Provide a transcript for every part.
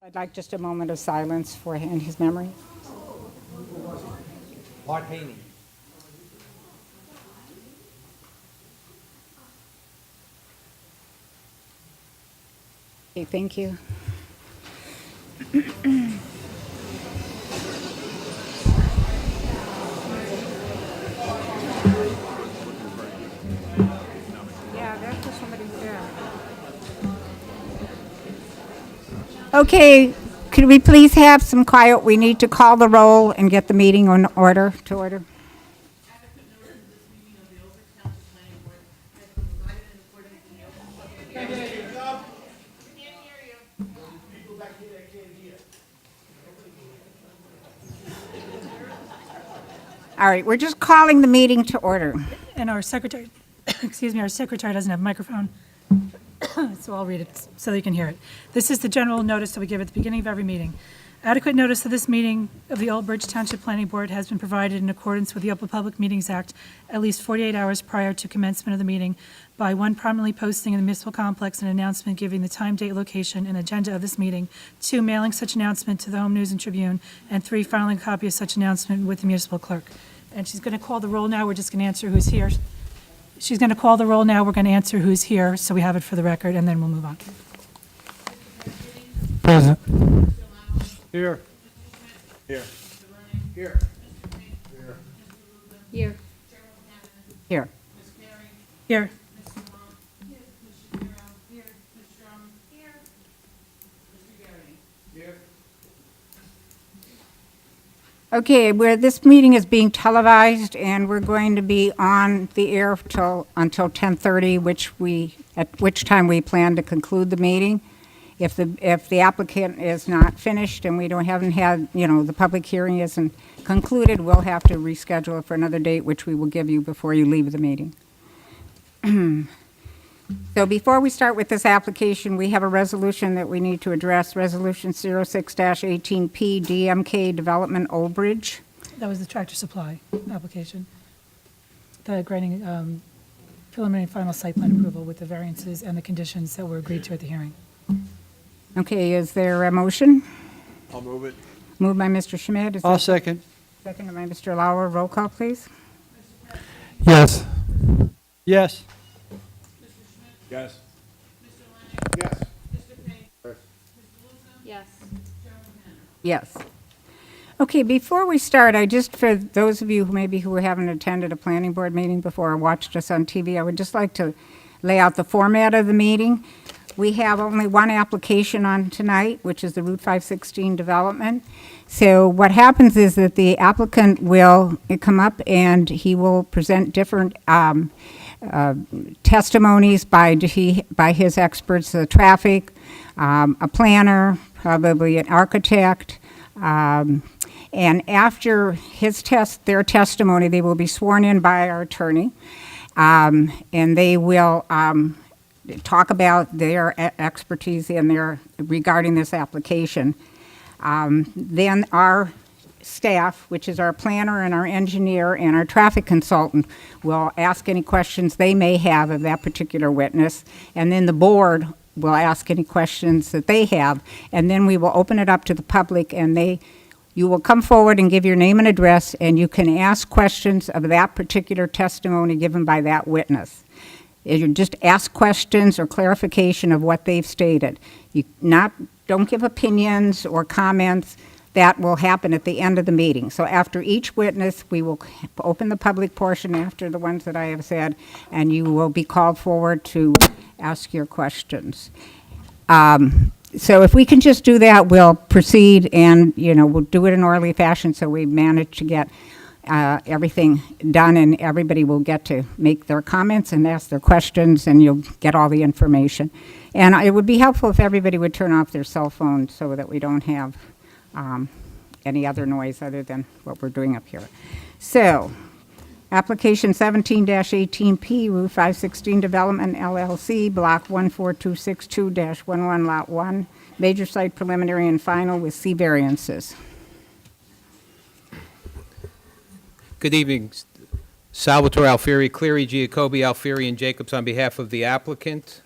I'd like just a moment of silence for him in his memory. Art Haney. Okay, thank you. Yeah, that's what somebody said. Okay, could we please have some quiet? We need to call the roll and get the meeting to order. Adequate notice of this meeting of the Old Township Planning Board has been provided in accordance with the open public. Can't hear you. All right, we're just calling the meeting to order. And our secretary, excuse me, our secretary doesn't have a microphone, so I'll read it so that you can hear it. This is the general notice that we give at the beginning of every meeting. Adequate notice of this meeting of the Old Bridge Township Planning Board has been provided in accordance with the Open Public Meetings Act at least 48 hours prior to commencement of the meeting by one, prominently posting in the municipal complex an announcement giving the time, date, location, and agenda of this meeting, two, mailing such announcement to the Home News and Tribune, and three, filing a copy of such announcement with the municipal clerk. And she's going to call the roll now. We're just going to answer who's here. She's going to call the roll now. We're going to answer who's here, so we have it for the record, and then we'll move on. Present. Here. Here. Here. Here. Here. Here. Okay, this meeting is being televised, and we're going to be on the air until 10:30, at which time we plan to conclude the meeting. If the applicant is not finished and haven't had, the public hearing isn't concluded, we'll have to reschedule it for another date, which we will give you before you leave the meeting. So before we start with this application, we have a resolution that we need to address, Resolution 06-18P, DMK Development Old Bridge. That was the Tractor Supply application. The granting preliminary and final site plan approval with the variances and the conditions that were agreed to at the hearing. Okay, is there a motion? I'll move it. Moved by Mr. Schmidt. Is I'll there second. seconded by Mr. Lauer? Roll call, please. Yes. Yes. Yes. Yes. Yes. Yes. Okay, before we start, for those of you who haven't attended a planning board meeting before or watched us on TV, I would just like to lay out the format of the meeting. We have only one application on tonight, which is the Route 516 development. So what happens is that the applicant will come up and he will present different testimonies by his experts, the traffic, a planner, probably an architect, and after their testimony, they will be sworn in by our attorney, and they will talk about their expertise regarding this application. Then our staff, which is our planner and our engineer and our traffic consultant, will ask any questions they may have of that particular witness, and then the board will ask any questions that they have, and then we will open it up to the public, and you will come forward and give your name and address, and you can ask questions of that particular testimony given by that witness. You just ask questions or clarification of what they've stated. Don't give opinions or comments. That will happen at the end of the meeting. So after each witness, we will open the public portion after the ones that I have said, and you will be called forward to ask your questions. So if we can just do that, we'll proceed, and we'll do it in orderly fashion so we manage to get everything done, and everybody will get to make their comments and ask their questions, and you'll get all the information. And it would be helpful if everybody would turn off their cell phones so that we don't have any other noise other than what we're doing up here. So, application 17-18P, Route 516 Development LLC, Block 14262-11, Lot 1, major site preliminary and final with C variances. Good evening. Salvatore Alfieri, Cleary, Giacobbe, Alfieri, and Jacobs on behalf of the applicant.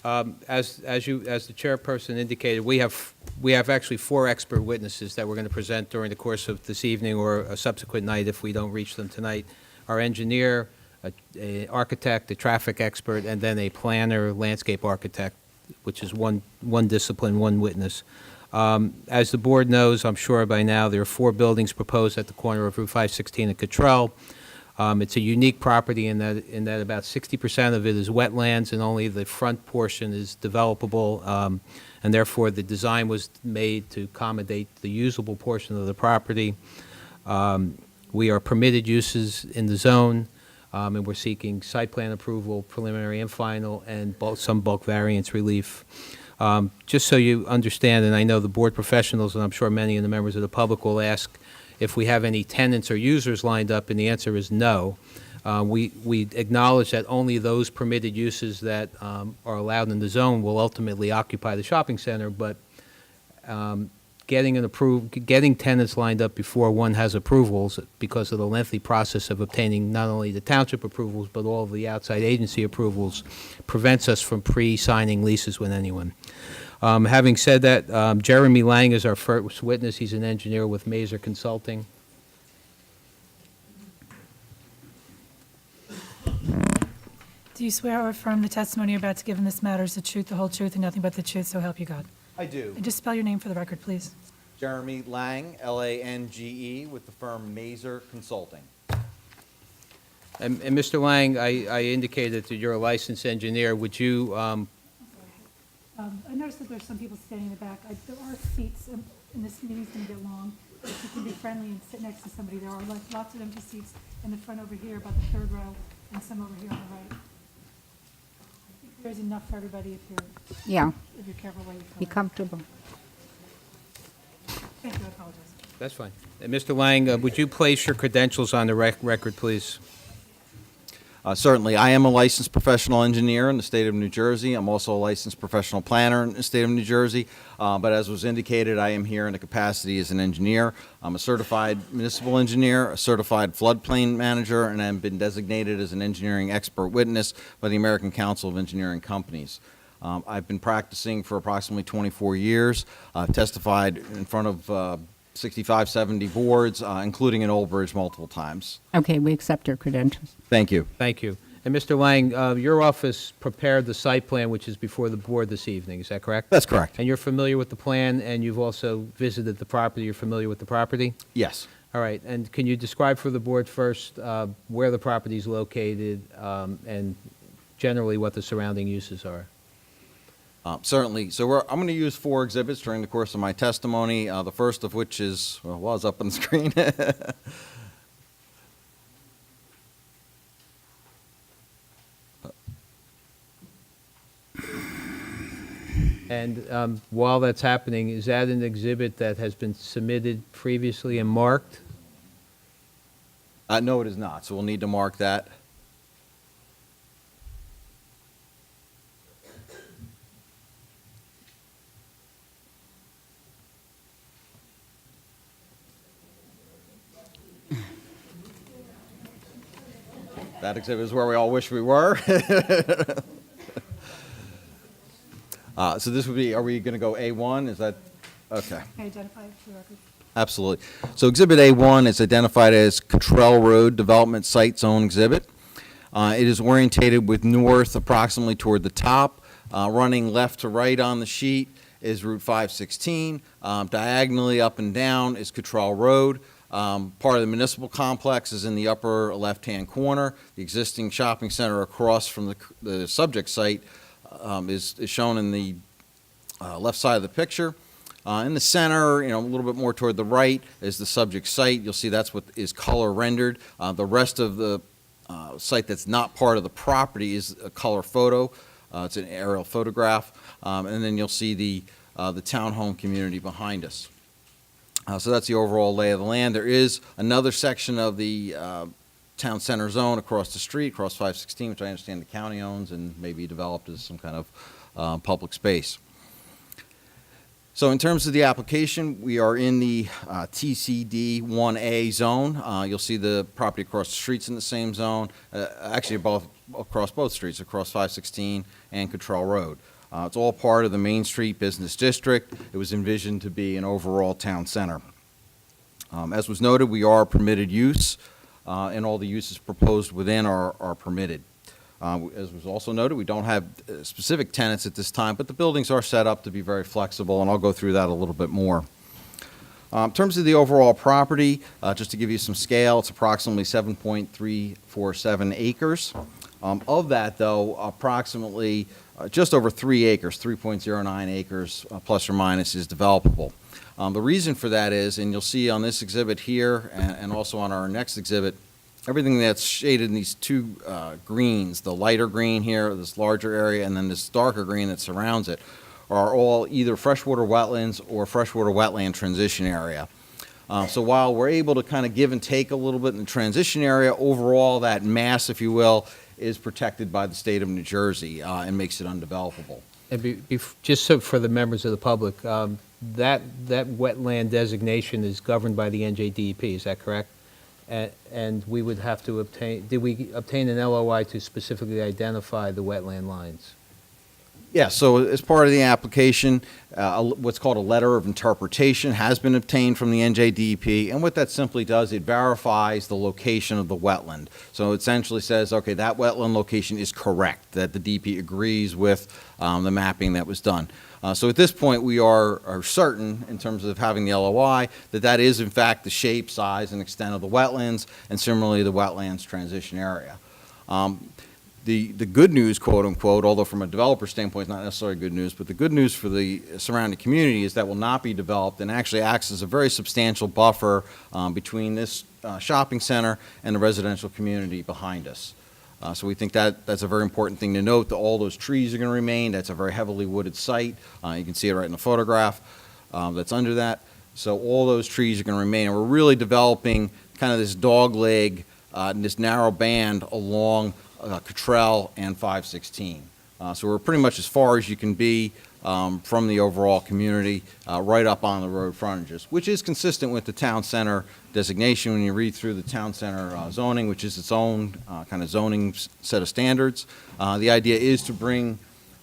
As the chairperson indicated, we have actually 4 expert witnesses that we're going to present during the course of this evening or a subsequent night if we don't reach them tonight. Our engineer, a architect, a traffic expert, and then a planner, landscape architect, which is one discipline, one witness. As the board knows, I'm sure by now, there are 4 buildings proposed at the corner of Route 516 and Cottrell. It's a unique property in that about 60% of it is wetlands and only the front portion is developable, and therefore the design was made to accommodate the usable portion of the property. We are permitted uses in the zone, and we're seeking site plan approval, preliminary and final, and some bulk variance relief. Just so you understand, and I know the board professionals, and I'm sure many of the members of the public will ask if we have any tenants or users lined up, and the answer is no. We acknowledge that only those permitted uses that are allowed in the zone will ultimately occupy the shopping center, but getting tenants lined up before one has approvals because of the lengthy process of obtaining not only the township approvals but all of the outside agency approvals prevents us from pre-signing leases with anyone. Having said that, Jeremy Lang is our first witness. He's an engineer with Mazer Consulting. Do you swear or affirm the testimony you're about to give in this matter is the truth, the whole truth, and nothing but the truth, so help you God? I do. And just spell your name for the record, please. Jeremy Lang, Lange, with the firm Mazer Consulting. And Mr. Lang, I indicated that you're a licensed engineer. Would you, I noticed that there's some people standing in the back. There are seats, and this meeting's going to get long. If you can be friendly and sit next to somebody, there are lots of empty seats in the front over here, about the 3rd row, and some over here on the right. I think there's enough for everybody if Yeah, you're careful where you be go. comfortable. Thank you, I apologize. that's fine. And Mr. Lang, would you place your credentials on the record, please? Certainly. I am a licensed professional engineer in the state of New Jersey. I'm also a licensed professional planner in the state of New Jersey. But as was indicated, I am here in a capacity as an engineer. I'm a certified municipal engineer, a certified floodplain manager, and I've been designated as an engineering expert witness by the American Council of Engineering Companies. I've been practicing for approximately 24 years. I've testified in front of 65, 70 boards, including in Old Bridge multiple times. Okay, we accept your credentials. Thank you. Thank you. And Mr. Lang, your office prepared the site plan, which is before the board this evening. Is that correct? That's correct. And you're familiar with the plan, and you've also visited the property. You're familiar with the property? Yes. All right. And can you describe for the board first where the property is located and generally what the surrounding uses are? Certainly. So I'm going to use 4 exhibits during the course of my testimony, the first of which is, well, was up on the screen. And while that's happening, is that an exhibit that has been submitted previously and marked? No, it is not. So we'll need to mark that. That exhibit is where we all wish we were. So this would be, are we going to go A1? Is that, okay. Can I identify it for the record? Absolutely. So Exhibit A1 is identified as Cottrell Road Development Site Zone Exhibit. It is orientated with north approximately toward the top. Running left to right on the sheet is Route 516. Diagonally up and down is Cottrell Road. Part of the municipal complex is in the upper left-hand corner. The existing shopping center across from the subject site is shown in the left side of the picture. In the center, a little bit more toward the right, is the subject site. You'll see that's what is color rendered. The rest of the site that's not part of the property is a color photo. It's an aerial photograph. And then you'll see the townhome community behind us. So that's the overall lay of the land. There is another section of the town center zone across the street, across 516, which I understand the county owns and may be developed as some kind of public space. So in terms of the application, we are in the TCD 1A zone. You'll see the property across the streets in the same zone, actually across both streets, across 516 and Cottrell Road. It's all part of the Main Street Business District. It was envisioned to be an overall town center. As was noted, we are permitted use, and all the uses proposed within are permitted. As was also noted, we don't have specific tenants at this time, but the buildings are set up to be very flexible, and I'll go through that a little bit more. In terms of the overall property, just to give you some scale, it's approximately 7.347 acres. Of that, though, approximately just over 3 acres, 3.09 acres, plus or minus, is developable. The reason for that is, and you'll see on this exhibit here and also on our next exhibit, everything that's shaded in these two greens, the lighter green here, this larger area, and then this darker green that surrounds it, are all either freshwater wetlands or freshwater wetland transition area. So while we're able to kind of give and take a little bit in the transition area, overall that mass, if you will, is protected by the state of New Jersey and makes it undevelopable. And just so for the members of the public, that wetland designation is governed by the NJDEP, is that correct? And we would have to obtain, did we obtain an LOI to specifically identify the wetland lines? Yeah, so as part of the application, what's called a letter of interpretation has been obtained from the NJDEP, and what that simply does, it verifies the location of the wetland. So it essentially says, okay, that wetland location is correct, that the DP agrees with the mapping that was done. So at this point, we are certain, in terms of having the LOI, that that is in fact the shape, size, and extent of the wetlands, and similarly the wetlands transition area. The good news, quote unquote, although from a developer standpoint, it's not necessarily good news, but the good news for the surrounding community is that will not be developed and actually acts as a very substantial buffer between this shopping center and the residential community behind us. So we think that that's a very important thing to note, that all those trees are going to remain. That's a very heavily wooded site. You can see it right in the photograph that's under that. So all those trees are going to remain. And we're really developing kind of this dog leg, this narrow band along Cottrell and 516. So we're pretty much as far as you can be from the overall community, right up on the road frontages, which is consistent with the town center designation when you read through the town center zoning, which is its own kind of zoning set of standards. The idea is to bring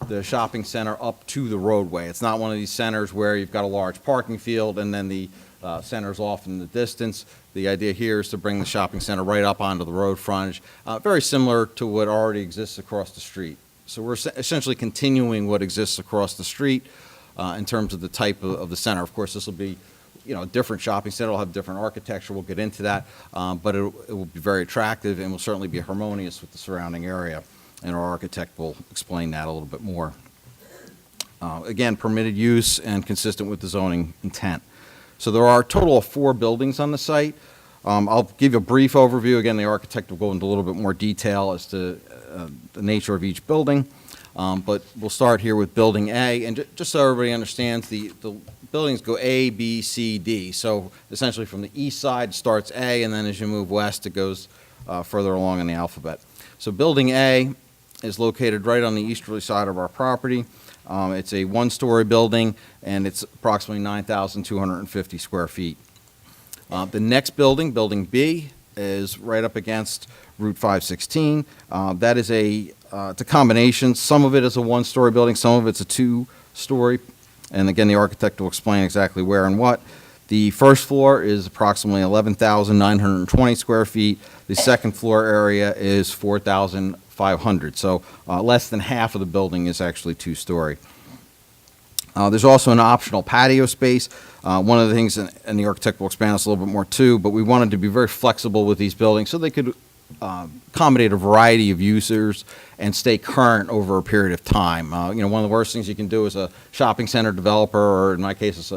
the shopping center up to the roadway. It's not one of these centers where you've got a large parking field and then the center's off in the distance. The idea here is to bring the shopping center right up onto the road frontage, very similar to what already exists across the street. So we're essentially continuing what exists across the street in terms of the type of the center. Of course, this will be, a different shopping center. It'll have different architecture. We'll get into that, but it will be very attractive and will certainly be harmonious with the surrounding area. And our architect will explain that a little bit more. Again, permitted use and consistent with the zoning intent. So there are a total of 4 buildings on the site. I'll give you a brief overview. Again, the architect will go into a little bit more detail as to the nature of each building. But we'll start here with Building A. And just so everybody understands, the buildings go A, B, C, D. So essentially from the east side starts A, and then as you move west, it goes further along in the alphabet. So Building A is located right on the easterly side of our property. It's a 1-story building, and it's approximately 9,250 square feet. The next building, Building B, is right up against Route 516. That is it's a combination. Some of it is a 1-story building, some of it's a 2-story. And again, the architect will explain exactly where and what. The first floor is approximately 11,920 square feet. The second floor area is 4,500. So less than half of the building is actually 2-story. There's also an optional patio space. One of the things, and the architect will expand this a little bit more too, but we wanted to be very flexible with these buildings so they could accommodate a variety of users and stay current over a period of time. One of the worst things you can do as a shopping center developer, or in my case as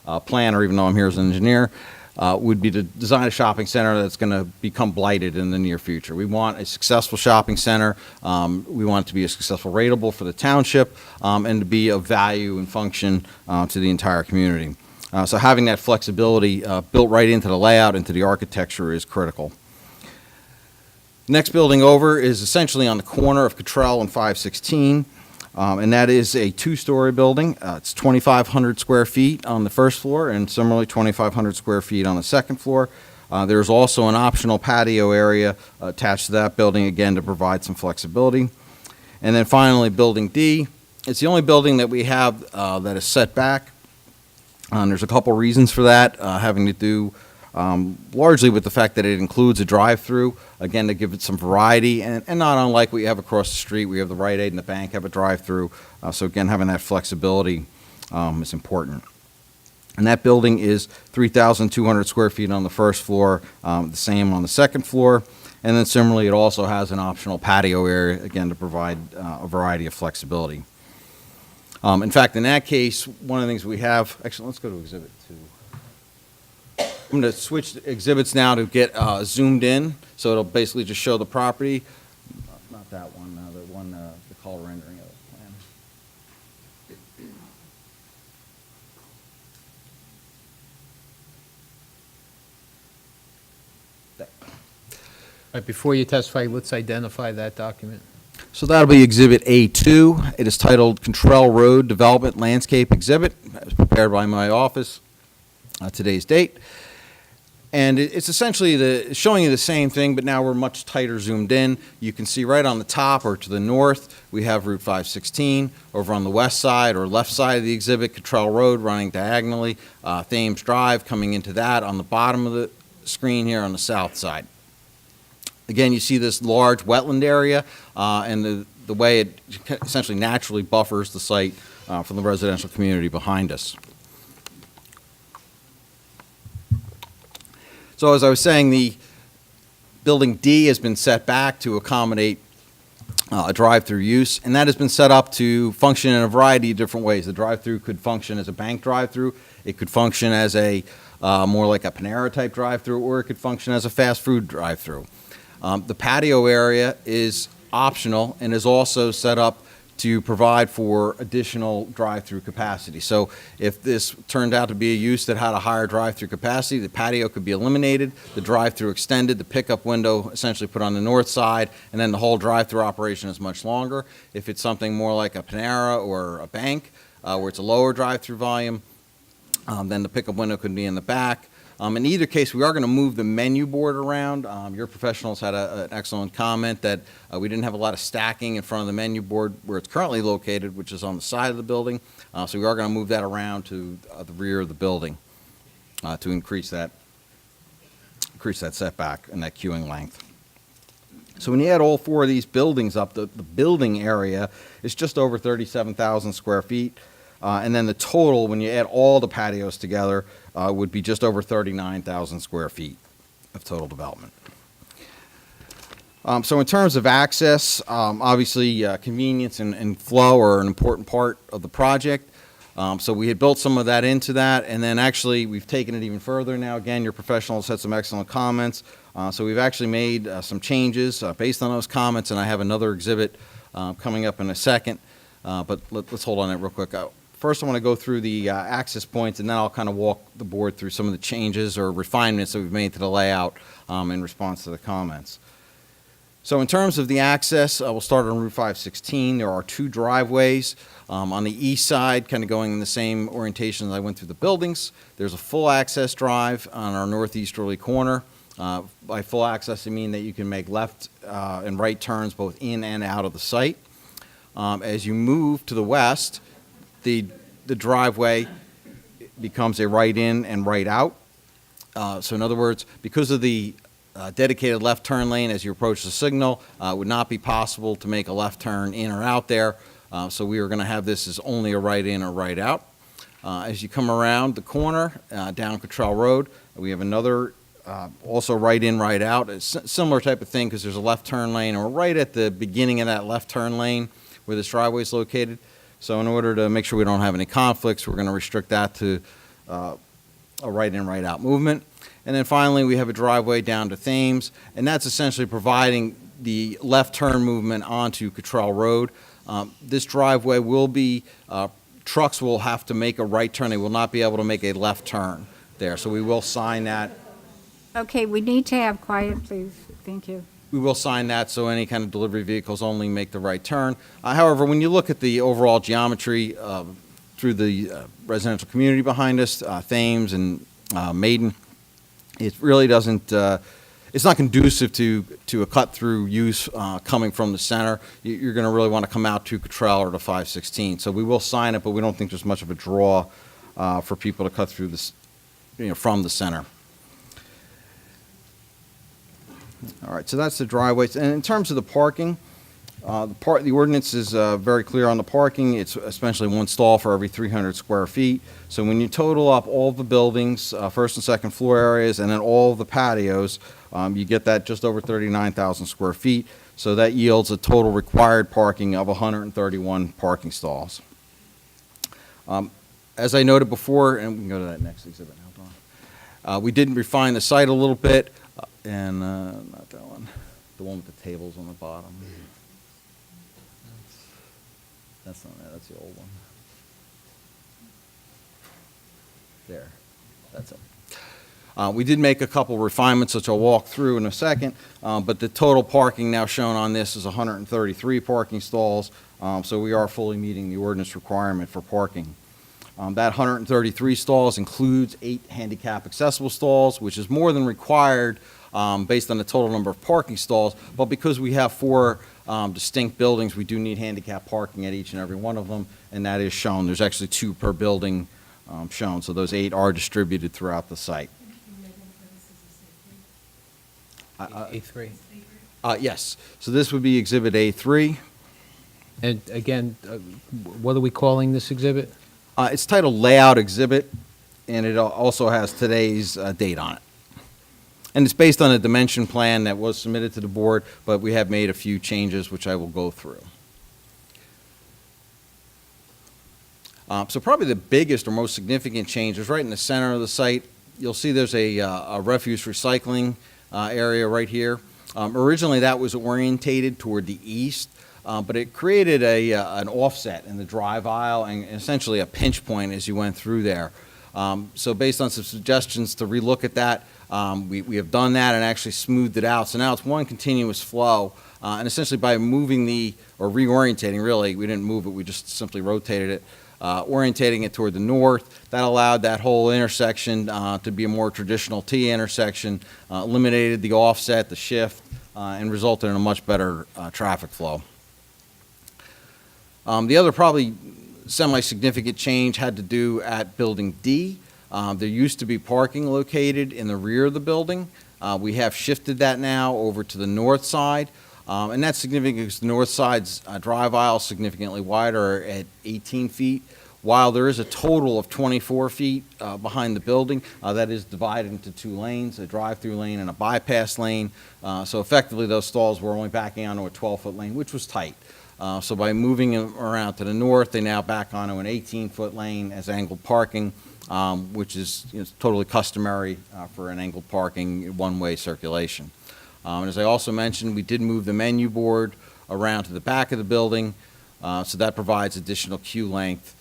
a planner, even though I'm here as an engineer, would be to design a shopping center that's going to become blighted in the near future. We want a successful shopping center. We want it to be a successful rateable for the township and to be of value and function to the entire community. So having that flexibility built right into the layout, into the architecture is critical. Next building over is essentially on the corner of Cottrell and 516. And that is a two-story building. It's 2,500 square feet on the first floor, and similarly 2,500 square feet on the second floor. There's also an optional patio area attached to that building, again, to provide some flexibility. And then finally, Building D. It's the only building that we have that is set back. There's a couple reasons for that, having to do largely with the fact that it includes a drive-through, again, to give it some variety, and not unlike what you have across the street. We have the Rite Aid and the bank have a drive-through, so again, having that flexibility is important. And that building is 3,200 square feet on the first floor, the same on the second floor, and then similarly, it also has an optional patio area, again, to provide a variety of flexibility. In fact, in that case, one of the things we have, actually, let's go to Exhibit 2. I'm going to switch exhibits now to get zoomed in, so it'll basically just show the property. Not that one, the one, the color rendering of the plan. There. All right, before you testify, let's identify that document. So that'll be Exhibit A2. It is titled Contrell Road Development Landscape Exhibit. It was prepared by my office, today's date. And it's essentially showing you the same thing, but now we're much tighter zoomed in. You can see right on the top or to the north, we have Route 516. Over on the west side or left side of the exhibit, Contrell Road running diagonally, Thames Drive coming into that on the bottom of the screen here on the south side. Again, you see this large wetland area and the way it essentially naturally buffers the site from the residential community behind us. So as I was saying, the Building D has been set back to accommodate a drive-through use, and that has been set up to function in a variety of different ways. The drive-through could function as a bank drive-through, it could function as a more like a Panera-type drive-through, or it could function as a fast food drive-through. The patio area is optional and is also set up to provide for additional drive-through capacity. So if this turned out to be a use that had a higher drive-through capacity, the patio could be eliminated, the drive-through extended, the pickup window essentially put on the north side, and then the whole drive-through operation is much longer. If it's something more like a Panera or a bank, where it's a lower drive-through volume, then the pickup window could be in the back. In either case, we are going to move the menu board around. Your professionals had an excellent comment that we didn't have a lot of stacking in front of the menu board where it's currently located, which is on the side of the building. So we are going to move that around to the rear of the building to increase that setback and that queuing length. So when you add all four of these buildings up, the building area is just over 37,000 square feet. And then the total, when you add all the patios together, would be just over 39,000 square feet of total development. So in terms of access, obviously convenience and flow are an important part of the project. So we had built some of that into that, and then actually we've taken it even further now. Again, your professionals had some excellent comments. So we've actually made some changes based on those comments, and I have another exhibit coming up in a second. But let's hold on that real quick. First, I want to go through the access points, and then I'll kind of walk the board through some of the changes or refinements that we've made to the layout in response to the comments. So in terms of the access, we'll start on Route 516. There are two driveways. On the east side, kind of going in the same orientation as I went through the buildings, there's a full access drive on our northeasterly corner. By full access, I mean that you can make left and right turns both in and out of the site. As you move to the west, the driveway becomes a right in and right out. So in other words, because of the dedicated left turn lane as you approach the signal, it would not be possible to make a left turn in or out there. So we are going to have this as only a right in or right out. As you come around the corner down Contrell Road, we have another also right in, right out. It's a similar type of thing because there's a left turn lane, and we're right at the beginning of that left turn lane where this driveway is located. So in order to make sure we don't have any conflicts, we're going to restrict that to a right in, right out movement. And then finally, we have a driveway down to Thames, and that's essentially providing the left turn movement onto Contrell Road. This driveway will be, trucks will have to make a right turn. They will not be able to make a left turn there. So we will sign that. Okay, we need to have quiet, please. Thank you. We will sign that, so any kind of delivery vehicles only make the right turn. However, when you look at the overall geometry through the residential community behind us, Thames and Maiden, it really doesn't, it's not conducive to a cut-through use coming from the center. You're going to really want to come out to Cottrell or to 516. So we will sign it, but we don't think there's much of a draw for people to cut through this, from the center. All right, so that's the driveways. And in terms of the parking, the ordinance is very clear on the parking. It's essentially one stall for every 300 square feet. So when you total up all the buildings, first and second floor areas, and then all the patios, you get that just over 39,000 square feet. So that yields a total required parking of 131 parking stalls. As I noted before, and we can go to that next exhibit now, Don. We did refine the site a little bit, and not that one, the one with the tables on the bottom. That's not that, that's the old one. There, that's it. We did make a couple refinements, which I'll walk through in a second, but the total parking now shown on this is 133 parking stalls, so we are fully meeting the ordinance requirement for parking. That 133 stalls includes 8 handicap accessible stalls, which is more than required based on the total number of parking stalls, but because we have 4 distinct buildings, we do need handicap parking at each and every one of them, and that is shown. There's actually 2 per building shown, so those 8 are distributed throughout the site. A3. Yes, so this would be Exhibit A3. And again, what are we calling this exhibit? It's titled Layout Exhibit, and it also has today's date on it. And it's based on a dimension plan that was submitted to the board, but we have made a few changes, which I will go through. So probably the biggest or most significant change is right in the center of the site. You'll see there's a refuse recycling area right here. Originally, that was orientated toward the east, but it created an offset in the drive aisle and essentially a pinch point as you went through there. So based on some suggestions to relook at that, we have done that and actually smoothed it out. So now it's one continuous flow. And essentially by moving or reorientating, really, we didn't move it, we just simply rotated it, orientating it toward the north. That allowed that whole intersection to be a more traditional T intersection, eliminated the offset, the shift, and resulted in a much better traffic flow. The other probably semi-significant change had to do at Building D. There used to be parking located in the rear of the building. We have shifted that now over to the north side. And that's significant because the north side's drive aisle is significantly wider at 18 feet. While there is a total of 24 feet behind the building, that is divided into 2 lanes, a drive-through lane and a bypass lane. So effectively, those stalls were only backing onto a 12-foot lane, which was tight. So by moving them around to the north, they now back onto an 18-foot lane as angled parking, which is totally customary for an angled parking one-way circulation. And as I also mentioned, we did move the menu board around to the back of the building, so that provides additional queue length,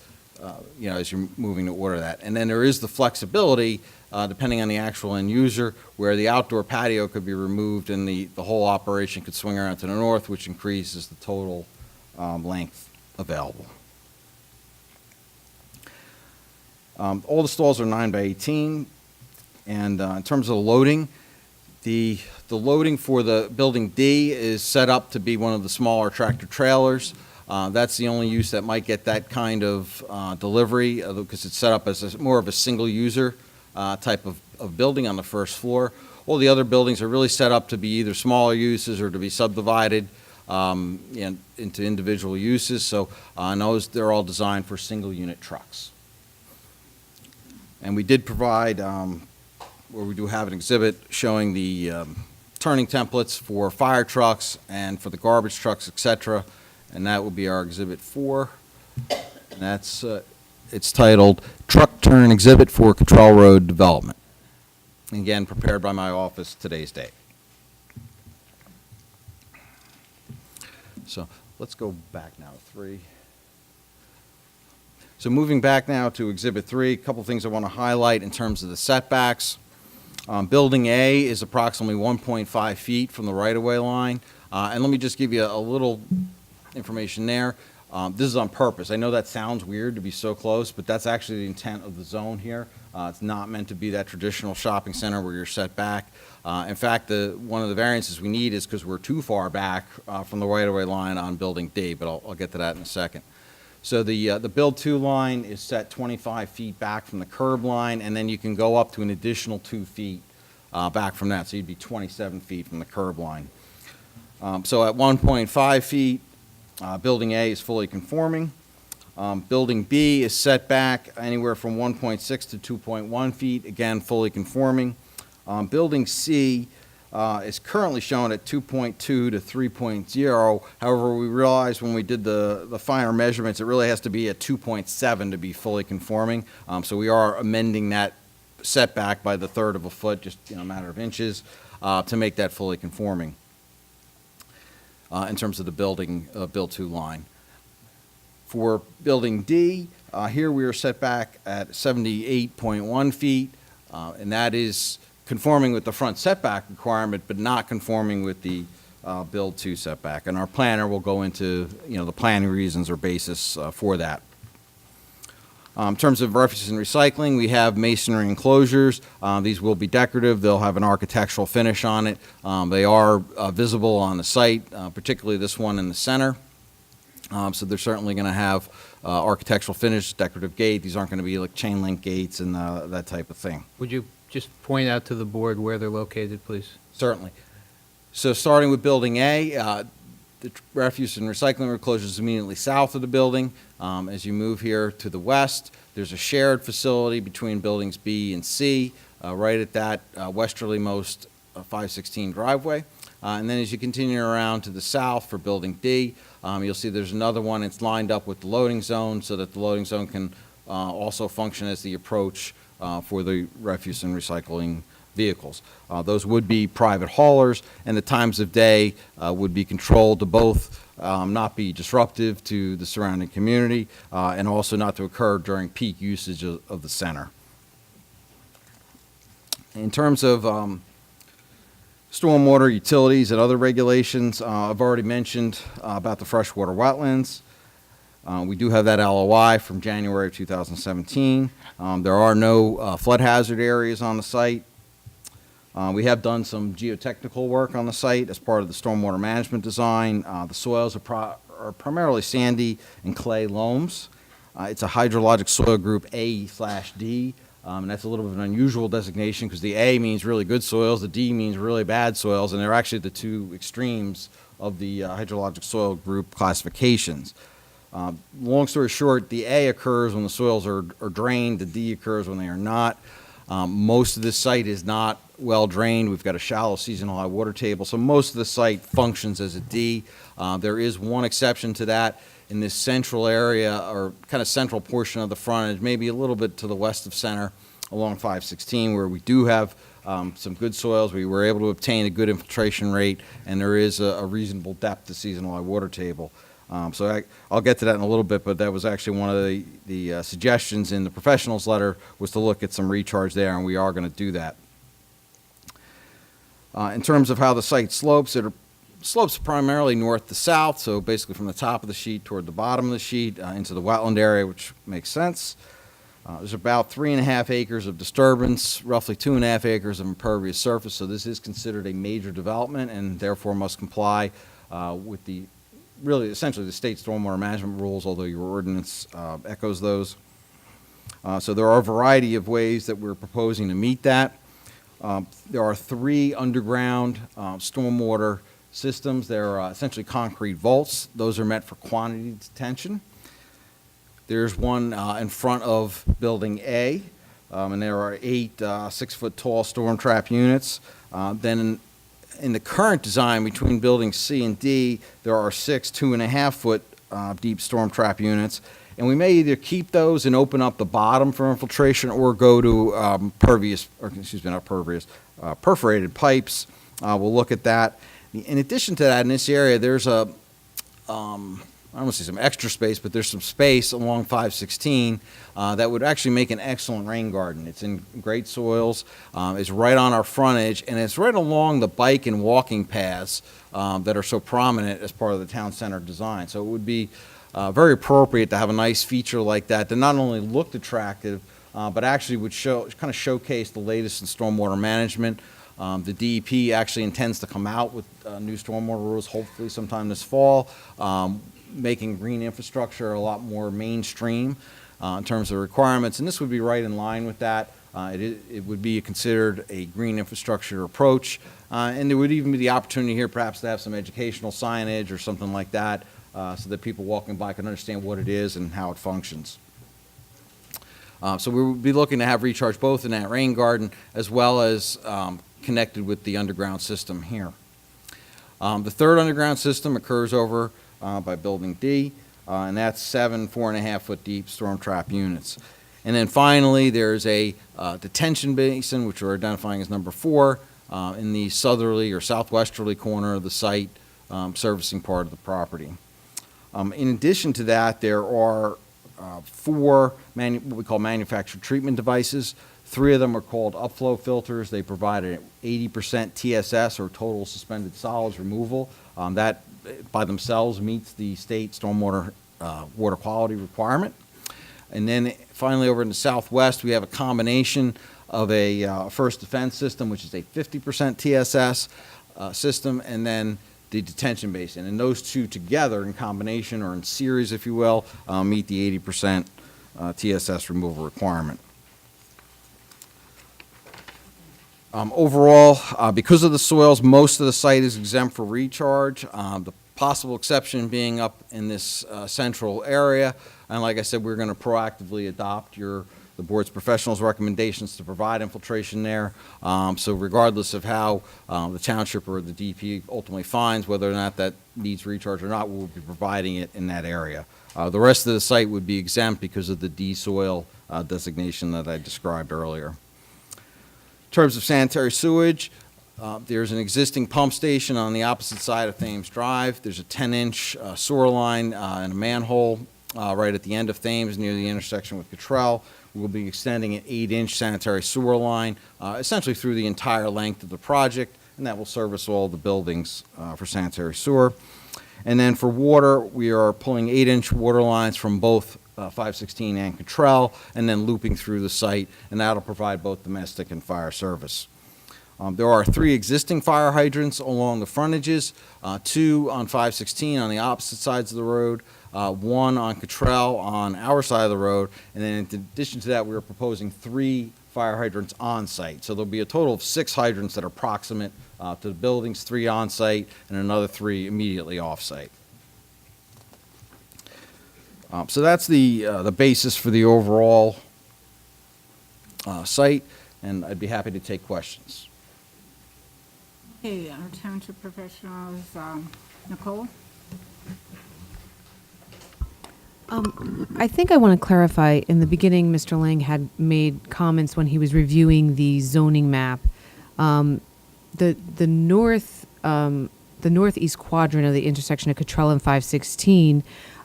as you're moving to order that. And then there is the flexibility, depending on the actual end user, where the outdoor patio could be removed and the whole operation could swing around to the north, which increases the total length available. All the stalls are 9 by 18, and in terms of loading, the loading for the Building D is set up to be one of the smaller tractor trailers. That's the only use that might get that kind of delivery, because it's set up as more of a single user type of building on the first floor. All the other buildings are really set up to be either smaller uses or to be subdivided into individual uses. So they're all designed for single unit trucks. And we did provide, where we do have an exhibit showing the turning templates for fire trucks and for the garbage trucks, etc. And that will be our Exhibit 4. And that's, it's titled Truck Turn Exhibit for Cottrell Road Development. Again, prepared by my office today's date. So let's go back now to 3. So moving back now to Exhibit 3, a couple things I want to highlight in terms of the setbacks. Building A is approximately 1.5 feet from the right-of-way line. And let me just give you a little information there. This is on purpose. I know that sounds weird to be so close, but that's actually the intent of the zone here. It's not meant to be that traditional shopping center where you're set back. In fact, one of the variances we need is because we're too far back from the right-of-way line on Building D, but I'll get to that in a second. So the Build 2 line is set 25 feet back from the curb line, and then you can go up to an additional 2 feet back from that, so you'd be 27 feet from the curb line. So at 1.5 feet, Building A is fully conforming. Building B is set back anywhere from 1.6 to 2.1 feet, again, fully conforming. Building C is currently shown at 2.2 to 3.0. However, we realized when we did the finer measurements, it really has to be at 2.7 to be fully conforming. So we are amending that setback by the third of a foot, just a matter of inches, to make that fully conforming in terms of the Build 2 line. For Building D, here we are set back at 78.1 feet, and that is conforming with the front setback requirement, but not conforming with the Build 2 setback. And our planner will go into, the planning reasons or basis for that. In terms of refuse and recycling, we have masonry enclosures. These will be decorative. They'll have an architectural finish on it. They are visible on the site, particularly this one in the center. So they're certainly going to have architectural finish, decorative gate. These aren't going to be like chain link gates and that type of thing. Would you just point out to the board where they're located, please? Certainly. So starting with Building A, the refuse and recycling enclosure is immediately south of the building. As you move here to the west, there's a shared facility between Buildings B and C, right at that westerlymost 516 driveway. And then as you continue around to the south for Building D, you'll see there's another one. It's lined up with the loading zone so that the loading zone can also function as the approach for the refuse and recycling vehicles. Those would be private haulers, and the times of day would be controlled to both not be disruptive to the surrounding community and also not to occur during peak usage of the center. In terms of stormwater, utilities, and other regulations, I've already mentioned about the freshwater wetlands. We do have that LOI from January of 2017. There are no flood hazard areas on the site. We have done some geotechnical work on the site as part of the stormwater management design. The soils are primarily sandy and clay loams. It's a hydrologic soil group A/D, and that's a little bit of an unusual designation because the A means really good soils, the D means really bad soils, and they're actually the two extremes of the hydrologic soil group classifications. Long story short, the A occurs when the soils are drained, the D occurs when they are not. Most of this site is not well drained. We've got a shallow seasonal high water table, so most of the site functions as a D. There is one exception to that in this central area, or kind of central portion of the frontage, maybe a little bit to the west of center along 516, where we do have some good soils. We were able to obtain a good infiltration rate, and there is a reasonable depth to seasonal high water table. So I'll get to that in a little bit, but that was actually one of the suggestions in the professionals letter was to look at some recharge there, and we are going to do that. In terms of how the site slopes, it slopes primarily north to south, so basically from the top of the sheet toward the bottom of the sheet into the wetland area, which makes sense. There's about 3.5 acres of disturbance, roughly 2.5 acres of impervious surface, so this is considered a major development and therefore must comply with the really essentially the state stormwater management rules, although your ordinance echoes those. So there are a variety of ways that we're proposing to meet that. There are 3 underground stormwater systems. They're essentially concrete vaults. Those are meant for quantity detention. There's one in front of Building A, and there are 8 6-foot-tall storm trap units. Then in the current design between Building C and D, there are 6 2.5-foot deep storm trap units. And we may either keep those and open up the bottom for infiltration or go to perforated pipes. We'll look at that. In addition to that, in this area, there's a I don't want to say some extra space, but there's some space along 516 that would actually make an excellent rain garden. It's in great soils, it's right on our frontage, and it's right along the bike and walking paths that are so prominent as part of the town center design. So it would be very appropriate to have a nice feature like that that not only looked attractive, but actually would kind of showcase the latest in stormwater management. The DEP actually intends to come out with new stormwater rules, hopefully sometime this fall, making green infrastructure a lot more mainstream in terms of requirements, and this would be right in line with that. It would be considered a green infrastructure approach, and there would even be the opportunity here perhaps to have some educational signage or something like that so that people walking by can understand what it is and how it functions. So we would be looking to have recharge both in that rain garden as well as connected with the underground system here. The third underground system occurs over by Building D, and that's 7 4.5-foot deep storm trap units. And then finally, there's a detention basin, which we're identifying as number 4, in the southerly or southwesterly corner of the site, servicing part of the property. In addition to that, there are 4 what we call manufactured treatment devices. 3 of them are called upflow filters. They provide an 80% TSS, or total suspended solids removal. That by themselves meets the state stormwater water quality requirement. And then finally, over in the southwest, we have a combination of a First Defense system, which is a 50% TSS system, and then the detention basin. And those two together in combination, or in series, if you will, meet the 80% TSS removal requirement. Overall, because of the soils, most of the site is exempt for recharge. The possible exception being up in this central area. And like I said, we're going to proactively adopt the board's professionals' recommendations to provide infiltration there. So regardless of how the township or the DEP ultimately finds whether or not that needs recharge or not, we'll be providing it in that area. The rest of the site would be exempt because of the D-soil designation that I described earlier. In terms of sanitary sewage, there's an existing pump station on the opposite side of Thames Drive. There's a 10-inch sewer line and a manhole right at the end of Thames near the intersection with Cottrell. We'll be extending an 8-inch sanitary sewer line essentially through the entire length of the project, and that will service all the buildings for sanitary sewer. And then for water, we are pulling 8-inch water lines from both 516 and Cottrell, and then looping through the site, and that'll provide both domestic and fire service. There are 3 existing fire hydrants along the frontages, 2 on 516 on the opposite sides of the road, 1 on Cottrell on our side of the road, and then in addition to that, we are proposing 3 fire hydrants on site. So there'll be a total of 6 hydrants that are proximate to the buildings, 3 on site, and another 3 immediately off site. So that's the basis for the overall site, and I'd be happy to take questions. Okay, our township professionals, Nicole? I think I want to clarify, in the beginning, Mr. Lang had made comments when he was reviewing the zoning map. The northeast quadrant of the intersection of Cottrell and 516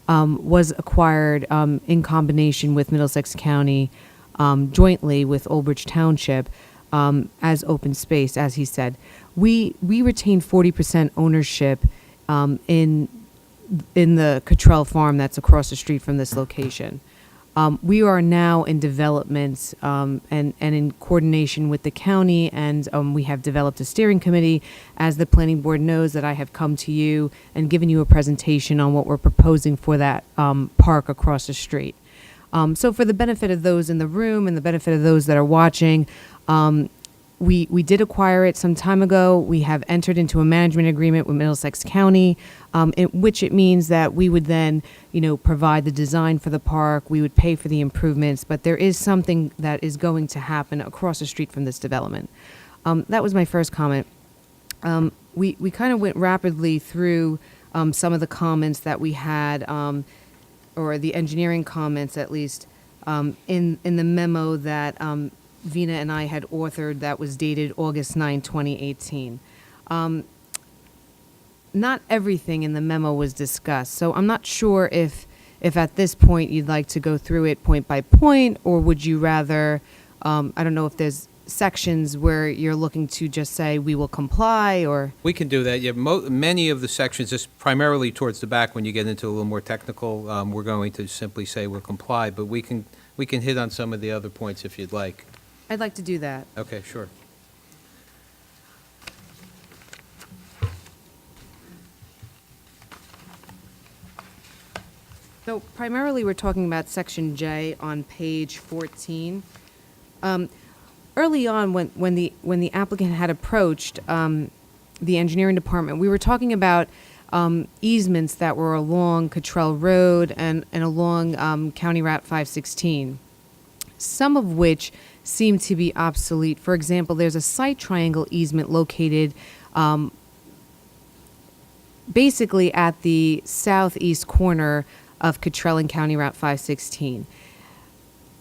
was acquired in combination with Middlesex County, jointly with Old Bridge Township, as open space, as he said. We retain 40% ownership in the Cottrell farm that's across the street from this location. We are now in development and in coordination with the county, and we have developed a steering committee. As the planning board knows, that I have come to you and given you a presentation on what we're proposing for that park across the street. So for the benefit of those in the room and the benefit of those that are watching, we did acquire it some time ago. We have entered into a management agreement with Middlesex County, in which it means that we would then, provide the design for the park. We would pay for the improvements, but there is something that is going to happen across the street from this development. That was my first comment. We kind of went rapidly through some of the comments that we had, or the engineering comments at least, in the memo that Vina and I had authored that was dated August 9, 2018. not everything in the memo was discussed. So I'm not sure if at this point you'd like to go through it point by point, or would you rather, I don't know if there's sections where you're looking to just say we will comply, or We can do that. Yeah, many of the sections, just primarily towards the back, when you get into a little more technical, we're going to simply say we'll comply, but we can hit on some of the other points if you'd like. I'd like to do that. Okay, sure. So primarily, we're talking about Section J on page 14. Early on, when the applicant had approached the engineering department, we were talking about easements that were along Cottrell Road and along County Route 516, some of which seem to be obsolete. For example, there's a site triangle easement located basically at the southeast corner of Cottrell and County Route 516.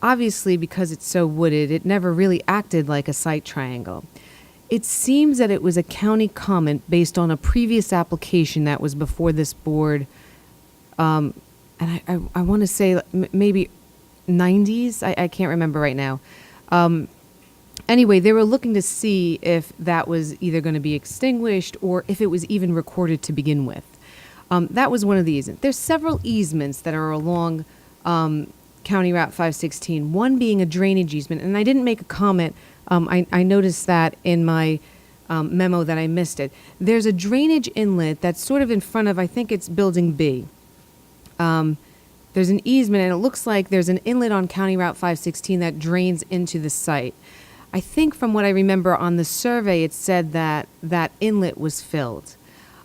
Obviously, because it's so wooded, it never really acted like a site triangle. It seems that it was a county comment based on a previous application that was before this board, and I want to say maybe 90s? I can't remember right now. Anyway, they were looking to see if that was either going to be extinguished or if it was even recorded to begin with. That was one of the easements. There's several easements that are along County Route 516, one being a drainage easement, and I didn't make a comment. I noticed that in my memo that I missed it. There's a drainage inlet that's sort of in front of, I think it's Building B. There's an easement, and it looks like there's an inlet on County Route 516 that drains into the site. I think from what I remember on the survey, it said that that inlet was filled.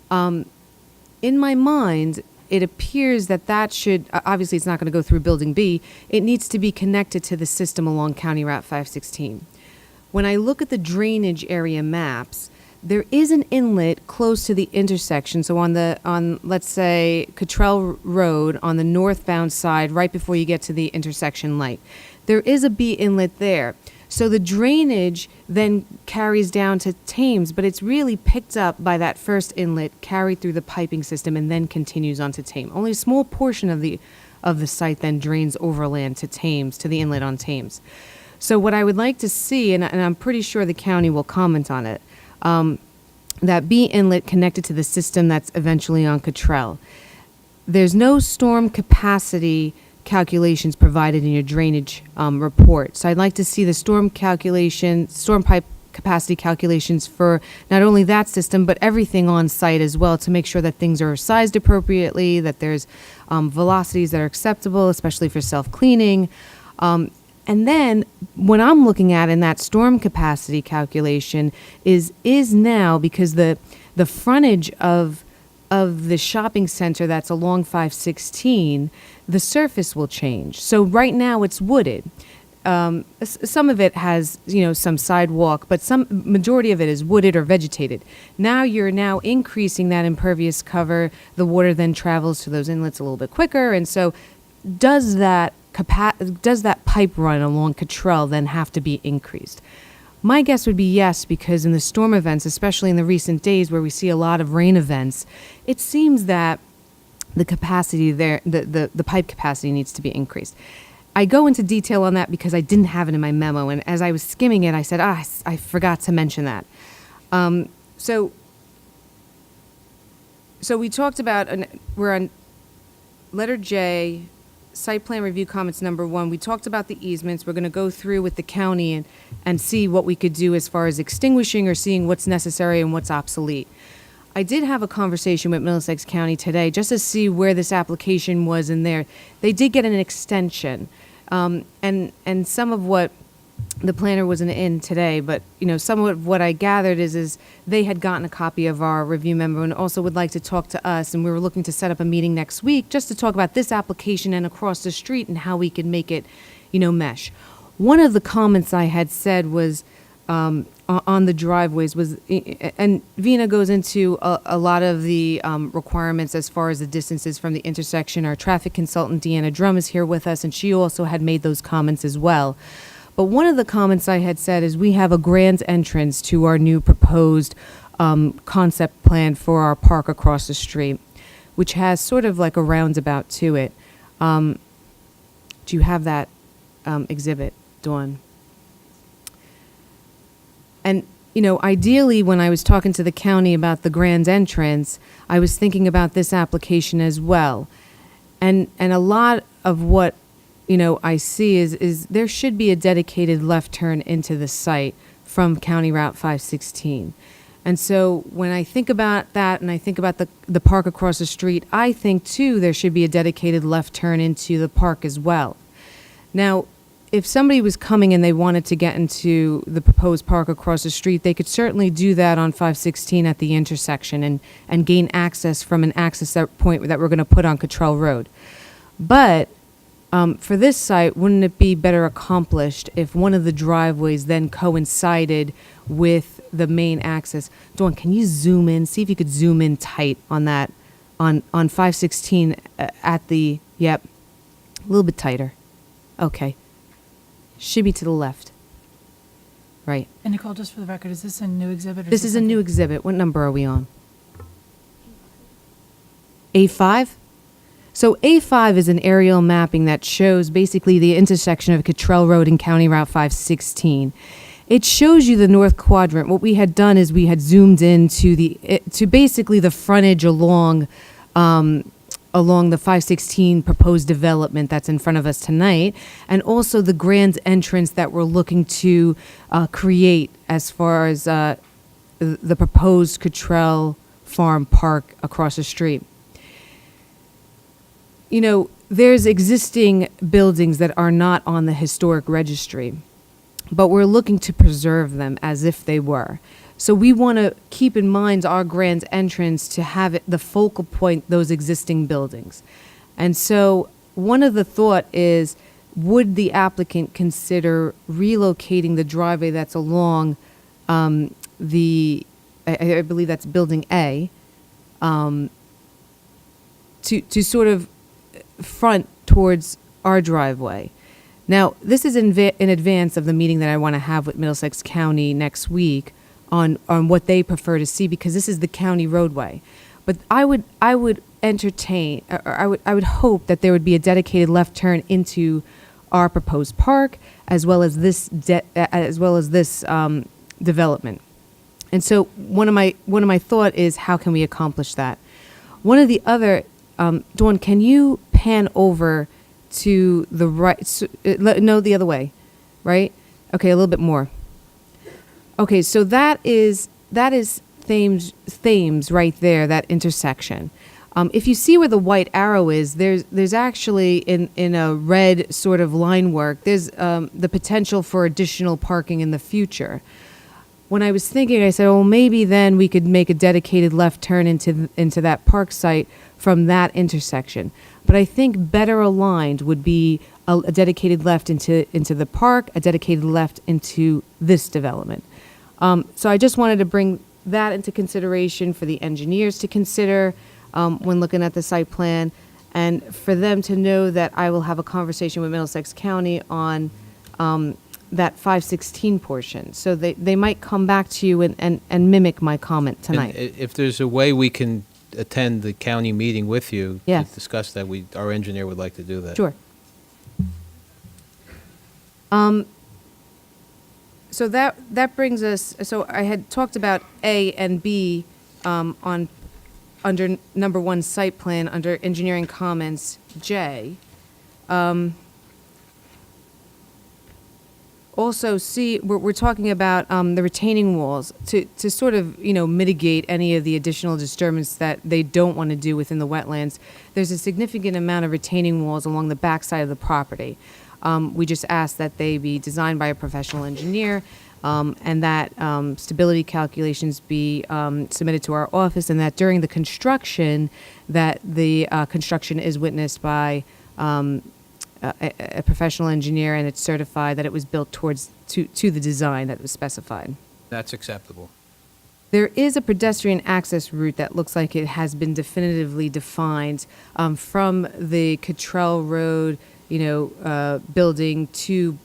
In my mind, it appears that that should, obviously it's not going to go through Building B, it needs to be connected to the system along County Route 516. When I look at the drainage area maps, there is an inlet close to the intersection. So on let's say Cottrell Road on the northbound side, right before you get to the intersection light, there is a B inlet there. So the drainage then carries down to Thames, but it's really picked up by that first inlet, carried through the piping system, and then continues on to Thames. Only a small portion of the site then drains overland to Thames, to the inlet on Thames. So what I would like to see, and I'm pretty sure the county will comment on it, that B inlet connected to the system that's eventually on Cottrell. There's no storm capacity calculations provided in your drainage report. So I'd like to see the storm pipe capacity calculations for not only that system, but everything on site as well, to make sure that things are sized appropriately, that there's velocities that are acceptable, especially for self-cleaning. And then when I'm looking at in that storm capacity calculation is now, because the frontage of the shopping center that's along 516, the surface will change. So right now it's wooded. Some of it has, some sidewalk, but majority of it is wooded or vegetated. Now you're increasing that impervious cover. The water then travels to those inlets a little bit quicker. And so does that pipe run along Cottrell then have to be increased? My guess would be yes, because in the storm events, especially in the recent days where we see a lot of rain events, it seems that the capacity there, the pipe capacity needs to be increased. I go into detail on that because I didn't have it in my memo, and as I was skimming it, I said, I forgot to mention that. So we talked about, we're on letter J, site plan review comments number 1. We talked about the easements. We're going to go through with the county and see what we could do as far as extinguishing or seeing what's necessary and what's obsolete. I did have a conversation with Middlesex County today just to see where this application was in there. They did get an extension, and some of what the planner wasn't in today, but some of what I gathered is they had gotten a copy of our review memo and also would like to talk to us, and we were looking to set up a meeting next week just to talk about this application and across the street and how we could make it, mesh. One of the comments I had said was on the driveways was, and Vina goes into a lot of the requirements as far as the distances from the intersection. Our traffic consultant, Deanna Drum, is here with us, and she also had made those comments as well. But one of the comments I had said is we have a grand entrance to our new proposed concept plan for our park across the street, which has sort of like a roundabout to it. Do you have that exhibit, Dawn? And, you know, ideally, when I was talking to the county about the grand entrance, I was thinking about this application as well. And a lot of what, you know, I see is there should be a dedicated left turn into the site from County Route 516. And so when I think about that and I think about the park across the street, I think, too, there should be a dedicated left turn into the park as well. Now, if somebody was coming and they wanted to get into the proposed park across the street, they could certainly do that on 516 at the intersection and gain access from an access point that we're going to put on Cottrell Road. But for this site, wouldn't it be better accomplished if one of the driveways then coincided with the main access? Dawn, can you zoom in? See if you could zoom in tight on that, on 516 at the, yep, a little bit tighter. Okay. Should be to the left. Right. And Nicole, just for the record, is this a new exhibit? Or This is a new exhibit. What number are we on? A5? So A5 is an aerial mapping that shows basically the intersection of Cottrell Road and County Route 516. It shows you the north quadrant. What we had done is we had zoomed into to basically the frontage along the 516 proposed development that's in front of us tonight, and also the grand entrance that we're looking to create as far as the proposed Cottrell Farm Park across the street. You know, there's existing buildings that are not on the historic registry, but we're looking to preserve them as if they were. So we want to keep in mind our grand entrance to have it the focal point, those existing buildings. And so one of the thought is, would the applicant consider relocating the driveway that's along I believe that's Building A, to sort of front towards our driveway. Now, this is in advance of the meeting that I want to have with Middlesex County next week on what they prefer to see, because this is the county roadway. But I would entertain, or I would hope that there would be a dedicated left turn into our proposed park, as well as this development. And so one of my thought is, how can we accomplish that? One of the other, Dawn, can you pan over to the right? No, the other way, right? Okay, a little bit more. Okay, so that is Thames right there, that intersection. If you see where the white arrow is, there's actually in a red sort of line work, there's the potential for additional parking in the future. When I was thinking, I said, oh, maybe then we could make a dedicated left turn into that park site from that intersection. But I think better aligned would be a dedicated left into the park, a dedicated left into this development. So I just wanted to bring that into consideration for the engineers to consider when looking at the site plan, and for them to know that I will have a conversation with Middlesex County on that 516 portion. So they might come back to you and mimic my comment tonight. And if there's a way we can attend the county meeting with you Yes. to discuss that, our engineer would like to do that. Sure. So that brings us, so I had talked about A and B under number 1 site plan, under engineering comments, J. Also, C, we're talking about the retaining walls to sort of, mitigate any of the additional disturbance that they don't want to do within the wetlands. There's a significant amount of retaining walls along the backside of the property. We just ask that they be designed by a professional engineer, and that stability calculations be submitted to our office, and that during the construction, that the construction is witnessed by a professional engineer, and it's certified that it was built to the design that was specified. That's acceptable. There is a pedestrian access route that looks like it has been definitively defined from the Cottrell Road, building to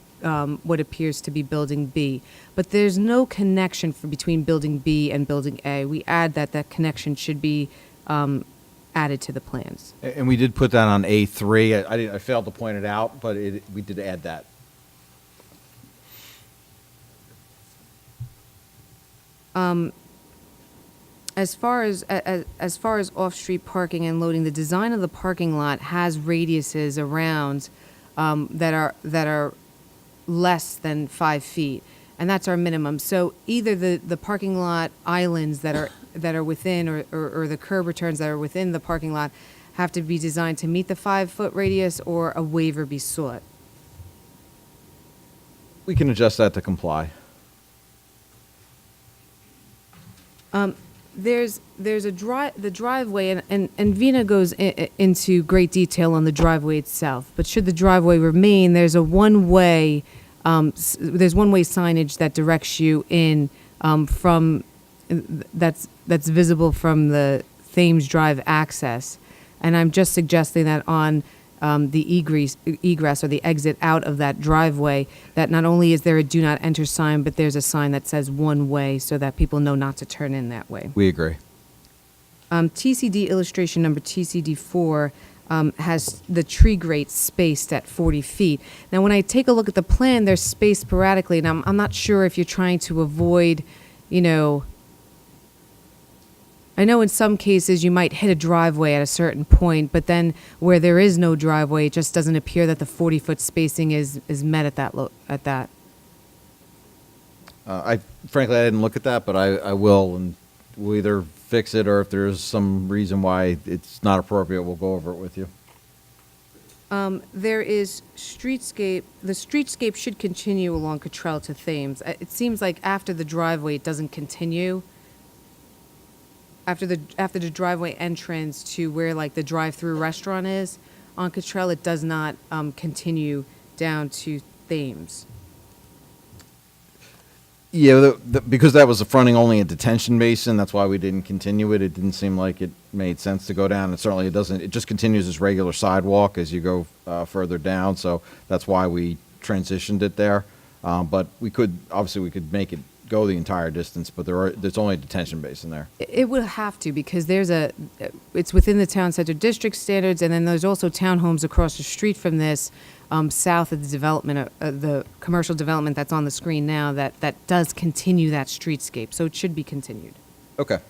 what appears to be Building B. But there's no connection between Building B and Building A. We add that connection should be added to the plans. And we did put that on A3. I failed to point it out, but we did add that. As far as off-street parking and loading, the design of the parking lot has radiuses around that are less than 5 feet, and that's our minimum. So either the parking lot islands that are within, or the curb returns that are within the parking lot have to be designed to meet the 5-foot radius, or a waiver be sought. We can adjust that to comply. There's the driveway, and Vina goes into great detail on the driveway itself. But should the driveway remain, there's one-way signage that directs you in from that's visible from the Thames Drive access. And I'm just suggesting that on the egress or the exit out of that driveway, that not only is there a do not enter sign, but there's a sign that says one way so that people know not to turn in that way. We agree. TCD illustration number TCD4 has the tree grate spaced at 40 feet. Now, when I take a look at the plan, they're spaced sporadically, and I'm not sure if you're trying to avoid, I know in some cases you might hit a driveway at a certain point, but then where there is no driveway, it just doesn't appear that the 40-foot spacing is met at that. Frankly, I didn't look at that, but I will, and we'll either fix it, or if there's some reason why it's not appropriate, we'll go over it with you. There is streetscape. The streetscape should continue along Cottrell to Thames. It seems like after the driveway, it doesn't continue. After the driveway entrance to where like the drive-through restaurant is on Cottrell, it does not continue down to Thames. Yeah, because that was fronting only a detention basin, that's why we didn't continue it. It didn't seem like it made sense to go down, and certainly it doesn't. It just continues as regular sidewalk as you go further down, so that's why we transitioned it there. But we could make it go the entire distance, but there's only a detention basin there. It would have to, because it's within the town center district standards, and then there's also townhomes across the street from this, south of the development, the commercial development that's on the screen now, that does continue that streetscape, so it should be continued. Okay.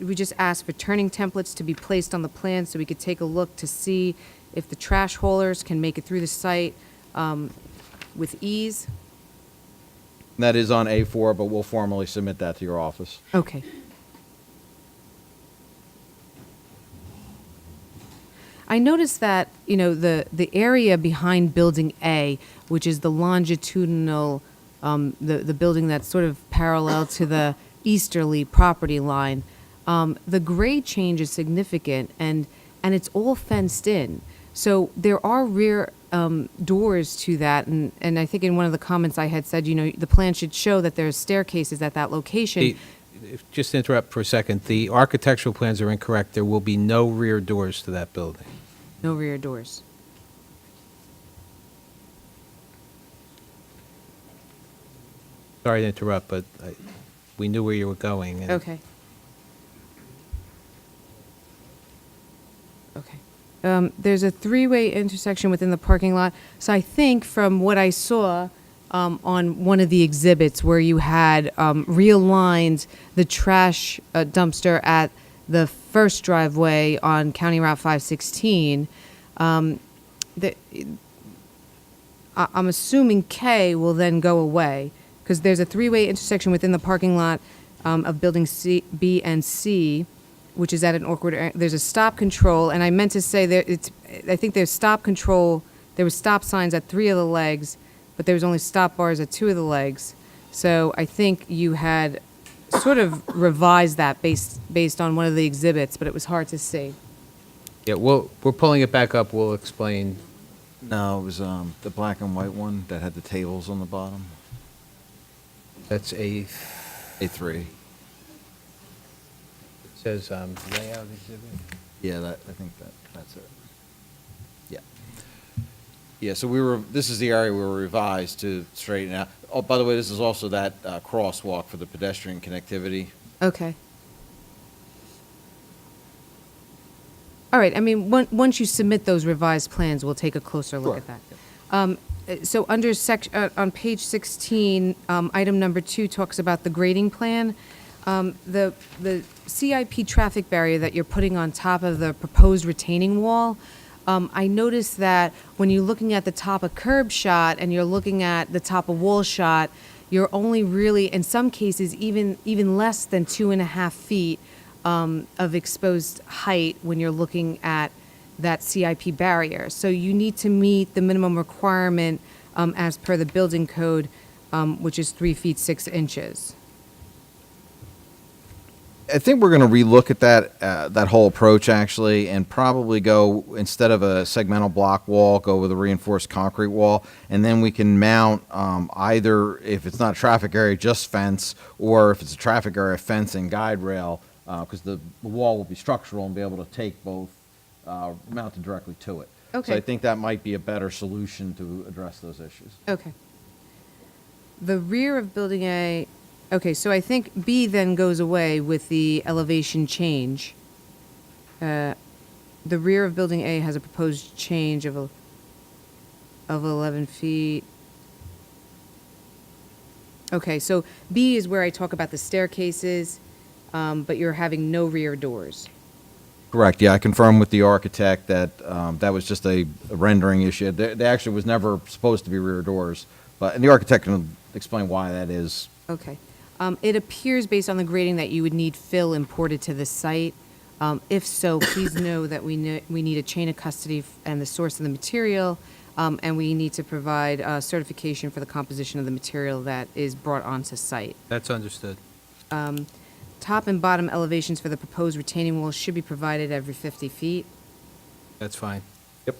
We just asked for turning templates to be placed on the plan so we could take a look to see if the trash haulers can make it through the site with ease. That is on A4, but we'll formally submit that to your office. Okay. I noticed that, the area behind Building A, which is the longitudinal, the building that's sort of parallel to the easterly property line, the grade change is significant, and it's all fenced in. So there are rear doors to that, and I think in one of the comments I had said, the plan should show that there's staircases at that location. Just to interrupt for a second, the architectural plans are incorrect. There will be no rear doors to that building. No rear doors. Sorry to interrupt, but we knew where you were going. and- Okay. Okay. There's a three-way intersection within the parking lot. So I think from what I saw on one of the exhibits where you had realigned the trash dumpster at the first driveway on County Route 516, I'm assuming K will then go away, because there's a three-way intersection within the parking lot of Building B and C, which is at an awkward. There's a stop control, and I meant to say I think there's stop control. There was stop signs at 3 of the legs, but there was only stop bars at 2 of the legs. So I think you had sort of revised that based on one of the exhibits, but it was hard to see. Yeah, we're pulling it back up. We'll explain. No, it was the black and white one that had the tables on the bottom. That's A3. A3. It says layout exhibit. I think that's it. Yeah. Yeah, so this is the area we were revised to straighten out. Oh, by the way, this is also that crosswalk for the pedestrian connectivity. Okay. All right, I mean, once you submit those revised plans, we'll take a closer look Sure. at that. So under on page 16, item number 2 talks about the grading plan. The CIP traffic barrier that you're putting on top of the proposed retaining wall, I noticed that when you're looking at the top of curb shot and you're looking at the top of wall shot, you're only really, in some cases, even less than 2.5 feet of exposed height when you're looking at that CIP barrier. So you need to meet the minimum requirement as per the building code, which is 3 feet 6 inches. I think we're going to relook at that whole approach actually, and probably go, instead of a segmental block wall, go with a reinforced concrete wall, and then we can mount either, if it's not a traffic area, just fence, or if it's a traffic area, fence and guide rail, because the wall will be structural and be able to take both mounted directly to it. Okay. So I think that might be a better solution to address those issues. Okay. The rear of building A, okay, so I think B then goes away with the elevation change. The rear of building A has a proposed change of 11 feet. Okay, so B is where I talk about the staircases, but you're having no rear doors. Correct, yeah, I confirmed with the architect that that was just a rendering issue. There actually was never supposed to be rear doors, and the architect can explain why that is. Okay. It appears, based on the grading, that you would need fill imported to the site. If so, please know that we need a chain of custody and the source of the material, and we need to provide certification for the composition of the material that is brought onto site. That's understood. Top and bottom elevations for the proposed retaining walls should be provided every 50 feet. That's fine. Yep.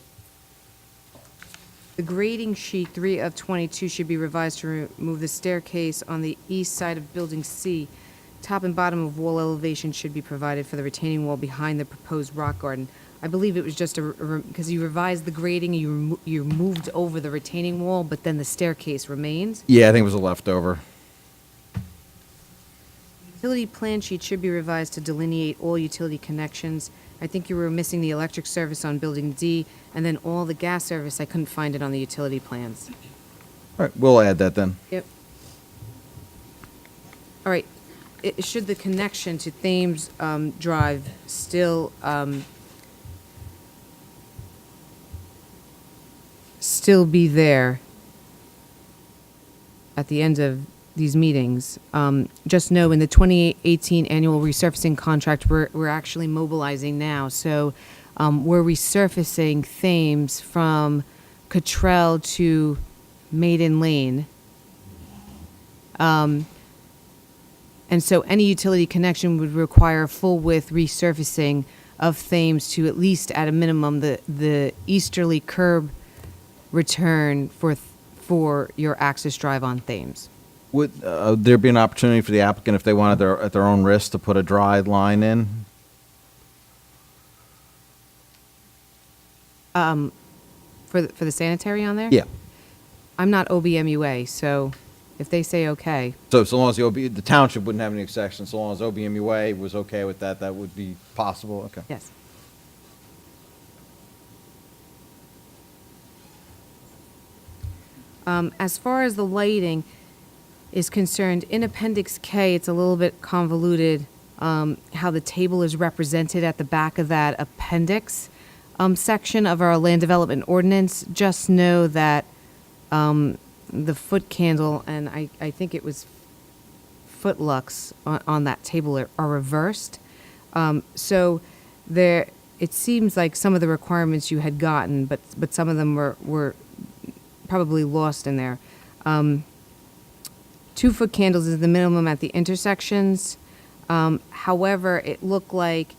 The grading sheet 3 of 22 should be revised to remove the staircase on the east side of Building C. Top and bottom of wall elevation should be provided for the retaining wall behind the proposed rock garden. I believe it was just because you revised the grading, you moved over the retaining wall, but then the staircase remains. Yeah, I think it was a leftover. Utility plan sheet should be revised to delineate all utility connections. I think you were missing the electric service on Building D, and then all the gas service, I couldn't find it on the utility plans. All right, we'll add that then. Yep. All right, should the connection to Thames Drive still be there at the end of these meetings? Just know in the 2018 annual resurfacing contract, we're actually mobilizing now. So we're resurfacing Thames from Cottrell to Maiden Lane. And so any utility connection would require a full width resurfacing of Thames to at least, at a minimum, the easterly curb return for your access drive on Thames. Would there be an opportunity for the applicant, if they wanted at their own risk, to put a dry line in? For the sanitary on there? Yeah. I'm not OBMUA, so if they say okay. So long as the township wouldn't have any exceptions, so long as OBMUA was okay with that, that would be possible? Okay. Yes. As far as the lighting is concerned, in Appendix K, it's a little bit convoluted how the table is represented at the back of that appendix section of our land development ordinance. Just know that the foot candle, and I think it was foot lux on that table are reversed. So there, it seems like some of the requirements you had gotten, but some of them were probably lost in there. 2 foot candles is the minimum at the intersections. However, it looked like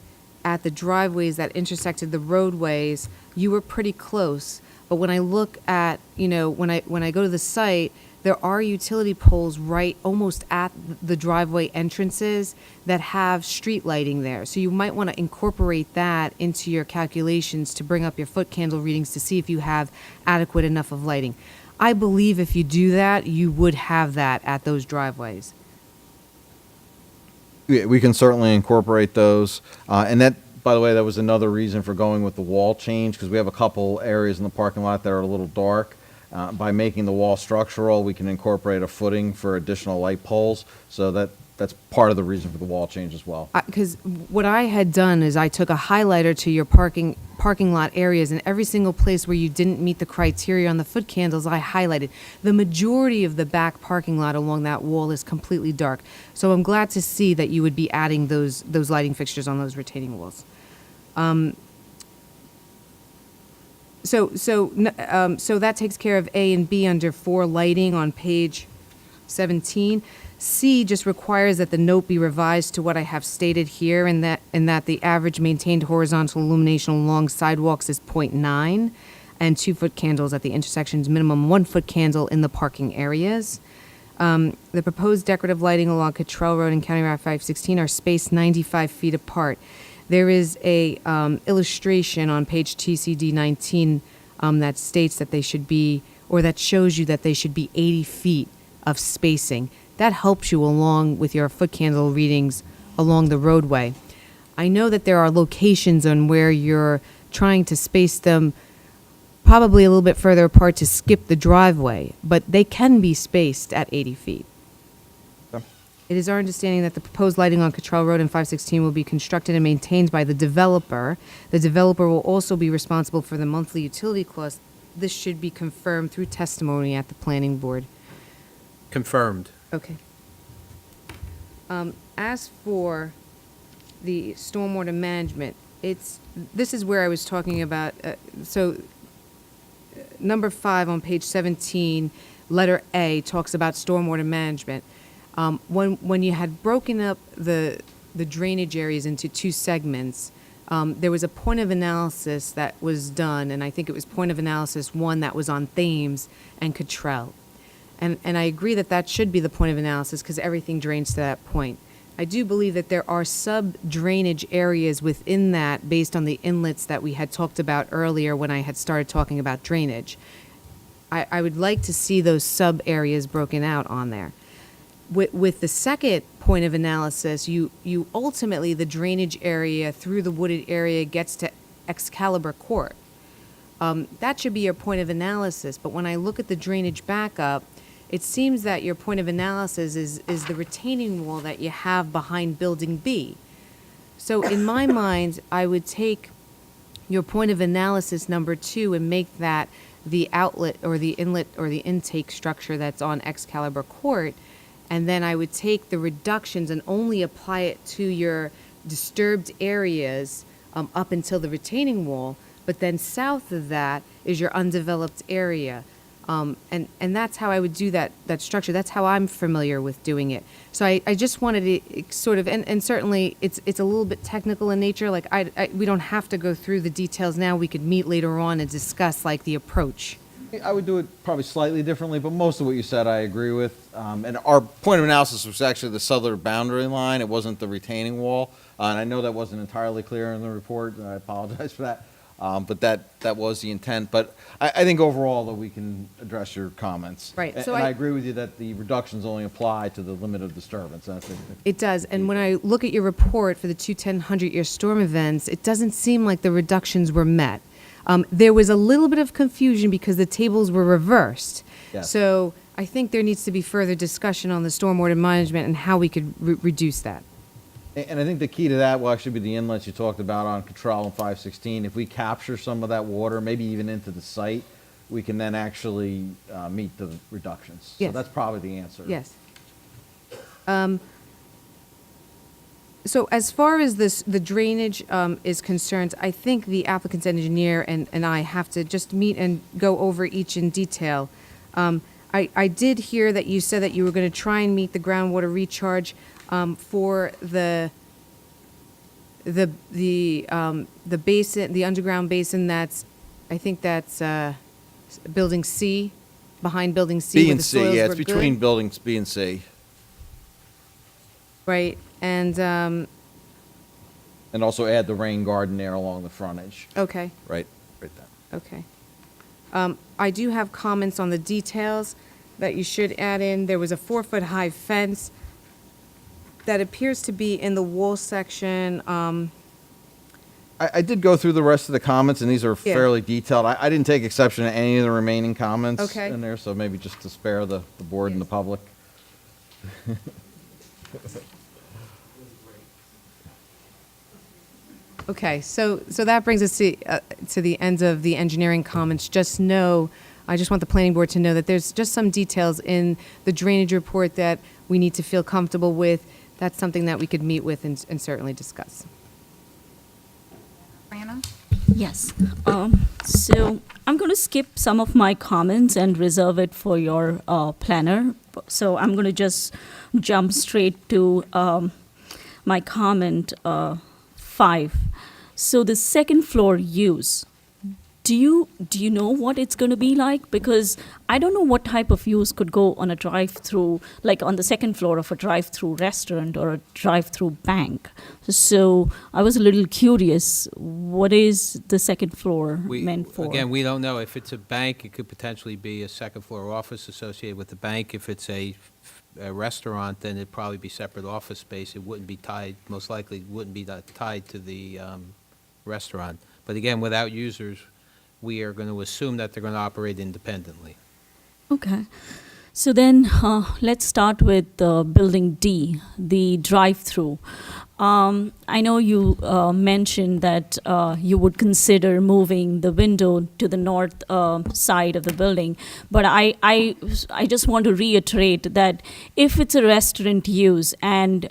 at the driveways that intersected the roadways, you were pretty close. But when I look at, when I go to the site, there are utility poles right almost at the driveway entrances that have street lighting there. So you might want to incorporate that into your calculations to bring up your foot candle readings to see if you have adequate enough of lighting. I believe if you do that, you would have that at those driveways. Yeah, we can certainly incorporate those. And that, by the way, that was another reason for going with the wall change, because we have a couple areas in the parking lot that are a little dark. By making the wall structural, we can incorporate a footing for additional light poles. So that's part of the reason for the wall change as well. Because what I had done is I took a highlighter to your parking lot areas, and every single place where you didn't meet the criteria on the foot candles, I highlighted. The majority of the back parking lot along that wall is completely dark. So I'm glad to see that you would be adding those lighting fixtures on those retaining walls. So that takes care of A and B under 4 lighting on page 17. C just requires that the note be revised to what I have stated here, and that the average maintained horizontal illumination along sidewalks is 0.9, and 2-foot candles at the intersections, minimum 1-foot candle in the parking areas. The proposed decorative lighting along Cottrell Road and County Route 516 are spaced 95 feet apart. There is a illustration on page TCD 19 that states that they should be, or that shows you that they should be 80 feet of spacing. That helps you along with your foot candle readings along the roadway. I know that there are locations on where you're trying to space them probably a little bit further apart to skip the driveway, but they can be spaced at 80 feet. It is our understanding that the proposed lighting on Cottrell Road and 516 will be constructed and maintained by the developer. The developer will also be responsible for the monthly utility costs. This should be confirmed through testimony at the planning board. Confirmed. Okay. As for the stormwater management, this is where I was talking about, number 5 on page 17, letter A, talks about stormwater management. When you had broken up the drainage areas into 2 segments, there was a point of analysis that was done, and I think it was point of analysis 1 that was on Thames and Cottrell. And I agree that that should be the point of analysis because everything drains to that point. I do believe that there are sub-drainage areas within that based on the inlets that we had talked about earlier when I had started talking about drainage. I would like to see those sub-areas broken out on there. With the second point of analysis, you ultimately, the drainage area through the wooded area gets to Excalibur Court. That should be your point of analysis, but when I look at the drainage backup, it seems that your point of analysis is the retaining wall that you have behind Building B. So in my mind, I would take your point of analysis number 2 and make that the outlet or the inlet or the intake structure that's on Excalibur Court, and then I would take the reductions and only apply it to your disturbed areas up until the retaining wall, but then south of that is your undeveloped area. And that's how I would do that structure. That's how I'm familiar with doing it. So I just wanted to sort of, and certainly it's a little bit technical in nature. Like we don't have to go through the details now. We could meet later on and discuss like the approach. I would do it probably slightly differently, but most of what you said I agree with. And our point of analysis was actually the southern boundary line. It wasn't the retaining wall. And I know that wasn't entirely clear in the report. I apologize for that. But that was the intent. But I think overall that we can address your comments. Right, And so I I- agree with you that the reductions only apply to the limit of disturbance. That's it. It does. And when I look at your report for the 100-year storm events, it doesn't seem like the reductions were met. There was a little bit of confusion because the tables were reversed. Yes. So I think there needs to be further discussion on the stormwater management and how we could reduce that. And I think the key to that will actually be the inlets you talked about on Cottrell and 516. If we capture some of that water, maybe even into the site, we can then actually meet the reductions. Yes. So that's probably the answer. Yes. So as far as the drainage is concerned, I think the applicant's engineer and I have to just meet and go over each in detail. I did hear that you said that you were going to try and meet the groundwater recharge for the basin, the underground basin. I think that's building C, behind building C B where and the C, soils yeah, were it's good? between buildings B and C. Right, and, And also add the rain garden there along the frontage, okay. right there. Okay. I do have comments on the details that you should add in. There was a 4-foot-high fence that appears to be in the wall section. I did go through the rest of the comments, and these are Yeah. fairly detailed. I didn't take exception to any of the remaining comments Okay. in there, so maybe just to spare the board and the public. Okay, so that brings us to the end of the engineering comments. Just know, I just want the planning board to know that there's just some details in the drainage report that we need to feel comfortable with. That's something that we could meet with and certainly discuss. Anna? Yes. So I'm going to skip some of my comments and reserve it for your planner. So I'm going to just jump straight to my comment 5. So the second floor use. Do you know what it's going to be like? Because I don't know what type of use could go on a drive-through, like on the second floor of a drive-through restaurant or a drive-through bank. So I was a little curious, what is the second floor meant for? Again, we don't know. If it's a bank, it could potentially be a second-floor office associated with the bank. If it's a restaurant, then it'd probably be separate office space. It wouldn't be tied, most likely wouldn't be tied to the restaurant. But again, without users, we are going to assume that they're going to operate independently. Okay. So then let's start with building D, the drive-through. I know you mentioned that you would consider moving the window to the north side of the building, but I just want to reiterate that if it's a restaurant use and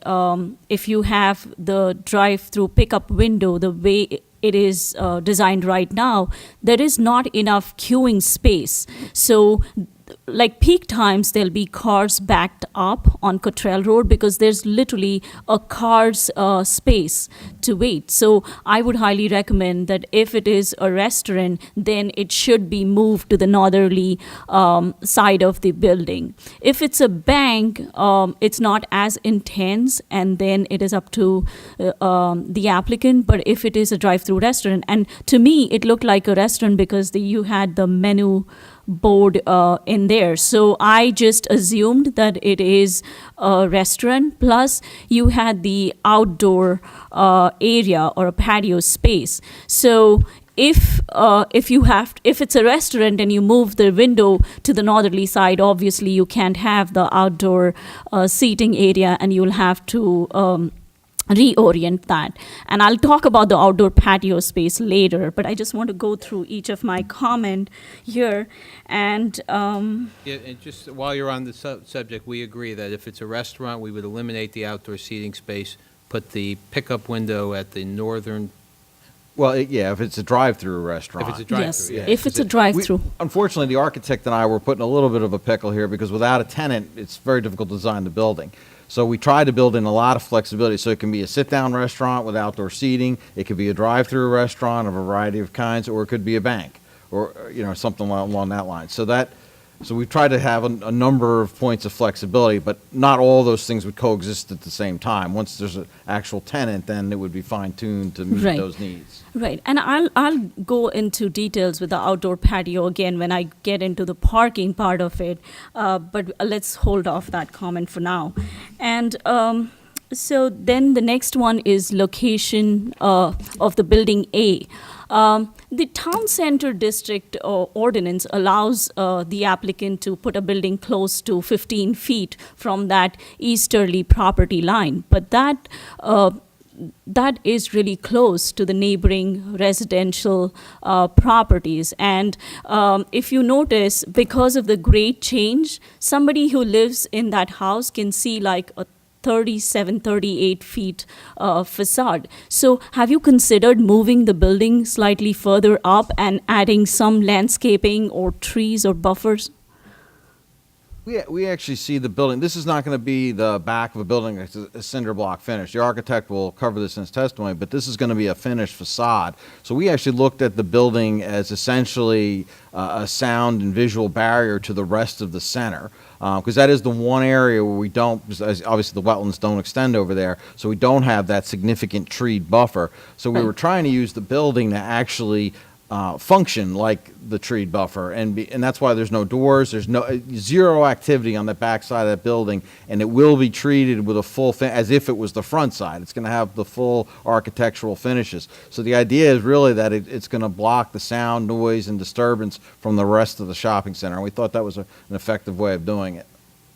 if you have the drive-through pickup window the way it is designed right now, there is not enough queuing space. So like peak times, there'll be cars backed up on Cottrell Road because there's literally a car's space to wait. So I would highly recommend that if it is a restaurant, then it should be moved to the northerly side of the building. If it's a bank, it's not as intense, and then it is up to the applicant. But if it is a drive-through restaurant, and to me, it looked like a restaurant because you had the menu board in there. So I just assumed that it is a restaurant. Plus, you had the outdoor area or a patio space. So if it's a restaurant and you move the window to the northerly side, obviously you can't have the outdoor seating area, and you'll have to reorient that. And I'll talk about the outdoor patio space later, but I just want to go through each of my comment here. And Yeah, and just while you're on the subject, we agree that if it's a restaurant, we would eliminate the outdoor seating space, put the pickup window at the northern, Well, yeah, if it's a drive-through restaurant. if it's a drive-through. yes, yeah. if it's a drive-through. Unfortunately, the architect and I were put in a little bit of a pickle here because without a tenant, it's very difficult to design the building. So we tried to build in a lot of flexibility. So it can be a sit-down restaurant with outdoor seating. It could be a drive-through restaurant of a variety of kinds, or it could be a bank, or something along that line. So we tried to have a number of points of flexibility, but not all those things would coexist at the same time. Once there's an actual tenant, then it would be fine-tuned to meet Right. those needs. Right, and I'll go into details with the outdoor patio again when I get into the parking part of it, but let's hold off that comment for now. And so then the next one is location of the building A. The town center district ordinance allows the applicant to put a building close to 15 feet from that easterly property line, but that is really close to the neighboring residential properties. And if you notice, because of the grade change, somebody who lives in that house can see like a 37, 38 feet facade. So have you considered moving the building slightly further up and adding some landscaping or trees or buffers? We actually see the building, this is not going to be the back of a building, it's a cinder block finish. The architect will cover this in his testimony, but this is going to be a finished facade. So we actually looked at the building as essentially a sound and visual barrier to the rest of the center. Because that is the one area where we don't, obviously the wetlands don't extend over there, so we don't have that significant tree buffer. So we Right. were trying to use the building to actually function like the tree buffer, and that's why there's no doors, there's zero activity on the back side of that building, and it will be treated with a full as if it was the front side. It's going to have the full architectural finishes. So the idea is really that it's going to block the sound, noise, and disturbance from the rest of the shopping center, and we thought that was an effective way of doing it.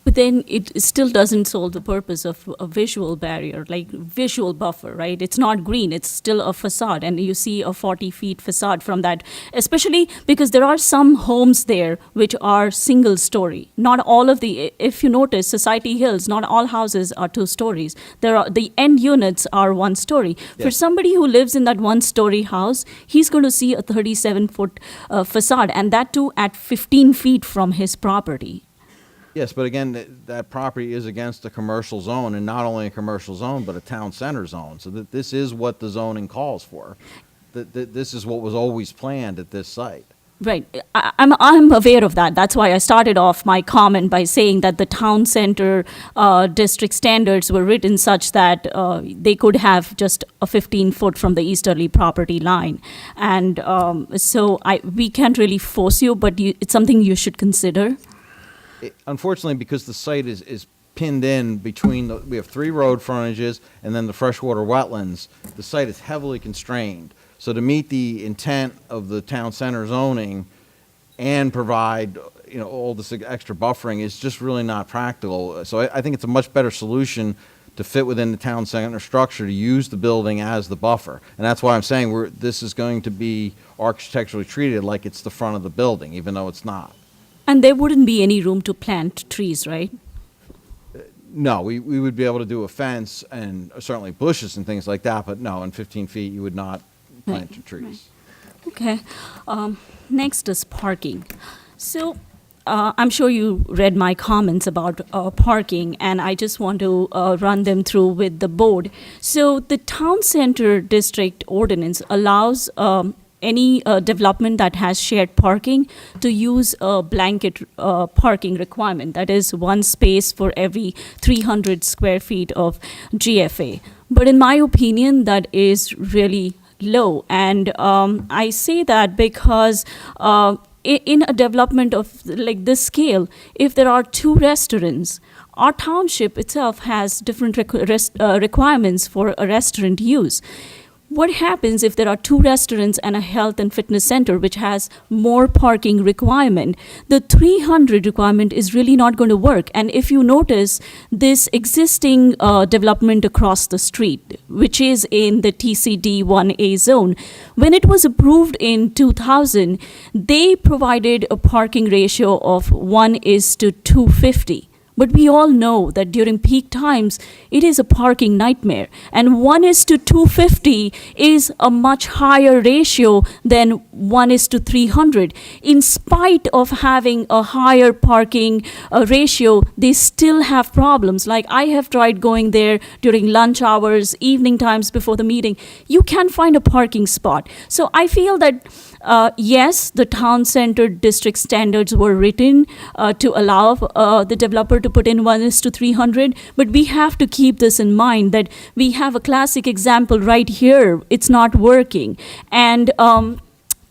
But then it still doesn't solve the purpose of a visual barrier, like visual buffer, right? It's not green, it's still a facade, and you see a 40-feet facade from that, especially because there are some homes there which are single story. Not all of if you notice, Society Hills, not all houses are 2 stories. The end units are 1 story. For Yes. somebody who lives in that 1-story house, he's going to see a 37-foot facade, and that too at 15 feet from his property. Yes, but again, that property is against a commercial zone, and not only a commercial zone, but a town center zone. So that this is what the zoning calls for. This is what was always planned at this site. Right. I'm aware of that. That's why I started off my comment by saying that the town center district standards were written such that they could have just a 15-foot from the easterly property line. And so we can't really force you, but it's something you should consider. Unfortunately, because the site is pinned in between, we have 3 road frontages and then the freshwater wetlands, the site is heavily constrained. So to meet the intent of the town center zoning and provide, all this extra buffering is just really not practical. So I think it's a much better solution to fit within the town center structure, to use the building as the buffer. And that's why I'm saying this is going to be architecturally treated like it's the front of the building, even though it's not. And there wouldn't be any room to plant trees, right? No, we would be able to do a fence and certainly bushes and things like that, but no, in 15 feet, you would not plant Right, your trees. Okay. Next is parking. So I'm sure you read my comments about parking, and I just want to run them through with the board. So the town center district ordinance allows any development that has shared parking to use a blanket parking requirement. That is 1 space for every 300 square feet of GFA. But in my opinion, that is really low. And I say that because in a development of like this scale, if there are 2 restaurants, our township itself has different requirements for a restaurant use. What happens if there are 2 restaurants and a health and fitness center which has more parking requirement? The 300 requirement is really not going to work. And if you notice, this existing development across the street, which is in the TCD 1A zone, when it was approved in 2000, they provided a parking ratio of 1:250. But we all know that during peak times, it is a parking nightmare. And 1:250 is a much higher ratio than 1:300. In spite of having a higher parking ratio, they still have problems. Like I have tried going there during lunch hours, evening times before the meeting. You can't find a parking spot. So I feel that yes, the town center district standards were written to allow the developer to put in 1:300, but we have to keep this in mind that we have a classic example right here. It's not working. And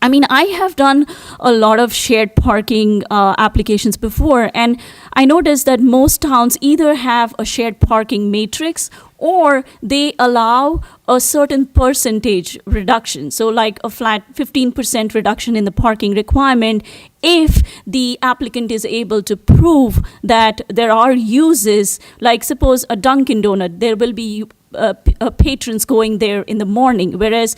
I mean, I have done a lot of shared parking applications before, and I noticed that most towns either have a shared parking matrix or they allow a certain percentage reduction. So like a flat 15% reduction in the parking requirement if the applicant is able to prove that there are uses, like suppose a Dunkin' Donut, there will be patrons going there in the morning, whereas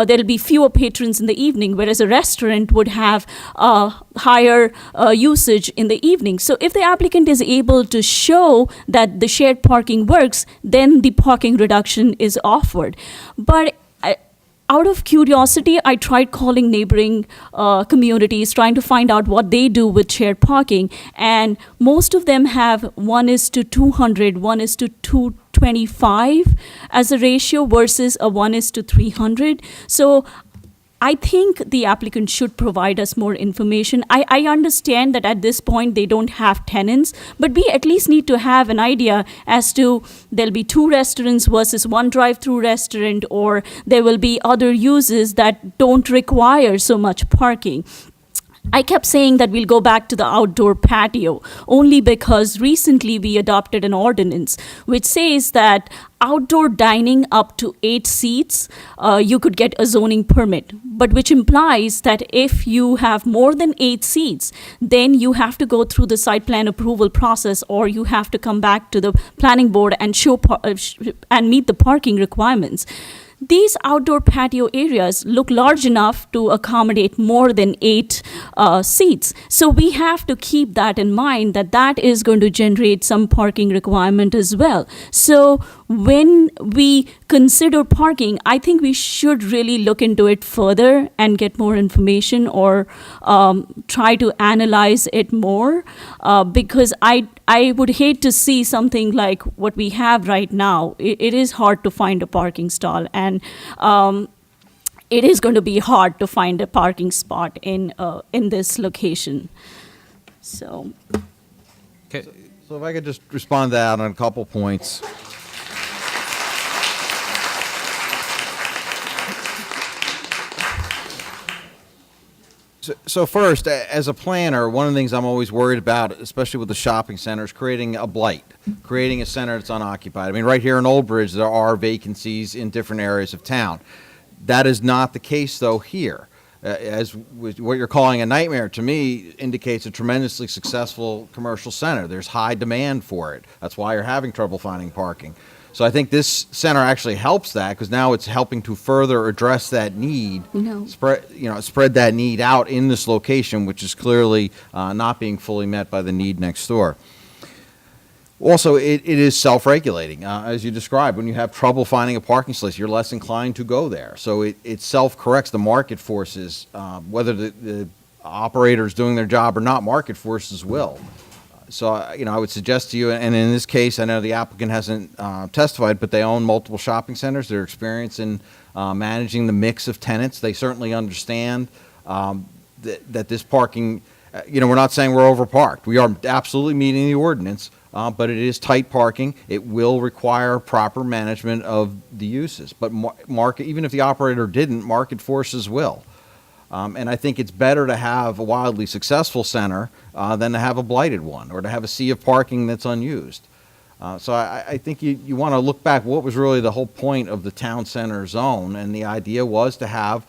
there'll be fewer patrons in the evening, whereas a restaurant would have higher usage in the evening. So if the applicant is able to show that the shared parking works, then the parking reduction is offered. But out of curiosity, I tried calling neighboring communities, trying to find out what they do with shared parking. And most of them have 1:200, 1:225 as a ratio versus a 1:300. So I think the applicant should provide us more information. I understand that at this point they don't have tenants, but we at least need to have an idea as to there'll be 2 restaurants versus 1 drive-through restaurant, or there will be other uses that don't require so much parking. I kept saying that we'll go back to the outdoor patio only because recently we adopted an ordinance which says that outdoor dining up to 8 seats, you could get a zoning permit, but which implies that if you have more than 8 seats, then you have to go through the site plan approval process, or you have to come back to the planning board and and meet the parking requirements. These outdoor patio areas look large enough to accommodate more than 8 seats. So we have to keep that in mind, that is going to generate some parking requirement as well. So when we consider parking, I think we should really look into it further and get more information, or try to analyze it more, because I would hate to see something like what we have right now. It is hard to find a parking stall, and it is going to be hard to find a parking spot in this location. So, Okay. So if I could just respond to that on a couple points. So first, as a planner, one of the things I'm always worried about, especially with the shopping center, is creating a blight, creating a center that's unoccupied. I mean, right here in Old Bridge, there are vacancies in different areas of town. That is not the case, though, here. As what you're calling a nightmare, to me, indicates a tremendously successful commercial center. There's high demand for it. That's why you're having trouble finding parking. So I think this center actually helps that, because now it's helping to further address that need, spread that need out in this location, which is clearly not being fully met by the need next door. Also, it is self-regulating. As you described, when you have trouble finding a parking space, you're less inclined to go there. So it self-corrects the market forces, whether the operator is doing their job or not, market forces will. So, I would suggest to you, and in this case, I know the applicant hasn't testified, but they own multiple shopping centers. They're experienced in managing the mix of tenants. They certainly understand that this parking, we're not saying we're overparked. We are absolutely meeting the ordinance, but it is tight parking. It will require proper management of the uses. But even if the operator didn't, market forces will. And I think it's better to have a wildly successful center than to have a blighted one, or to have a sea of parking that's unused. So I think you want to look back, what was really the whole point of the town center zone, and the idea was to have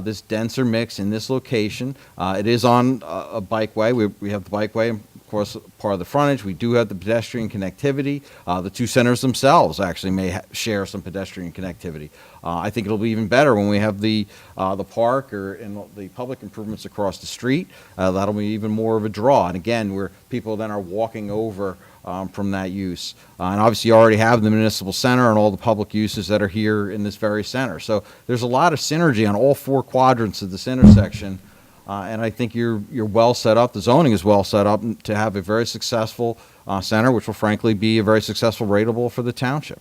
this denser mix in this location. It is on a bikeway. We have the bikeway, of course, part of the frontage. We do have the pedestrian connectivity. The 2 centers themselves actually may share some pedestrian connectivity. I think it'll be even better when we have the park and the public improvements across the street. That'll be even more of a draw. And again, where people then are walking over from that use. And obviously you already have the municipal center and all the public uses that are here in this very center. So there's a lot of synergy on all 4 quadrants of this intersection. And I think you're well set up, the zoning is well set up to have a very successful center, which will frankly be a very successful rateable for the township.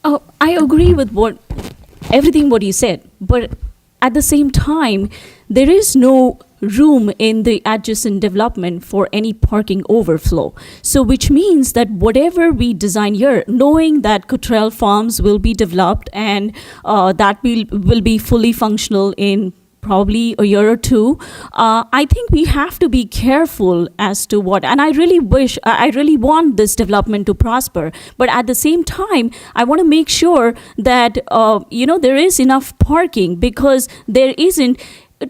oh, I agree with everything what you said, but at the same time, there is no room in the adjacent development for any parking overflow. So which means that whatever we design here, knowing that Cottrell Farms will be developed and that will be fully functional in probably a year or 2, I think we have to be careful as to what, and I really want this development to prosper, but at the same time, I want to make sure that, there is enough parking, because there isn't.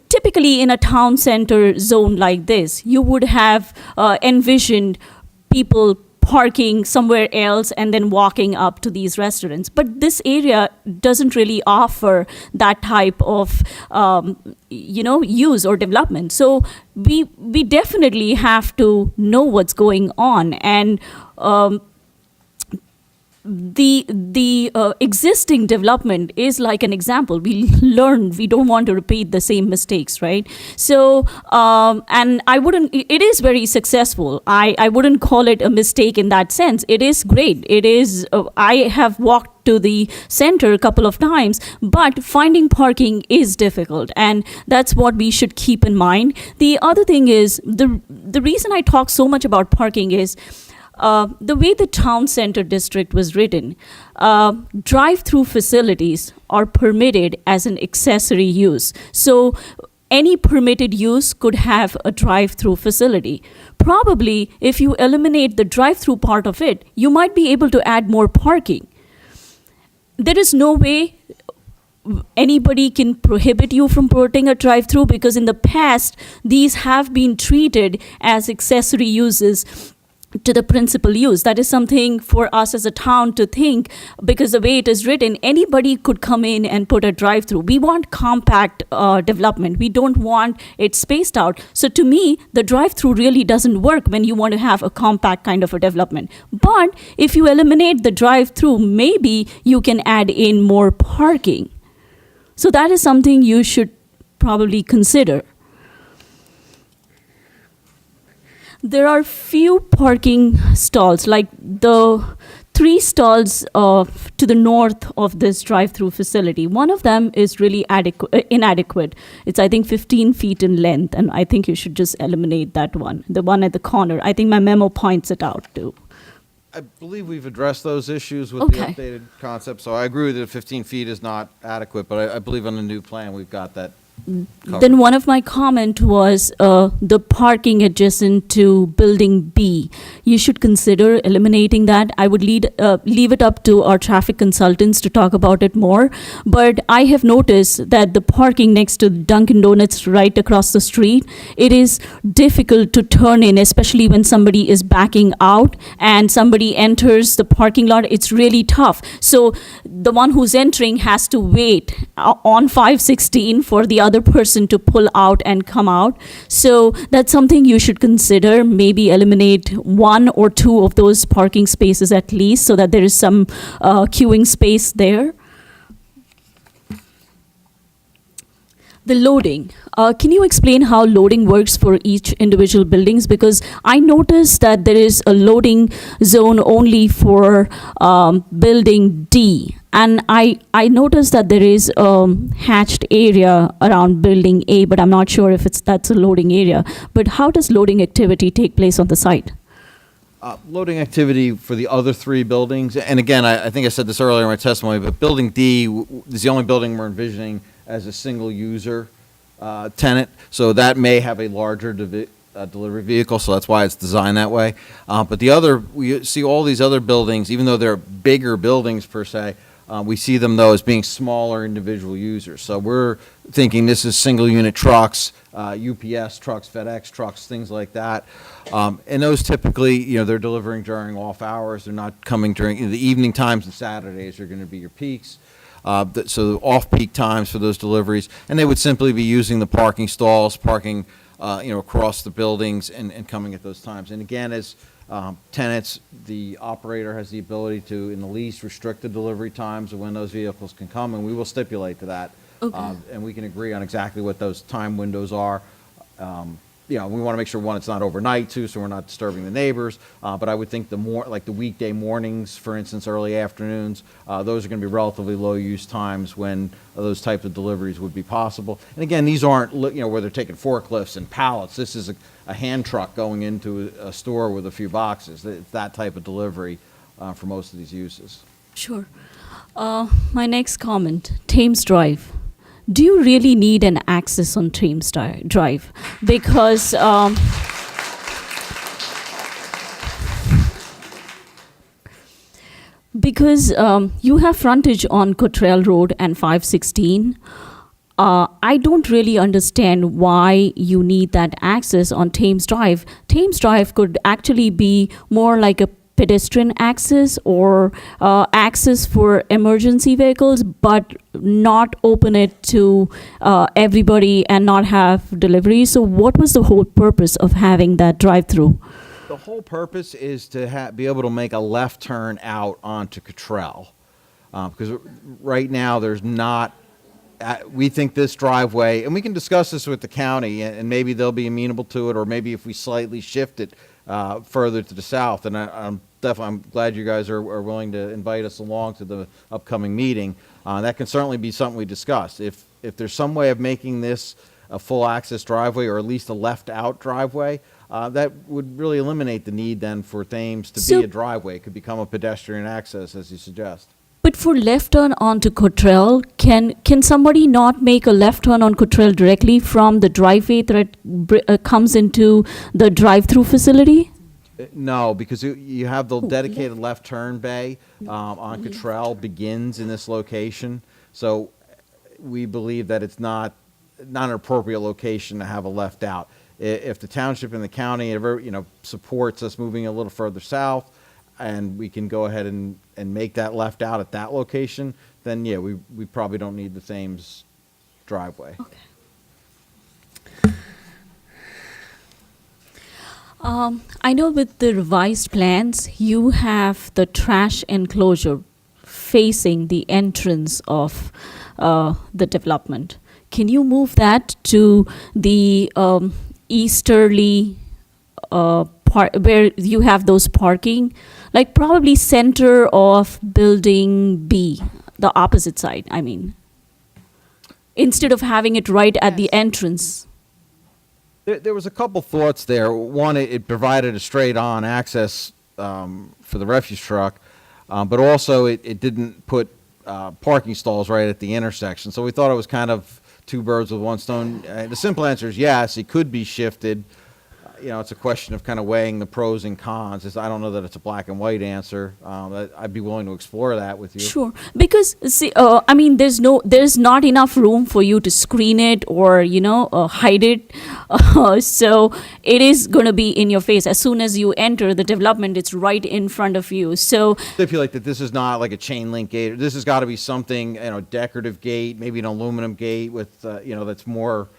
Typically in a town center zone like this, you would have envisioned people parking somewhere else and then walking up to these restaurants. But this area doesn't really offer that type of, use or development. So we definitely have to know what's going on. And the existing development is like an example. We learn. We don't want to repeat the same mistakes, right? So, and I wouldn't. It is very successful. I wouldn't call it a mistake in that sense. It is great. It is. I have walked to the center a couple of times, but finding parking is difficult, and that's what we should keep in mind. The other thing is the reason I talk so much about parking is the way the town center district was written. Drive-through facilities are permitted as an accessory use. So any permitted use could have a drive-through facility. Probably, if you eliminate the drive-through part of it, you might be able to add more parking. There is no way anybody can prohibit you from putting a drive-through, because in the past, these have been treated as accessory uses to the principal use. That is something for us as a town to think, because the way it is written, anybody could come in and put a drive-through. We want compact development. We don't want it spaced out. So to me, the drive-through really doesn't work when you want to have a compact kind of a development. But if you eliminate the drive-through, maybe you can add in more parking. So that is something you should probably consider. There are few parking stalls, like the 3 stalls to the north of this drive-through facility. One of them is really inadequate. It's, I think, 15 feet in length, and I think you should just eliminate that one. The one at the corner. I think my memo points it out too. I believe we've addressed those issues with Okay. the updated concept, so I agree that 15 feet is not adequate, but I believe on the new plan, we've got that covered. Then one of my comment was the parking adjacent to building B. You should consider eliminating that. I would leave it up to our traffic consultants to talk about it more. But I have noticed that the parking next to Dunkin' Donuts right across the street, it is difficult to turn in, especially when somebody is backing out and somebody enters the parking lot. It's really tough. So the one who's entering has to wait on 516 for the other person to pull out and come out. So that's something you should consider. Maybe eliminate 1 or 2 of those parking spaces at least, so that there is some queuing space there. The loading. Can you explain how loading works for each individual buildings? Because I noticed that there is a loading zone only for building D. And I noticed that there is a hatched area around building A, but I'm not sure if that's a loading area. But how does loading activity take place on the site? Loading activity for the other 3 buildings, and again, I think I said this earlier in my testimony, but Building D is the only building we're envisioning as a single-user tenant, so that may have a larger delivery vehicle, so that's why it's designed that way. But we see all these other buildings, even though they're bigger buildings per se, we see them, though, as being smaller individual users. So we're thinking this is single-unit trucks, UPS trucks, FedEx trucks, things like that. And those typically, they're delivering during off hours. They're not coming during the evening times, and Saturdays are going to be your peaks. So off-peak times for those deliveries. And they would simply be using the parking stalls, parking across the buildings and coming at those times. And again, as tenants, the operator has the ability to, in the lease, restrict the delivery times of when those vehicles can come, and we will stipulate to that. Okay. And we can agree on exactly what those time windows are. We want to make sure, one, it's not overnight, too, so we're not disturbing the neighbors. But I would think like the weekday mornings, for instance, early afternoons, those are going to be relatively low-use times when those types of deliveries would be possible. And again, these aren't, where they're taking forklifts and pallets. This is a hand truck going into a store with a few boxes. It's that type of delivery for most of these uses. Sure. My next comment, Thames Drive. Do you really need an access on Thames Drive? Because you have frontage on Cottrell Road and 516. I don't really understand why you need that access on Thames Drive. Thames Drive could actually be more like a pedestrian access or access for emergency vehicles, but not open it to everybody and not have delivery. So what was the whole purpose of having that drive-through? The whole purpose is to be able to make a left turn out onto Cottrell. Because right now, there's not, we think this driveway, and we can discuss this with the county, and maybe they'll be amenable to it, or maybe if we slightly shift it further to the south, and I'm glad you guys are willing to invite us along to the upcoming meeting. That can certainly be something we discuss. If there's some way of making this a full access driveway, or at least a left out driveway, that would really eliminate the need then for Thames to So- be a driveway. It could become a pedestrian access, as you suggest. But for left turn onto Cottrell, can somebody not make a left turn on Cottrell directly from the driveway that comes into the drive-through facility? No, because you have the dedicated left turn bay on Cottrell begins in this location. So we believe that it's not an appropriate location to have a left out. If the township and the county ever, supports us moving a little further south, and we can go ahead and make that left out at that location, then yeah, we probably don't need the Thames driveway. I know with the revised plans, you have the trash enclosure facing the entrance of the development. Can you move that to the easterly part where you have those parking, like probably center of building B, the opposite side, I mean, instead of having it right at the entrance? There was a couple thoughts there. One, it provided a straight-on access for the refuse truck, but also it didn't put parking stalls right at the intersection. So we thought it was kind of two birds with one stone. The simple answer is yes, it could be shifted. It's a question of kind of weighing the pros and cons. I don't know that it's a black and white answer. I'd be willing to explore that with you. Sure, because see, I mean, there's not enough room for you to screen it or hide it. So it is going to be in your face as soon as you enter the development. It's right in front of you. So Stipulate that this is not like a chain link gate. This has got to be something, decorative gate, maybe an aluminum gate with, that's more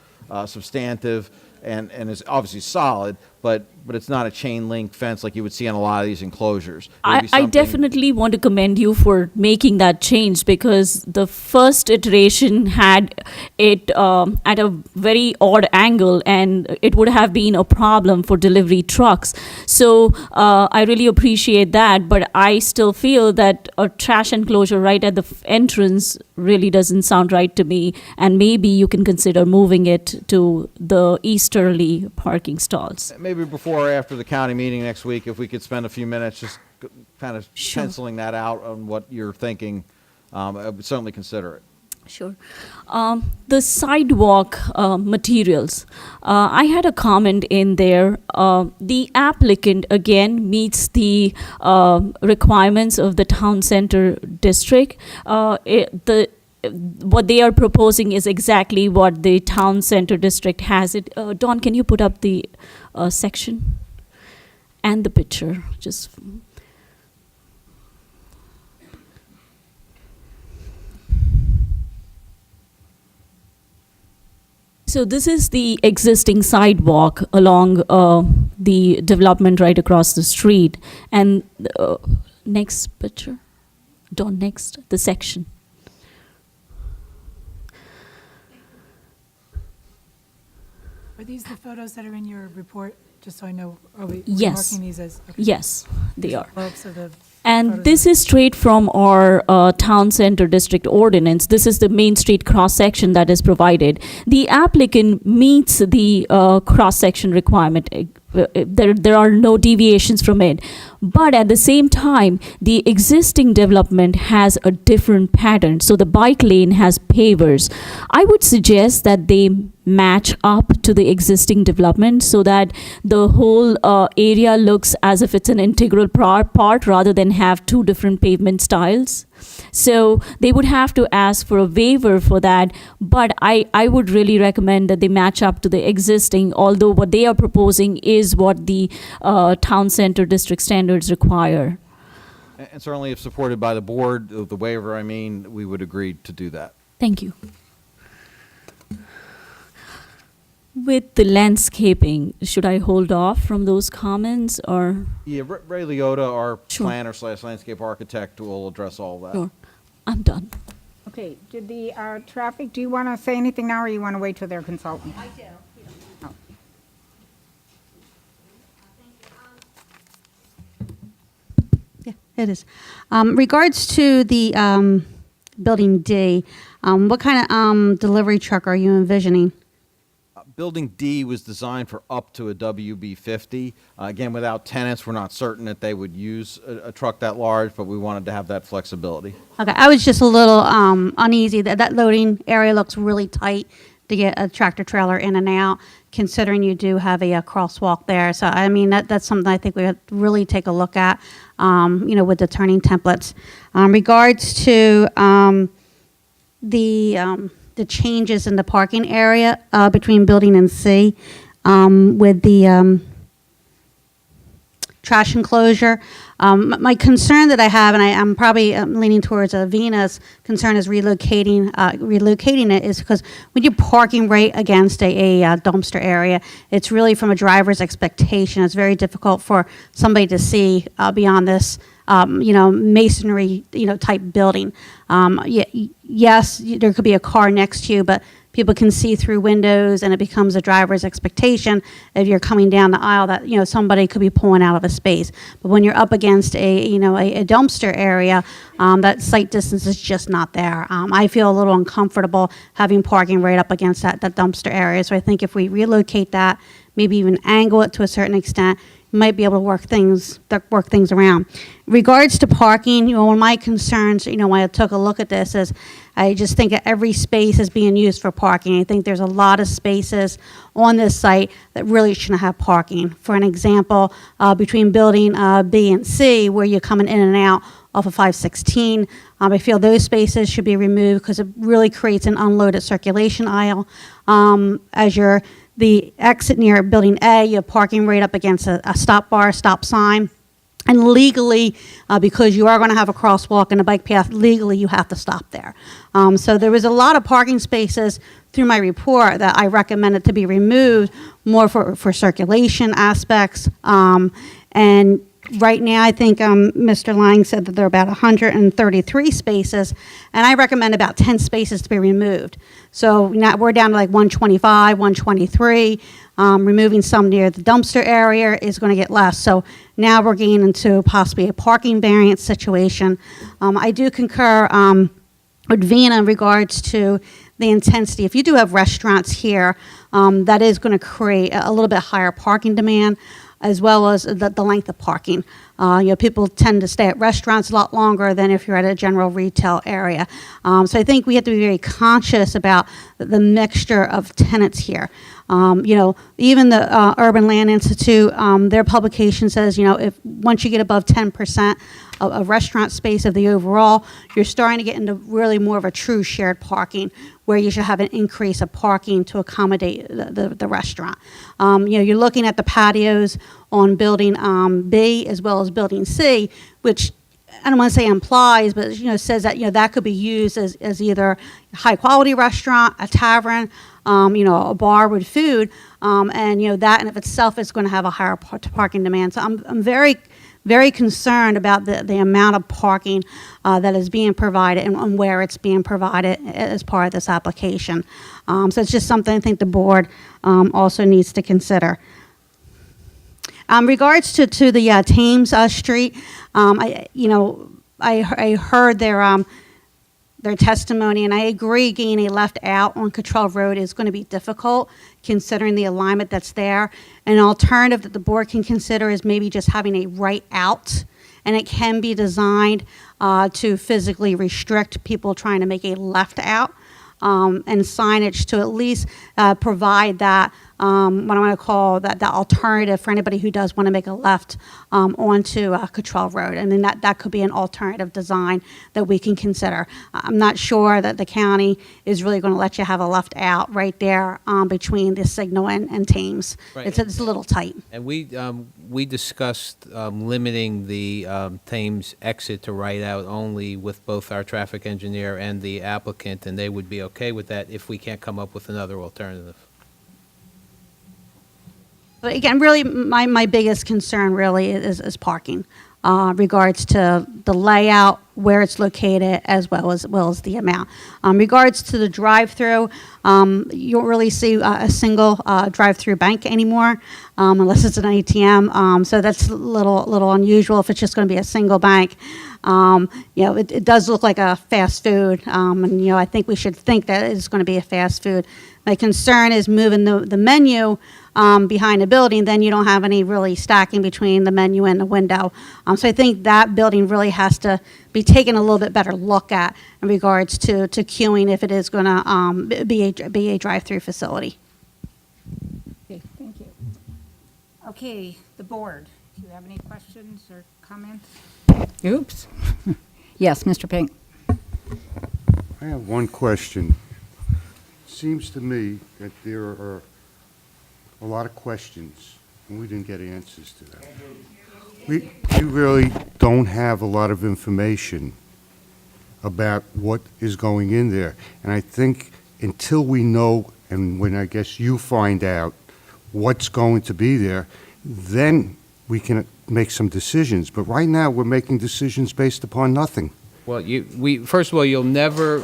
substantive and is obviously solid, but it's not a chain link fence like you would see on a lot of these enclosures. It would be I something- definitely want to commend you for making that change, because the first iteration had it at a very odd angle, and it would have been a problem for delivery trucks. So I really appreciate that, but I still feel that a trash enclosure right at the entrance really doesn't sound right to me, and maybe you can consider moving it to the easterly parking stalls. Maybe before or after the county meeting next week, if we could spend a few minutes just kind of Sure. penciling that out on what you're thinking, I would certainly consider it. Sure. The sidewalk materials, I had a comment in there. The applicant, again, meets the requirements of the town center district. What they are proposing is exactly what the town center district has. It. Dawn, can you put up the section and the picture? Just. So this is the existing sidewalk along the development right across the street. And next picture, Dawn, next, the section. Are these the photos that are in your report, just so I know? Are we Yes. marking these as? okay. Yes, they are. Slopes of the And photos this of- is straight from our town center district ordinance. This is the Main Street cross-section that is provided. The applicant meets the cross-section requirement. There are no deviations from it. But at the same time, the existing development has a different pattern. So the bike lane has pavers. I would suggest that they match up to the existing development so that the whole area looks as if it's an integral part rather than have two different pavement styles. So they would have to ask for a waiver for that, but I would really recommend that they match up to the existing, although what they are proposing is what the town center district standards require. And certainly if supported by the board, the waiver, we would agree to do that. Thank you. With the landscaping, should I hold off from those comments or? Yeah, Ray Liotta, our Sure. planner slash landscape architect, will address all that. Sure, I'm done. Okay, did the traffic, do you want to say anything now, or you want to wait till their consultant? I do. Yeah, it is. Regards to the Building D, what kind of delivery truck are you envisioning? Building D was designed for up to a WB50. Again, without tenants, we're not certain that they would use a truck that large, but we wanted to have that flexibility. Okay, I was just a little uneasy that that loading area looks really tight to get a tractor trailer in and out, considering you do have a crosswalk there. So, I mean, that's something I think we have to really take a look at, with the turning templates. Regards to the changes in the parking area between building and C, with the trash enclosure. My concern that I have, and I'm probably leaning towards Vina's concern, is relocating it, is because when you're parking right against a dumpster area, it's really from a driver's expectation. It's very difficult for somebody to see beyond this, masonry, type building. Yes, there could be a car next to you, but people can see through windows, and it becomes a driver's expectation if you're coming down the aisle that, somebody could be pulling out of a space. But when you're up against a dumpster area, that sight distance is just not there. I feel a little uncomfortable having parking right up against that dumpster area. So I think if we relocate that, maybe even angle it to a certain extent, you might be able to work things around. Regards to parking, one of my concerns, when I took a look at this, is I just think that every space is being used for parking. I think there's a lot of spaces on this site that really shouldn't have parking. For an example, between building B and C, where you're coming in and out off of 516, I feel those spaces should be removed because it really creates an unloaded circulation aisle. As you're the exit near Building A, you're parking right up against a stop bar, stop sign. And legally, because you are going to have a crosswalk and a bike path, legally you have to stop there. So there was a lot of parking spaces through my report that I recommended to be removed, more for circulation aspects. And right now, I think Mr. Lang said that there are about 133 spaces, and I recommend about 10 spaces to be removed. So now we're down to like 125, 123. Removing some near the dumpster area is going to get less. So now we're getting into possibly a parking variance situation. I do concur with Vina in regards to the intensity. If you do have restaurants here, that is going to create a little bit higher parking demand, as well as the length of parking. People tend to stay at restaurants a lot longer than if you're at a general retail area. So I think we have to be very conscious about the mixture of tenants here. Even the Urban Land Institute, their publication says, if once you get above 10% of restaurant space of the overall, you're starting to get into really more of a true shared parking, where you should have an increase of parking to accommodate the restaurant. You're looking at the patios on Building B as well as Building C, which I don't want to say implies, but says that that could be used as either a high quality restaurant, a tavern, a bar with food, and that in of itself is going to have a higher parking demand. So I'm very, very concerned about the amount of parking that is being provided and where it's being provided as part of this application. So it's just something I think the board also needs to consider. Regards to the Thames Street, I heard their testimony, and I agree getting a left out on Cottrell Road is going to be difficult considering the alignment that's there. An alternative that the board can consider is maybe just having a right out, and it can be designed to physically restrict people trying to make a left out, and signage to at least provide that, what I want to call that alternative for anybody who does want to make a left onto Cottrell Road. And then that could be an alternative design that we can consider. I'm not sure that the county is really going to let you have a left out right there between the signal and Thames. Right. It's a little tight. And we discussed limiting the Thames exit to right out only with both our traffic engineer and the applicant, and they would be okay with that if we can't come up with another alternative. But again, really, my biggest concern really is parking, regards to the layout, where it's located, as well as the amount. Regards to the drive-through, you don't really see a single drive-through bank anymore, unless it's an ATM. So that's a little unusual if it's just going to be a single bank. It does look like a fast food, and I think we should think that it's going to be a fast food. My concern is moving the menu behind the building, then you don't have any really stacking between the menu and the window. So I think that building really has to be taken a little bit better look at in regards to queuing if it is going to be a drive-through facility. Okay, thank you. Okay, the board, do you have any questions or comments? Oops. Yes, Mr. Pink. I have one question. Seems to me that there are a lot of questions, and we didn't get answers to them. We really don't have a lot of information about what is going in there. And I think until we know, and when I guess you find out what's going to be there, then we can make some decisions. But right now, we're making decisions based upon nothing. Well, first of all, you'll never.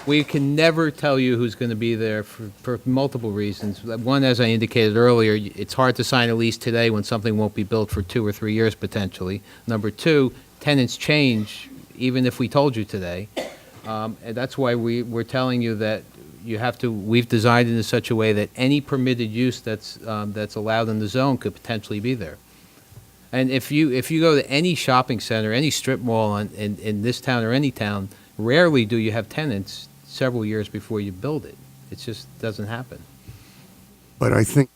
We can never tell you who's going to be there for multiple reasons. One, as I indicated earlier, it's hard to sign a lease today when something won't be built for 2 or 3 years potentially. Number two, tenants change even if we told you today. And that's why we're telling you that we've designed it in such a way that any permitted use that's allowed in the zone could potentially be there. And if you go to any shopping center, any strip mall in this town or any town, rarely do you have tenants several years before you build it. It just doesn't happen. But I think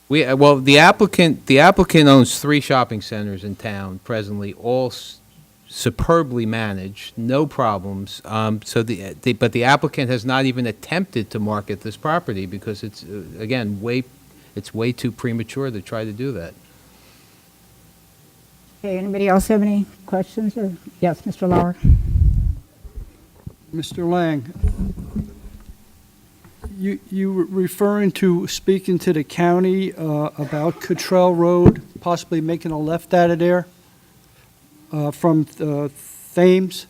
The applicant owns 3 shopping centers in town presently, all superbly managed, no problems. But the applicant has not even attempted to market this property because it's again it's way too premature to try to do that. Okay, anybody else have any questions? Or yes, Mr. Lauer. Mr. Lang, you were referring to speaking to the county about Cottrell Road, possibly making a left out of there from Thames?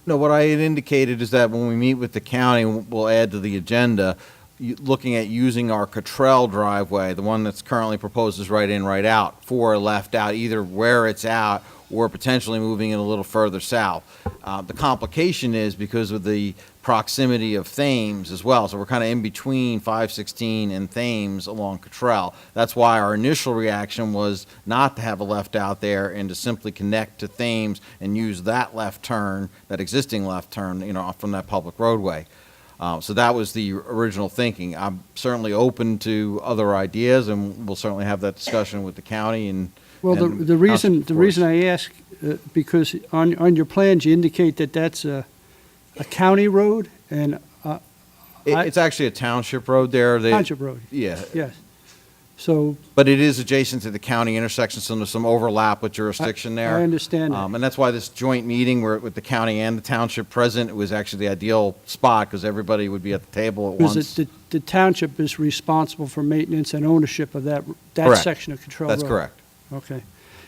No, what I had indicated is that when we meet with the county, we'll add to the agenda, looking at using our Cottrell driveway, the one that's currently proposed is right in, right out, for a left out, either where it's out or potentially moving it a little further south. The complication is because of the proximity of Thames as well, so we're kind of in between 516 and Thames along Cottrell. That's why our initial reaction was not to have a left out there and to simply connect to Thames and use that left turn, that existing left turn, from that public roadway. So that was the original thinking. I'm certainly open to other ideas, and we'll certainly have that discussion with the county and. Well, and the reason township, of course. I ask, because on your plans, you indicate that that's a county road and It's actually a township road there. township road. Yeah, Yes. So but it is adjacent to the county intersection, so there's some overlap with jurisdiction there. I understand that. And that's why this joint meeting with the county and the township present, it was actually the ideal spot, because everybody would be at the table at once. because the township is responsible for maintenance and ownership of that Correct. section of Cottrell Road. That's correct. Okay.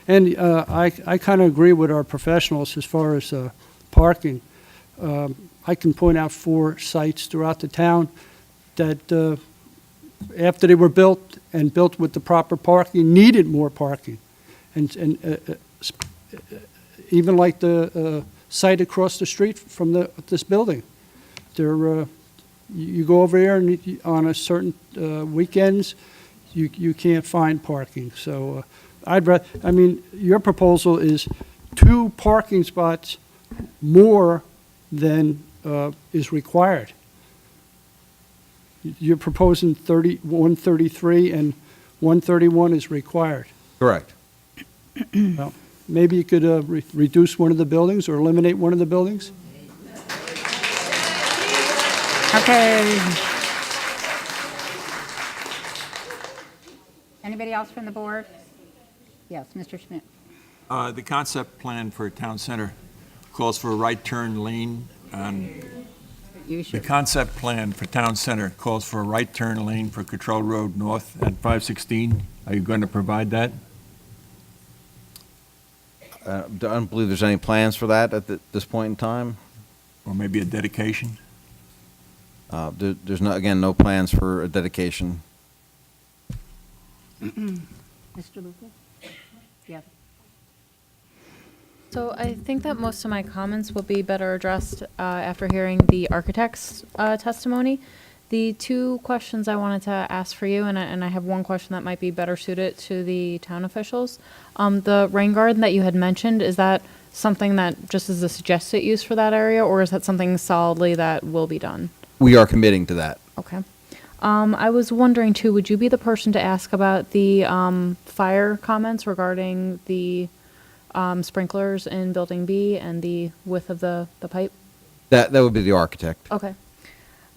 And I kind of agree with our professionals as far as parking. I can point out 4 sites throughout the town that after they were built and built with the proper parking, needed more parking. And even like the site across the street from this building. You go over there and on a certain weekends, you can't find parking. So your proposal is 2 parking spots more than is required. You're proposing 133 and 131 is required. Correct. Well, maybe you could reduce one of the buildings or eliminate one of the buildings? Okay. Anybody else from the board? Yes, Mr. Schmidt. The concept plan for Town Center, calls for a right turn lane on, You the should. concept plan for Town Center calls for a right turn lane for Control Road North at 516. Are you going to provide that? I don't believe there's any plans for that at this point in time. Or maybe a dedication? There's no, again, no plans for a dedication. Mr. Luca? Yeah. So I think that most of my comments will be better addressed after hearing the architect's testimony. The two questions I wanted to ask for you, and I have one question that might be better suited to the town officials. The rain garden that you had mentioned, is that something that just is a suggested use for that area, or is that something solidly that will be done? We are committing to that. Okay. I was wondering too, would you be the person to ask about the fire comments regarding the sprinklers in Building B and the width of the pipe? That would be the architect. Okay.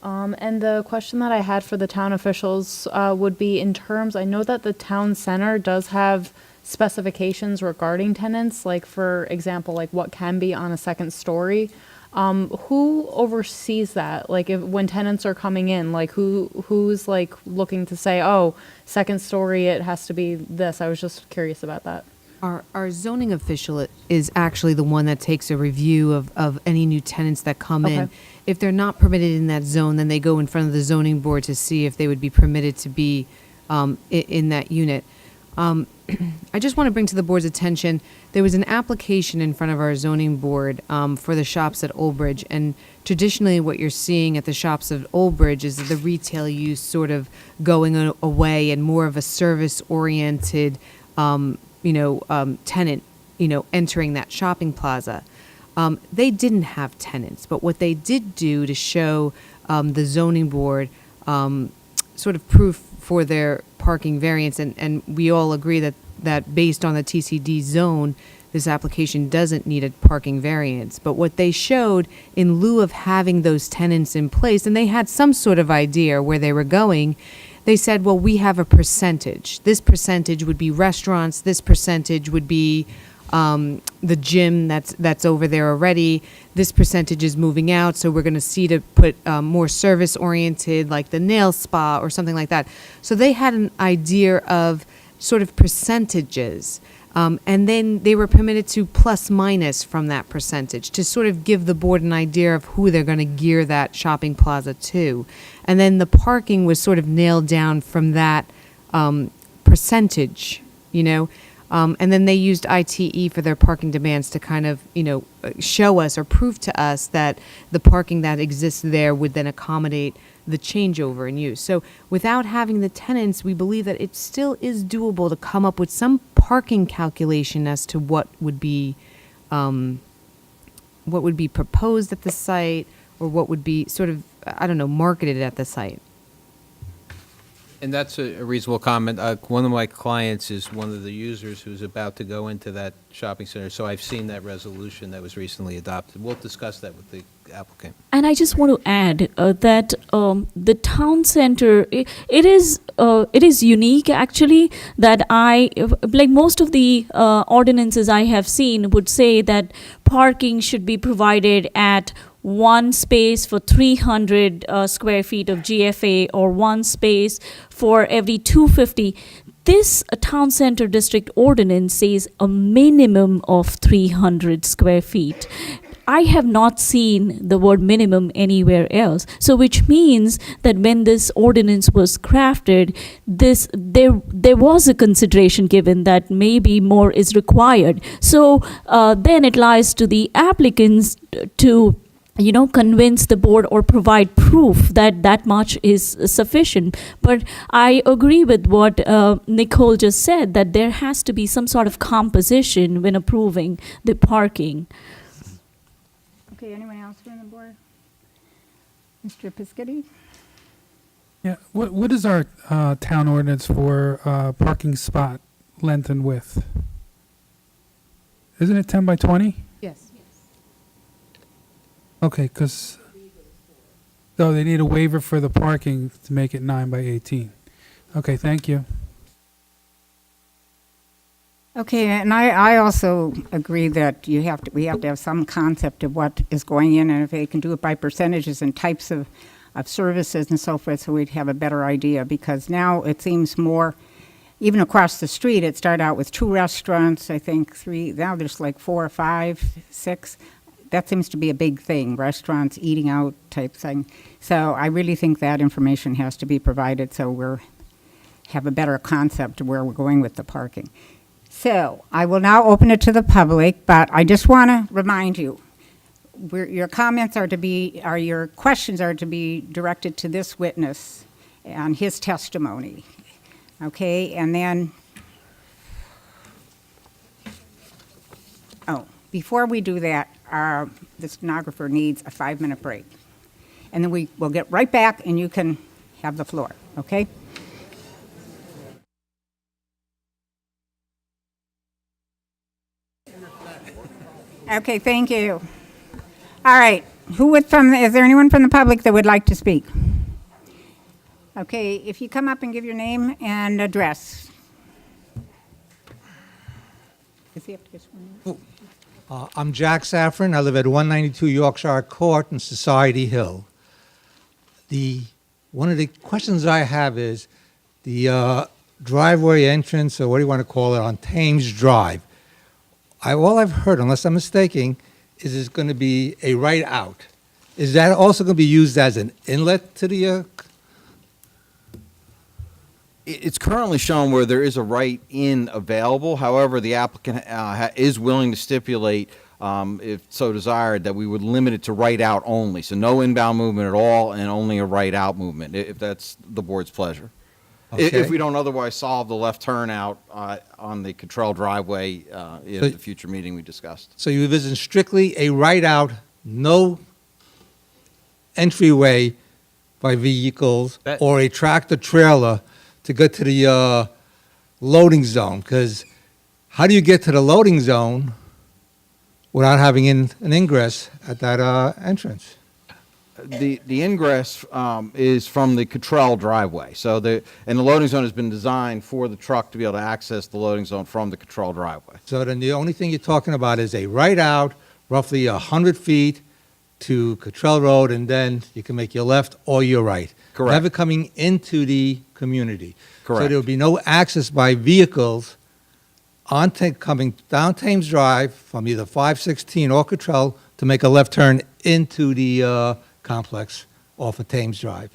And the question that I had for the town officials would be in terms, I know that the town center does have specifications regarding tenants, like for example, like what can be on a second story. Who oversees that? Like if, when tenants are coming in, like who's like looking to say, oh, second story, it has to be this? I was just curious about that. Our zoning official is actually the one that takes a review of any new tenants that come in. Okay. If they're not permitted in that zone, then they go in front of the zoning board to see if they would be permitted to be in that unit. I just want to bring to the board's attention, there was an application in front of our zoning board for the shops at Old Bridge, and traditionally what you're seeing at the shops at Old Bridge is the retail use sort of going away and more of a service-oriented tenant, entering that shopping plaza. They didn't have tenants, but what they did do to show the zoning board sort of proof for their parking variance, and we all agree that based on the TCD zone, this application doesn't need a parking variance. But what they showed, in lieu of having those tenants in place, and they had some sort of idea where they were going, they said, well, we have a percentage. This percentage would be restaurants. This percentage would be the gym that's over there already. This percentage is moving out, so we're going to see to put more service-oriented, like the nail spa or something like that. So they had an idea of sort of percentages. And then they were permitted to plus minus from that percentage to sort of give the board an idea of who they're going to gear that shopping plaza to. And then the parking was sort of nailed down from that percentage, and then they used ITE for their parking demands to kind of, show us or prove to us that the parking that exists there would then accommodate the changeover in use. So without having the tenants, we believe that it still is doable to come up with some parking calculation as to what would be proposed at the site, or what would be sort of, marketed at the site. And that's a reasonable comment. One of my clients is one of the users who's about to go into that shopping center, so I've seen that resolution that was recently adopted. We'll discuss that with the applicant. And I just want to add that the town center, it is unique actually, that like most of the ordinances I have seen would say that parking should be provided at one space for 300 square feet of GFA, or one space for every 250. This town center district ordinance says a minimum of 300 square feet. I have not seen the word minimum anywhere else. So which means that when this ordinance was crafted, there was a consideration given that maybe more is required. So then it lies to the applicants to convince the board or provide proof that that much is sufficient. But I agree with what Nicole just said, that there has to be some sort of composition when approving the parking. Okay, anyone else from the board? Mr. Piscotty? Yeah, what is our town ordinance for parking spot length and width? Isn't it 10 by 20? Yes. Okay, because they need a waiver for the parking to make it 9 by 18. Okay, thank you. Okay, and I also agree that we have to have some concept of what is going in, and if they can do it by percentages and types of services and so forth, so we'd have a better idea, because now it seems more, even across the street, it started out with 2 restaurants, I think 3, now there's like 4 or 5, 6. That seems to be a big thing, restaurants, eating out type thing. So I really think that information has to be provided so have a better concept of where we're going with the parking. So I will now open it to the public, but I just want to remind you, your comments your questions are to be directed to this witness on his testimony. Okay, and then, before we do that, the stenographer needs a 5-minute break. And then we will get right back and you can have the floor, okay? Okay, thank you. All right, is there anyone from the public that would like to speak? Okay, if you come up and give your name and address. Does he have to get sworn in? I'm Jack Safran. I live at 192 Yorkshire Court in Society Hill. One of the questions I have is the driveway entrance, or what do you want to call it, on Thames Drive. All I've heard, unless I'm mistaken, is it's going to be a right out. Is that also going to be used as an inlet to the? It's currently shown where there is a right in available. However, the applicant is willing to stipulate, if so desired, that we would limit it to right out only. So no inbound movement at all and only a right out movement, if that's the board's pleasure. Okay. If we don't otherwise solve the left turnout on the Cottrell driveway in the future meeting we discussed. So you envision strictly a right out, no entryway by vehicles or a tractor trailer to get to the loading zone? Because how do you get to the loading zone without having an ingress at that entrance? The ingress is from the Cottrell driveway. So the loading zone has been designed for the truck to be able to access the loading zone from the Cottrell driveway. So then the only thing you're talking about is a right out, roughly 100 feet to Cottrell Road, and then you can make your left or your right. Correct. Never coming into the community. Correct. So there will be no access by vehicles coming down Thames Drive from either 516 or Cottrell to make a left turn into the complex off of Thames Drive.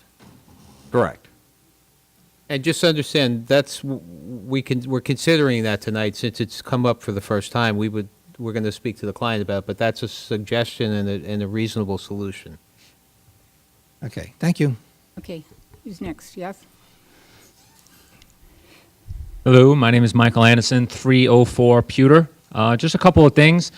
Correct. And just understand, we're considering that tonight, since it's come up for the first time. We're going to speak to the client about it, but that's a suggestion and a reasonable solution. Okay, thank you. Okay, who's next? Yes? Hello, my name is Michael Anderson, 304 Pewter. Just a couple of things.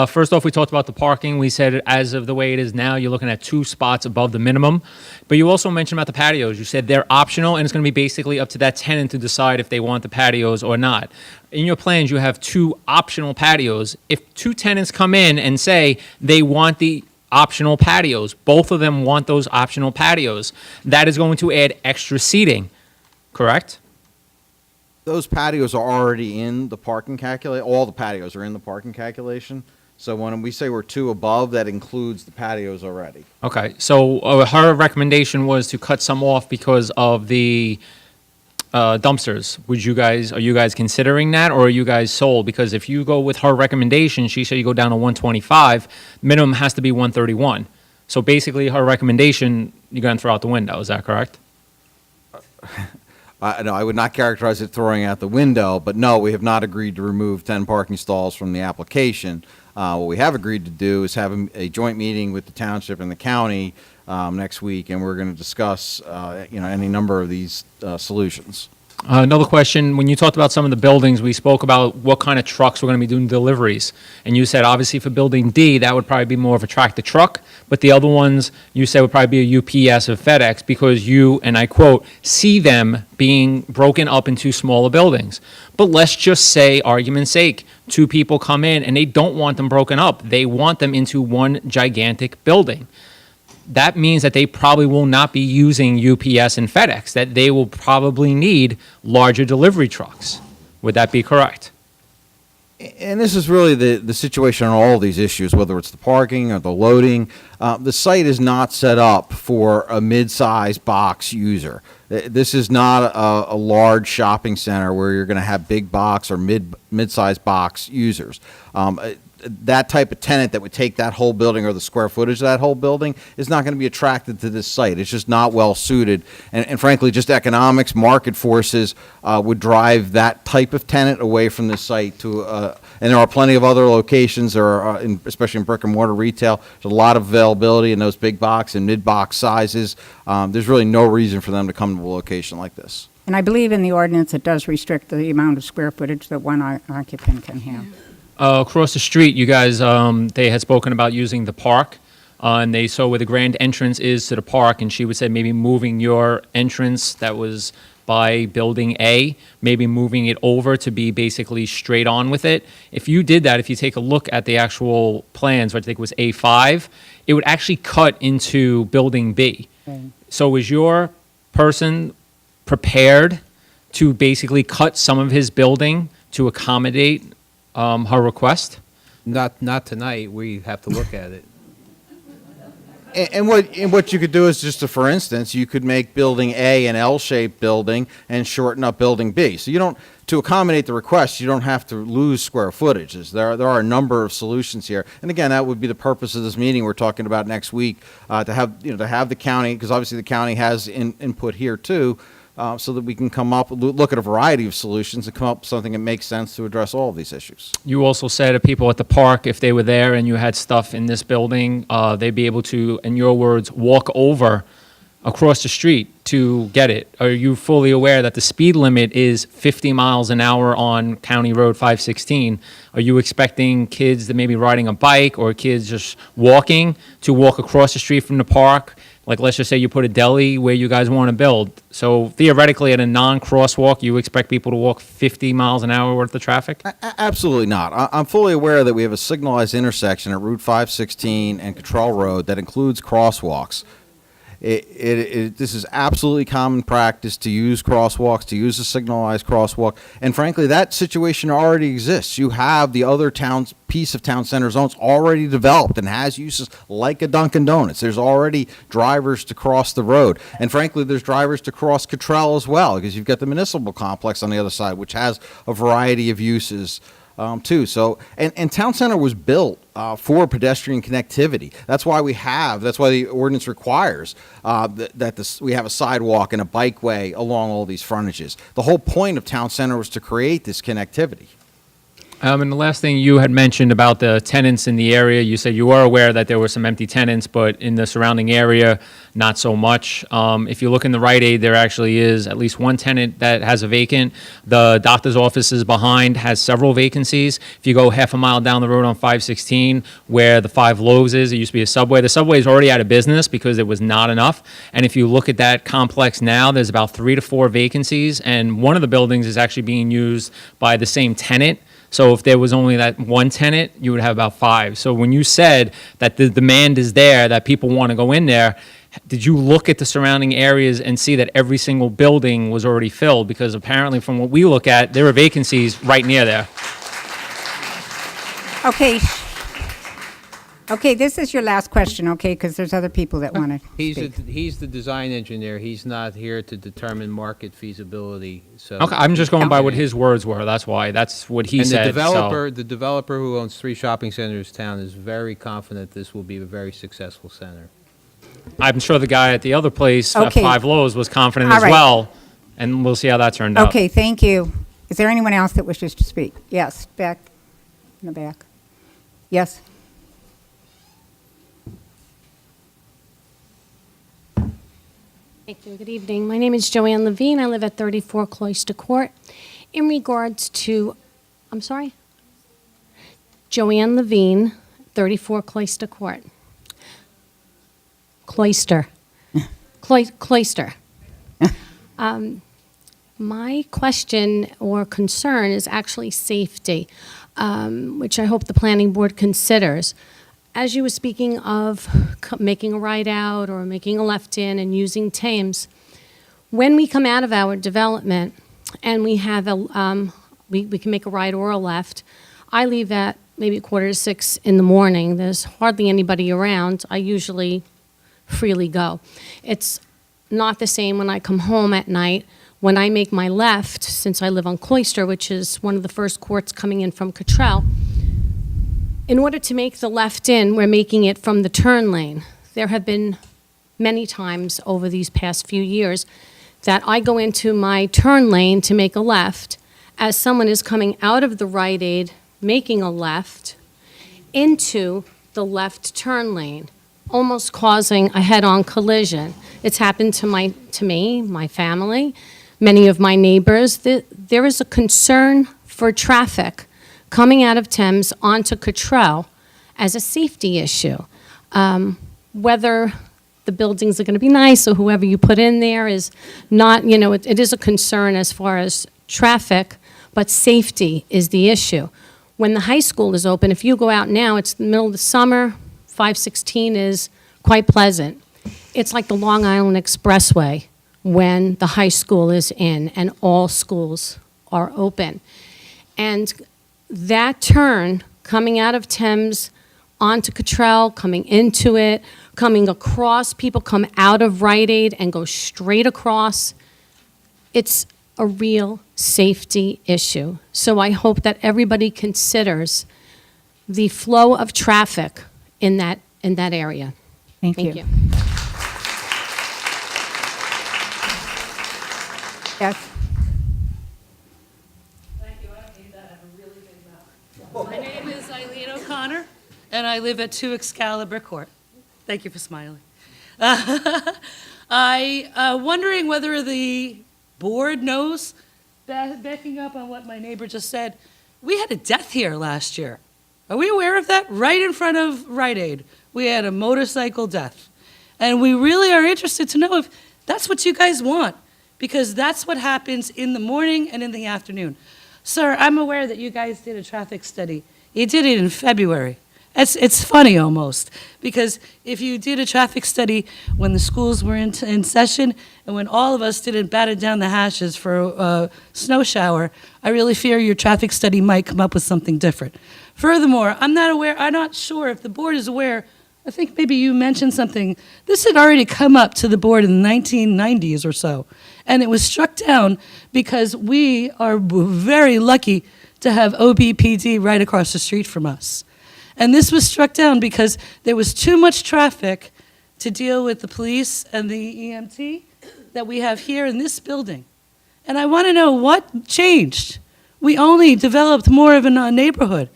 First off, we talked about the parking. We said as of the way it is now, you're looking at 2 spots above the minimum. But you also mentioned about the patios. You said they're optional, and it's going to be basically up to that tenant to decide if they want the patios or not. In your plans, you have 2 optional patios. If 2 tenants come in and say they want the optional patios, both of them want those optional patios, that is going to add extra seating, correct? Those patios are already in the parking calculation. All the patios are in the parking calculation. So when we say we're 2 above, that includes the patios already. Okay, so her recommendation was to cut some off because of the dumpsters. Are you guys considering that, or are you guys sold? Because if you go with her recommendation, she said you go down to 125, minimum has to be 131. So basically, her recommendation, you're going to throw out the window, is that correct? No, I would not characterize it throwing out the window, but no, we have not agreed to remove 10 parking stalls from the application. What we have agreed to do is have a joint meeting with the township and the county next week, and we're going to discuss, any number of these solutions. Another question, when you talked about some of the buildings, we spoke about what kind of trucks we're going to be doing deliveries. And you said, obviously, for building D, that would probably be more of a tractor truck. But the other ones, you said, would probably be a UPS or FedEx because you, and I quote, see them being broken up into smaller buildings. But let's just say, argument's sake, 2 people come in and they don't want them broken up. They want them into one gigantic building. That means that they probably will not be using UPS and FedEx, that they will probably need larger delivery trucks. Would that be correct? And this is really the situation on all these issues, whether it's the parking or the loading. The site is not set up for a mid-size box user. This is not a large shopping center where you're going to have big box or mid-size box users. That type of tenant that would take that whole building or the square footage of that whole building is not going to be attracted to this site. It's just not well suited. And frankly, just economics, market forces would drive that type of tenant away from this site to, and there are plenty of other locations, especially in brick and mortar retail. There's a lot of availability in those big box and mid box sizes. There's really no reason for them to come to a location like this. And I believe in the ordinance, it does restrict the amount of square footage that one occupant can have. Across the street, you guys, they had spoken about using the park, and they saw where the grand entrance is to the park, and she would say maybe moving your entrance that was by building A, maybe moving it over to be basically straight on with it. If you did that, if you take a look at the actual plans, which I think was A5, it would actually cut into building B. Right. So is your person prepared to basically cut some of his building to accommodate her request? Not tonight. We have to look at it. And what you could do is just, for instance, you could make building A an L-shaped building and shorten up building B. So you don't, to accommodate the request, you don't have to lose square footages. There are a number of solutions here. And again, that would be the purpose of this meeting we're talking about next week, to have the county, because obviously the county has input here too, so that we can come up, look at a variety of solutions and come up with something that makes sense to address all of these issues. You also said to people at the park, if they were there and you had stuff in this building, they'd be able to, in your words, walk over across the street to get it. Are you fully aware that the speed limit is 50 miles an hour on County Road 516? Are you expecting kids that may be riding a bike or kids just walking to walk across the street from the park? Like, let's just say you put a deli where you guys want to build. So theoretically, at a non-crosswalk, you expect people to walk 50 miles an hour worth of traffic? Absolutely not. I'm fully aware that we have a signalized intersection at Route 516 and Cottrell Road that includes crosswalks. This is absolutely common practice to use crosswalks, to use a signalized crosswalk, and frankly, that situation already exists. You have the other piece of town center zones already developed and has uses like a Dunkin' Donuts. There's already drivers to cross the road, and frankly, there's drivers to cross Cottrell as well, because you've got the municipal complex on the other side, which has a variety of uses too. So, and town center was built for pedestrian connectivity. That's why the ordinance requires we have a sidewalk and a bikeway along all these frontages. The whole point of town center was to create this connectivity. And the last thing you had mentioned about the tenants in the area, you said you were aware that there were some empty tenants, but in the surrounding area, not so much. If you look in the Rite Aid, there actually is at least one tenant that has a vacant. The doctor's offices behind has several vacancies. If you go half a mile down the road on 516, where the Five Loaves is, it used to be a Subway. The Subway is already out of business because it was not enough. And if you look at that complex now, there's about 3 to 4 vacancies, and one of the buildings is actually being used by the same tenant. So if there was only that one tenant, you would have about 5. So when you said that the demand is there, that people want to go in there, did you look at the surrounding areas and see that every single building was already filled? Because apparently from what we look at, there are vacancies right near there. Okay, this is your last question, okay, because there's other people that want to speak. He's the design engineer. He's not here to determine market feasibility. So Okay, I'm just going by what his words were. That's why. That's what he said. The developer who owns 3 shopping centers in town is very confident this will be a very successful center. I'm sure the guy at the other place, at Okay. Five Loaves, was confident All as right. well, and we'll see how that turned out. Okay, thank you. Is there anyone else that wishes to speak? Yes, back in the back. Yes? Thank you. Good evening. My name is Joanne Levine. I live at 34 Cloister Court. In regards to, I'm sorry? Joanne Levine, 34 Cloister Court. Cloister. Cloister. My question or concern is actually safety, which I hope the planning board considers. As you were speaking of making a right out or making a left in and using Thames, when we come out of our development and we have we can make a right or a left, I leave at maybe 5:45 in the morning. There's hardly anybody around. I usually freely go. It's not the same when I come home at night. When I make my left, since I live on Cloister, which is one of the first courts coming in from Cottrell, in order to make the left in, we're making it from the turn lane. There have been many times over these past few years that I go into my turn lane to make a left as someone is coming out of the Rite Aid, making a left into the left turn lane, almost causing a head-on collision. It's happened to me, my family, many of my neighbors. There is a concern for traffic coming out of Thames onto Cottrell as a safety issue. Whether the buildings are going to be nice or whoever you put in there is not, it is a concern as far as traffic, but safety is the issue. When the high school is open, if you go out now, it's the middle of the summer, 516 is quite pleasant. It's like the Long Island Expressway when the high school is in and all schools are open. And that turn coming out of Thames onto Cottrell, coming into it, coming across, people come out of Rite Aid and go straight across. It's a real safety issue. So I hope that everybody considers the flow of traffic in that area. Thank you. Yes. Thank you. I don't need that. I have a really big mouth. My name is Eileen O'Connor, and I live at 2 Excalibur Court. Thank you for smiling. Wondering whether the board knows, backing up on what my neighbor just said, we had a death here last year. Are we aware of that? Right in front of Rite Aid, we had a motorcycle death. And we really are interested to know if that's what you guys want, because that's what happens in the morning and in the afternoon. Sir, I'm aware that you guys did a traffic study. You did it in February. It's funny almost, because if you did a traffic study when the schools were in session and when all of us didn't batten down the hashes for a snow shower, I really fear your traffic study might come up with something different. Furthermore, I'm not sure if the board is aware. I think maybe you mentioned something. This had already come up to the board in the 1990s or so, and it was struck down because we are very lucky to have OBPD right across the street from us. And this was struck down because there was too much traffic to deal with the police and the EMT that we have here in this building. And I want to know what changed. We only developed more of a neighborhood.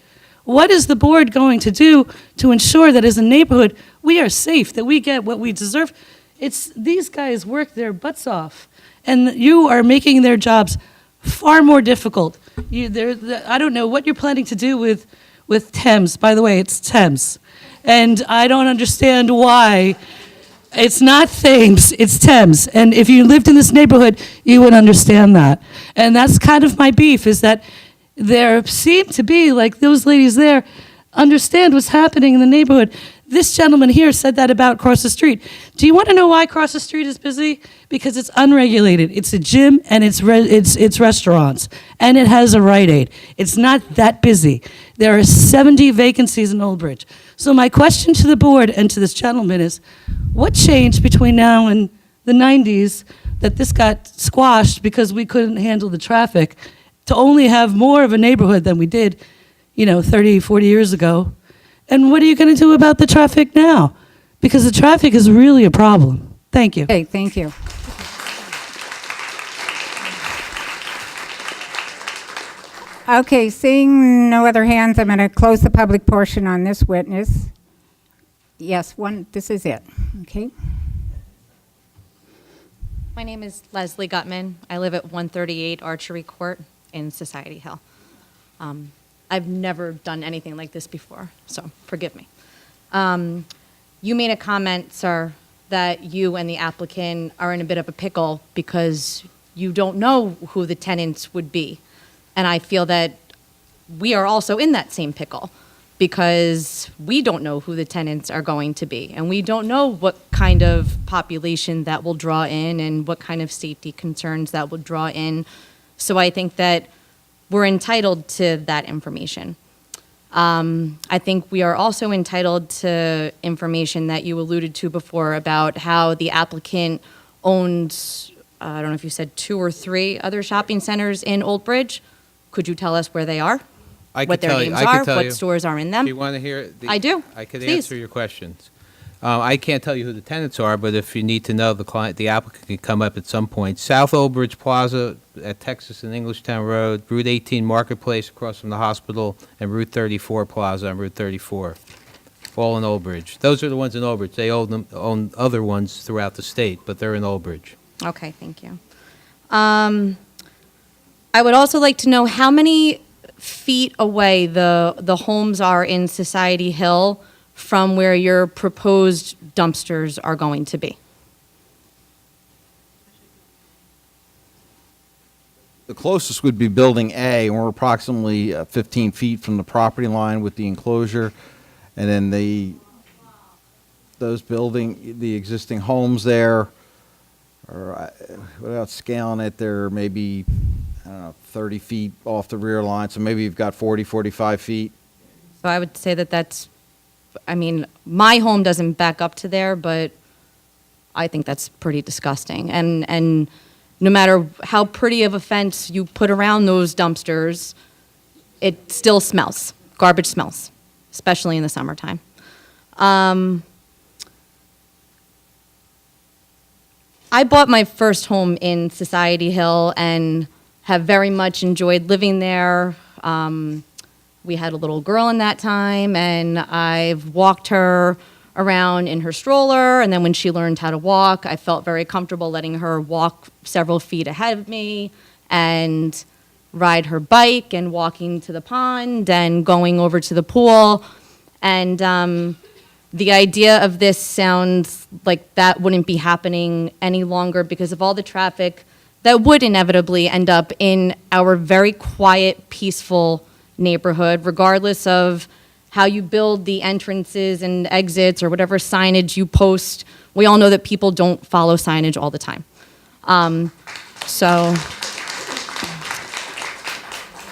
What is the board going to do to ensure that as a neighborhood we are safe, that we get what we deserve? These guys work their butts off, and you are making their jobs far more difficult. I don't know what you're planning to do with Thames. By the way, it's Thames. And I don't understand why. It's not Thames, it's Thames. And if you lived in this neighborhood, you would understand that. And that's kind of my beef, is that there seem to be, like those ladies there, understand what's happening in the neighborhood. This gentleman here said that about across the street. Do you want to know why across the street is busy? Because it's unregulated. It's a gym and it's restaurants, and it has a Rite Aid. It's not that busy. There are 70 vacancies in Old Bridge. So my question to the board and to this gentleman is, what changed between now and the 90s that this got squashed because we couldn't handle the traffic to only have more of a neighborhood than we did, 30, 40 years ago? And what are you going to do about the traffic now? Because the traffic is really a problem. Thank you. Okay, thank you. Okay, seeing no other hands, I'm going to close the public portion on this witness. Yes, this is it. Okay. My name is Leslie Gutman. I live at 138 Archery Court in Society Hill. I've never done anything like this before, so forgive me. You made a comment, sir, that you and the applicant are in a bit of a pickle because you don't know who the tenants would be. And I feel that we are also in that same pickle because we don't know who the tenants are going to be. And we don't know what kind of population that will draw in and what kind of safety concerns that will draw in. So I think that we're entitled to that information. I think we are also entitled to information that you alluded to before about how the applicant owns, I don't know if you said 2 or 3 other shopping centers in Old Bridge. Could you tell us where they are? I What could their tell you- names I could are, tell what you. stores are in them? Do you want to hear? I do. I could Please. answer your questions. I can't tell you who the tenants are, but if you need to know, the applicant can come up at some point. South Old Bridge Plaza at Texas and Englishtown Road, Route 18 Marketplace across from the hospital, and Route 34 Plaza on Route 34, all in Old Bridge. Those are the ones in Old Bridge. They own other ones throughout the state, but they're in Old Bridge. Okay, thank you. I would also like to know how many feet away the homes are in Society Hill from where your proposed dumpsters are going to be. The closest would be Building A, and we're approximately 15 feet from the property line with the enclosure. And then the existing homes there are, without scaling it, they're maybe, I don't know, 30 feet off the rear line. So maybe you've got 40, 45 feet. So I would say that that's, I mean, my home doesn't back up to there, but I think that's pretty disgusting. And no matter how pretty of a fence you put around those dumpsters, it still smells. Garbage smells, especially in the summertime. I bought my first home in Society Hill and have very much enjoyed living there. We had a little girl in that time, and I've walked her around in her stroller, and then when she learned how to walk, I felt very comfortable letting her walk several feet ahead of me and ride her bike and walking to the pond and going over to the pool. And the idea of this sounds like that wouldn't be happening any longer because of all the traffic that would inevitably end up in our very quiet, peaceful neighborhood, regardless of how you build the entrances and exits or whatever signage you post. We all know that people don't follow signage all the time. So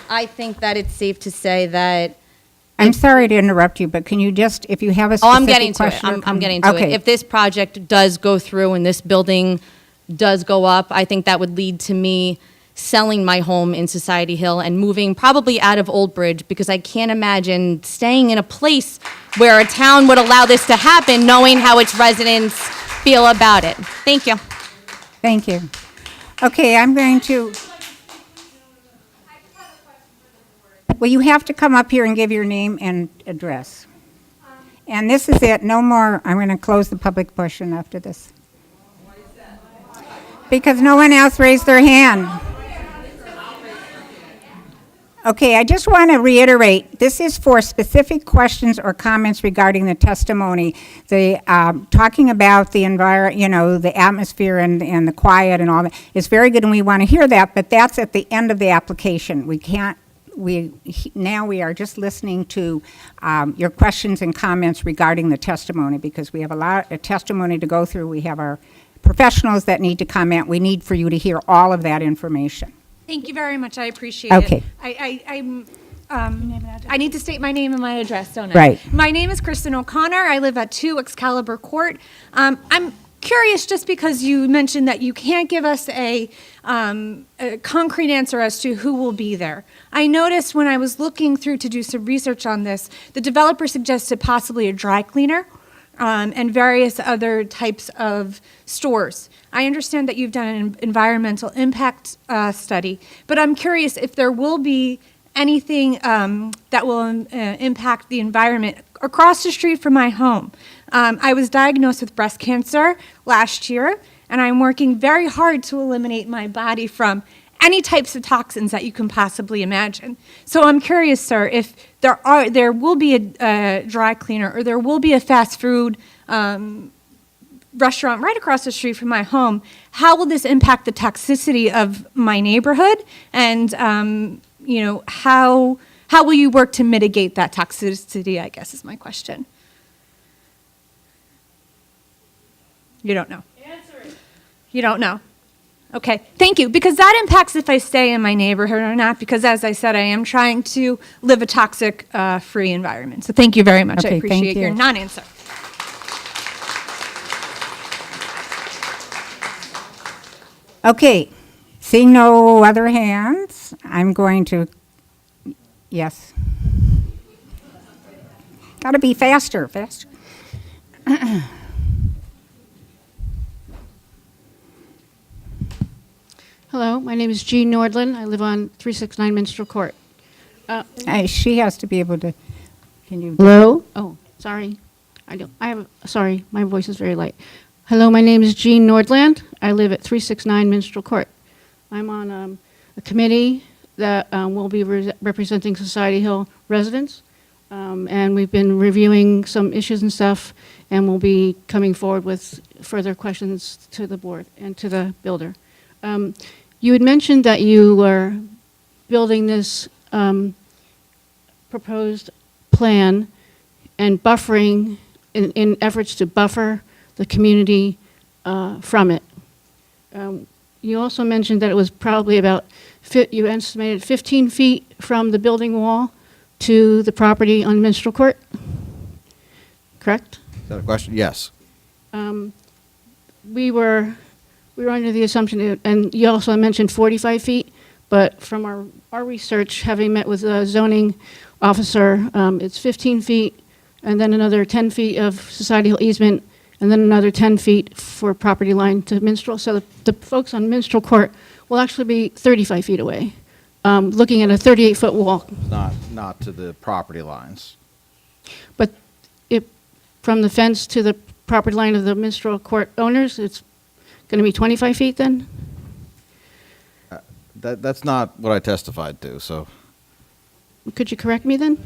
I think that it's safe to say that I'm sorry to interrupt you, but can you just, if you have a I'm specific getting to it. question? or I'm comment- getting to Okay. it. If this project does go through and this building does go up, I think that would lead to me selling my home in Society Hill and moving probably out of Old Bridge because I can't imagine staying in a place where a town would allow this to happen, knowing how its residents feel about it. Thank you. Thank you. Okay, I'm going to. Well, you have to come up here and give your name and address. And this is it, no more, I'm going to close the public portion after this. Because no one else raised their hand. Okay, I just want to reiterate, this is for specific questions or comments regarding the testimony. The, talking about the the atmosphere and the quiet and all that is very good, and we want to hear that, but that's at the end of the application. We can't, now we are just listening to your questions and comments regarding the testimony, because we have a lot of testimony to go through. We have our professionals that need to comment. We need for you to hear all of that information. Thank you very much. I appreciate Okay. it. I need to state my name and my address, don't I? Right. My name is Kristen O'Connor. I live at 2 Excalibur Court. I'm curious, just because you mentioned that you can't give us a concrete answer as to who will be there. I noticed when I was looking through to do some research on this, the developer suggested possibly a dry cleaner and various other types of stores. I understand that you've done an environmental impact study, but I'm curious if there will be anything that will impact the environment across the street from my home. I was diagnosed with breast cancer last year, and I'm working very hard to eliminate my body from any types of toxins that you can possibly imagine. So I'm curious, sir, if there will be a dry cleaner or there will be a fast food restaurant right across the street from my home, how will this impact the toxicity of my neighborhood? And how will you work to mitigate that toxicity, I guess is my question. You don't know. Answer it. You don't know. Okay, thank you, because that impacts if I stay in my neighborhood or not, because as I said, I am trying to live a toxic-free environment. So thank you very much. I Okay, thank appreciate your you. non-answer. Okay, seeing no other hands, I'm going to, yes. Got to be faster, faster. Hello, my name is Jean Nordland. I live on 369 Minstrel Court. She has to be able to, can you? Hello? Oh, sorry. Sorry, my voice is very light. Hello, my name is Jean Nordland. I live at 369 Minstrel Court. I'm on a committee that will be representing Society Hill residents. And we've been reviewing some issues and stuff, and we'll be coming forward with further questions to the board and to the builder. You had mentioned that you were building this proposed plan and buffering in efforts to buffer the community from it. You also mentioned that it was probably about, you estimated 15 feet from the building wall to the property on Minstrel Court, correct? Is that a question? Yes. We were under the assumption, and you also mentioned 45 feet, but from our research, having met with a zoning officer, it's 15 feet, and then another 10 feet of Society Hill easement, and then another 10 feet for property line to Minstrel. So the folks on Minstrel Court will actually be 35 feet away, looking at a 38-foot wall. Not to the property lines. But from the fence to the property line of the Minstrel Court owners, it's going to be 25 feet then? That's not what I testified to, so. Could you correct me then?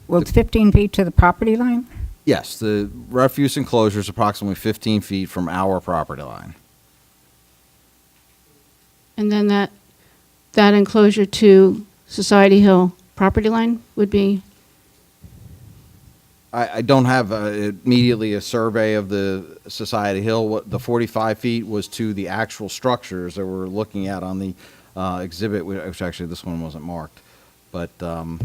Well, it's 15 feet to the property line? Yes, the refuse enclosure is approximately 15 feet from our property line. And then that enclosure to Society Hill property line would be? I don't have immediately a survey of the Society Hill. What the 45 feet was to the actual structures that we're looking at on the exhibit, which actually this one wasn't marked. But some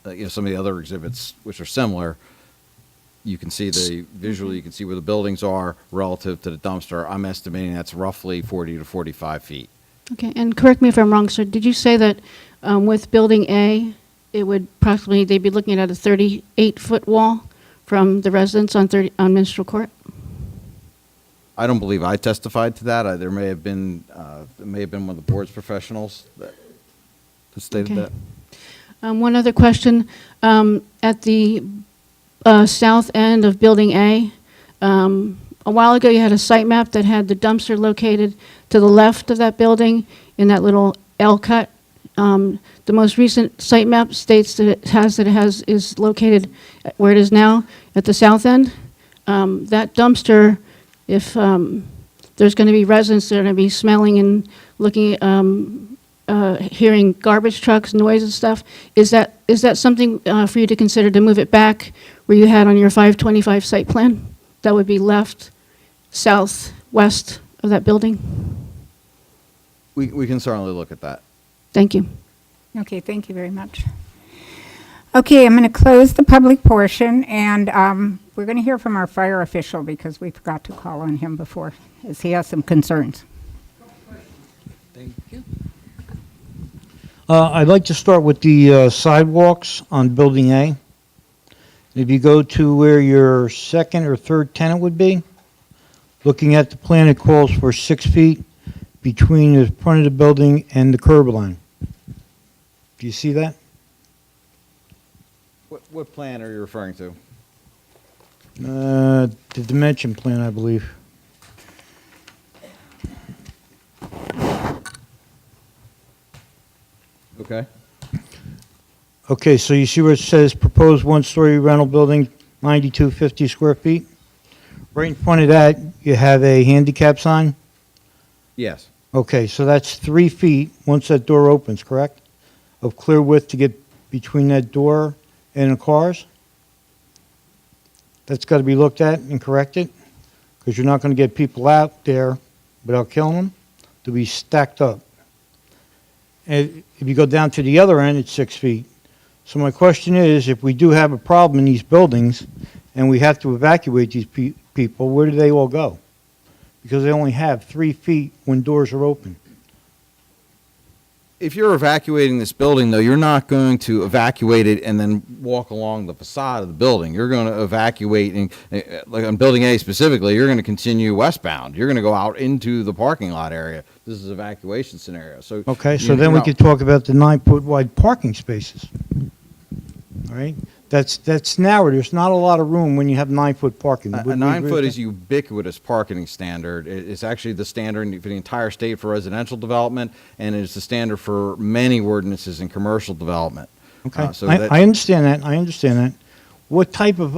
of the other exhibits, which are similar, you can see visually, you can see where the buildings are relative to the dumpster. I'm estimating that's roughly 40 to 45 feet. Okay, and correct me if I'm wrong, sir. Did you say that with Building A, it would approximately, they'd be looking at a 38-foot wall from the residents on Minstrel Court? I don't believe I testified to that. There may have been one of the board's professionals that stated Okay. that. One other question. At the south end of Building A, a while ago you had a site map that had the dumpster located to the left of that building in that little L cut. The most recent site map states that it is located where it is now at the south end. That dumpster, if there's going to be residents that are going to be smelling and looking, hearing garbage trucks, noise and stuff, is that something for you to consider to move it back where you had on your 525 site plan? That would be left, south, west of that building? We can certainly look at that. Thank you. Okay, thank you very much. Okay, I'm going to close the public portion, and we're going to hear from our fire official because we forgot to call on him before, as he has some concerns. Thank you. I'd like to start with the sidewalks on Building A. If you go to where your second or third tenant would be, looking at the plan, it calls for 6 feet between the front of the building and the curb line. Do you see that? What plan are you referring to? The dimension plan, I believe. Okay. Okay, so you see where it says proposed one-story rental building, 9250 square feet? Right in front of that, you have a handicap sign? Yes. Okay, so that's 3 feet, once that door opens, correct? Of clear width to get between that door and the cars? That's got to be looked at and corrected, because you're not going to get people out there without killing them. to be stacked up. And if you go down to the other end, it's 6 feet. So my question is, if we do have a problem in these buildings and we have to evacuate these people, where do they all go? Because they only have 3 feet when doors are open. If you're evacuating this building, though, you're not going to evacuate it and then walk along the facade of the building. You're going to evacuate, like on Building A specifically, you're going to continue westbound. You're going to go out into the parking lot area. This is evacuation scenario. So Okay, so then we could talk about the 9-foot wide parking spaces. All right? That's narrow. There's not a lot of room when you have 9-foot parking. A Would we agree 9-foot with is that? ubiquitous parking standard. It's actually the standard for the entire state for residential development, and it's the standard for many ordinances in commercial development. Okay, So I understand that, I understand that. What type of,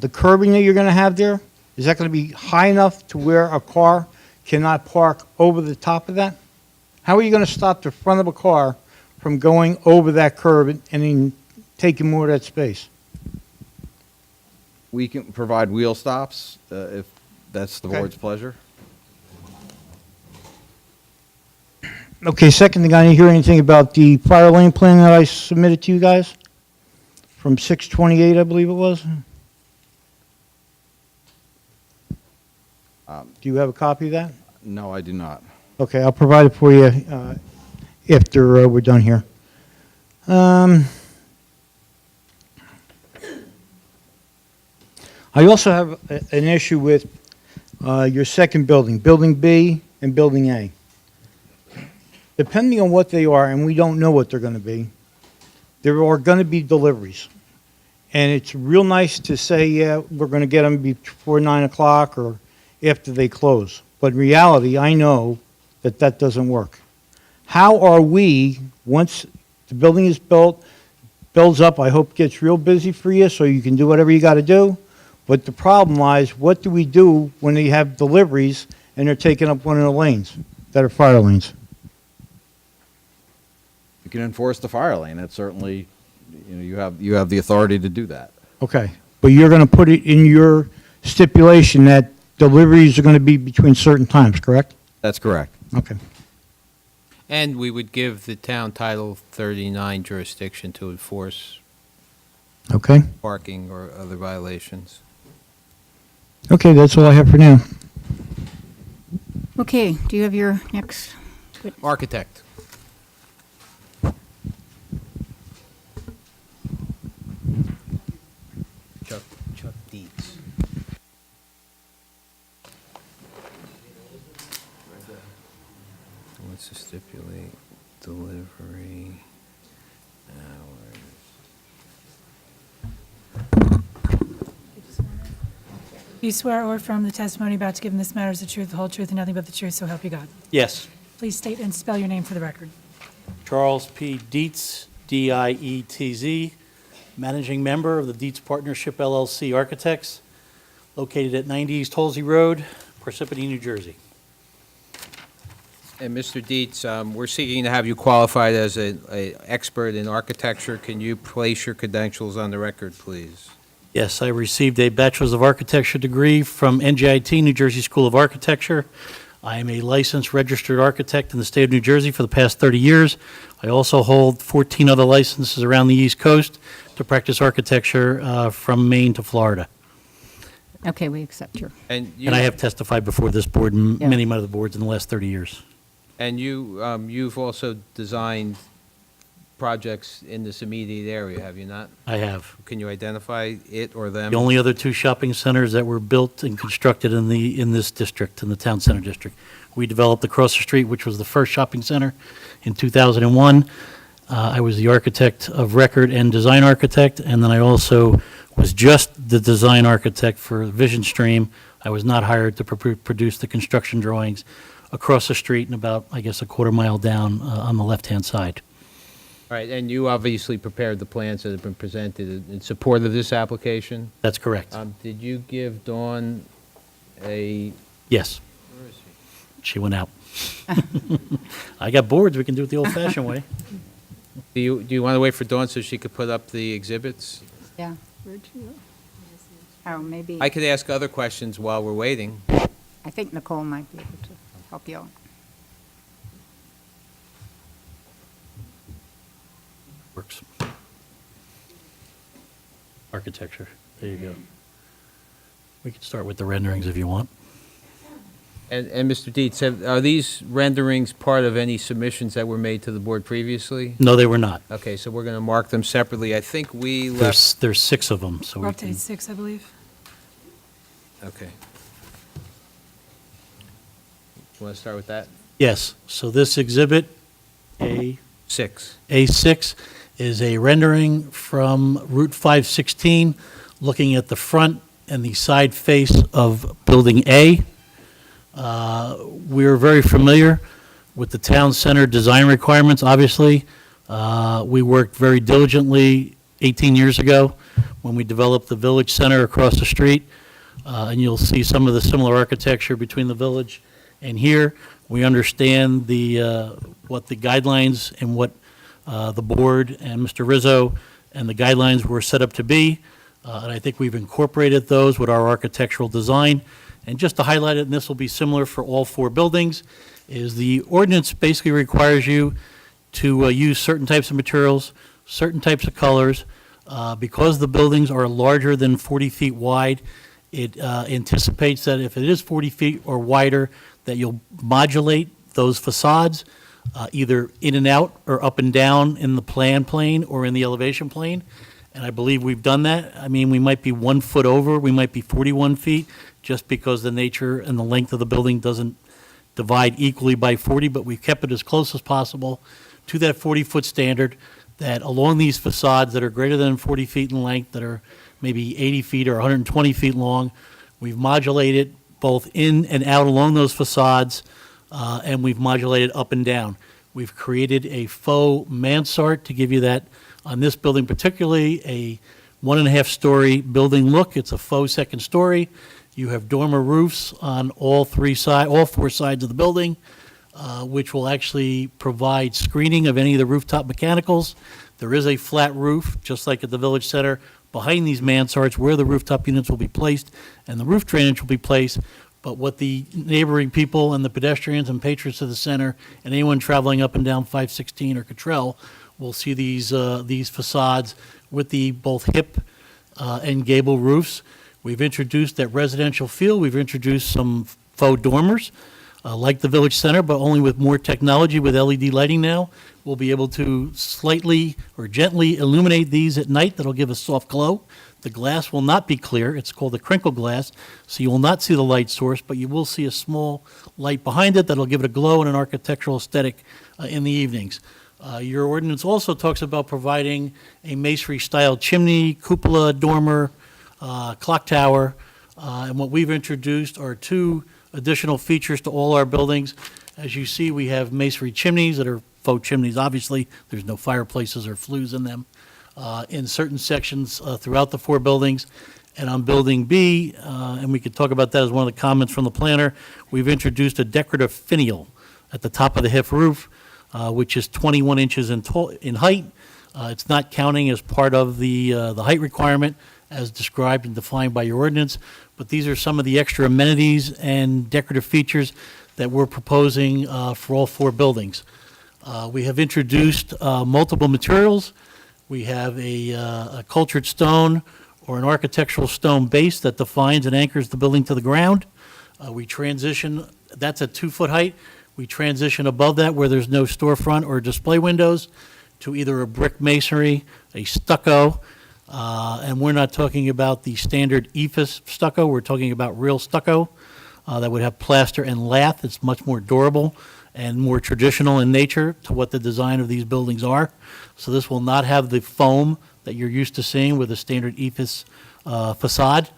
the curbing that you're going to have there, is that going to be high enough to where a car cannot park over the top of that? How are you going to stop the front of a car from going over that curb and then taking more of that space? We can provide wheel stops if that's the Okay. board's pleasure. Okay, second thing, I didn't hear anything about the fire lane plan that I submitted to you guys from 6/28, I believe it was. Do you have a copy of that? No, I do not. Okay, I'll provide it for you after we're done here. I also have an issue with your second building, Building B and Building A. Depending on what they are, and we don't know what they're going to be, there are going to be deliveries. And it's real nice to say, yeah, we're going to get them before 9 o'clock or after they close. But in reality, I know that that doesn't work. How are we, once the building is built, builds up, I hope gets real busy for you so you can do whatever you got to do. But the problem lies, what do we do when they have deliveries and they're taking up one of the lanes that are fire lanes? You can enforce the fire lane. That's certainly, you have the authority to do that. Okay, but you're going to put it in your stipulation that deliveries are going to be between certain times, correct? That's correct. Okay. And we would give the town Title 39 jurisdiction to enforce Okay. parking or other violations. Okay, that's all I have for now. Okay, do you have your next? Architect. Chuck Dietz. What's to stipulate delivery hours? You swear or affirm the testimony about to give in this matter is the truth, the whole truth, and nothing but the truth, so help you God. Yes. Please state and spell your name for the record. Charles P. Dietz, D-I-E-T-Z, Managing Member of the Dietz Partnership LLC Architects, located at 90 East Halsey Road, Parsippany, New Jersey. And Mr. Dietz, we're seeking to have you qualified as an expert in architecture. Can you place your credentials on the record, please? Yes, I received a Bachelor's of Architecture degree from NJIT, New Jersey School of Architecture. I am a licensed registered architect in the state of New Jersey for the past 30 years. I also hold 14 other licenses around the East Coast to practice architecture from Maine to Florida. Okay, we accept your. And I have testified before this board and Yeah. many other boards in the last 30 years. And you've also designed projects in this immediate area, have you not? I have. Can you identify it or them? The only other two shopping centers that were built and constructed in this district, in the town center district. We developed across the street, which was the first shopping center in 2001. I was the architect of record and design architect, and then I also was just the design architect for Vision Stream. I was not hired to produce the construction drawings across the street and about, I guess, a quarter mile down on the left-hand side. All right, and you obviously prepared the plans that have been presented in support of this application? That's correct. Did you give Dawn a... Yes. Where is she? She went out. I got boards, we can do it the old-fashioned way. Do you want to wait for Dawn so she could put up the exhibits? Yeah. Where'd you go? Oh, maybe. I could ask other questions while we're waiting. I think Nicole might be able to help you out. Works. Architecture, there you go. We can start with the renderings if you want. And Mr. Dietz, are these renderings part of any submissions that were made to the board previously? No, they were not. Okay, so we're going to mark them separately. I think we left, There's 6 of them, so We're we up to can. 6, I believe. okay. Want to start with that? Yes, so this exhibit, A6, 6. is a rendering from Route 516, looking at the front and the side face of Building A. We're very familiar with the town center design requirements, obviously. We worked very diligently 18 years ago when we developed the village center across the street, and you'll see some of the similar architecture between the village and here. We understand what the guidelines and what the board and Mr. Rizzo and the guidelines were set up to be, and I think we've incorporated those with our architectural design. And just to highlight it, and this will be similar for all 4 buildings, is the ordinance basically requires you to use certain types of materials, certain types of colors. Because the buildings are larger than 40 feet wide, it anticipates that if it is 40 feet or wider, that you'll modulate those facades, either in and out or up and down in the plan plane or in the elevation plane. And I believe we've done that. I mean, we might be 1 foot over, we might be 41 feet, just because the nature and the length of the building doesn't divide equally by 40, but we've kept it as close as possible to that 40-foot standard, that along these facades that are greater than 40 feet in length, that are maybe 80 feet or 120 feet long, we've modulated both in and out along those facades, and we've modulated up and down. We've created a faux mansard to give you that, on this building particularly, a 1.5-story building look. It's a faux second story. You have dormer roofs on all 4 sides of the building, which will actually provide screening of any of the rooftop mechanicals. There is a flat roof, just like at the Village Center, behind these mansards where the rooftop units will be placed and the roof drainage will be placed. But what the neighboring people and the pedestrians and patrons of the center and anyone traveling up and down 516 or Cottrell will see these facades with the both hip and gable roofs. We've introduced that residential feel. We've introduced some faux dormers, like the Village Center, but only with more technology with LED lighting now. We'll be able to slightly or gently illuminate these at night. That'll give a soft glow. The glass will not be clear. It's called a crinkle glass, so you will not see the light source, but you will see a small light behind it that'll give it a glow and an architectural aesthetic in the evenings. Your ordinance also talks about providing a masonry-style chimney, cupola, dormer, clock tower, and what we've introduced are 2 additional features to all our buildings. As you see, we have masonry chimneys that are faux chimneys, obviously. There's no fireplaces or flues in them, in certain sections throughout the 4 buildings. And on Building B, and we could talk about that as one of the comments from the planner, we've introduced a decorative finial at the top of the HIF roof, which is 21 inches in height. It's not counting as part of the height requirement as described and defined by your ordinance, but these are some of the extra amenities and decorative features that we're proposing for all 4 buildings. We have introduced multiple materials. We have a cultured stone or an architectural stone base that defines and anchors the building to the ground. We transition, that's at 2-foot height. We transition above that where there's no storefront or display windows to either a brick masonry, a stucco, and we're not talking about the standard EIFS stucco. We're talking about real stucco that would have plaster and lath. It's much more durable and more traditional in nature to what the design of these buildings are. So this will not have the foam that you're used to seeing with a standard EIFS facade.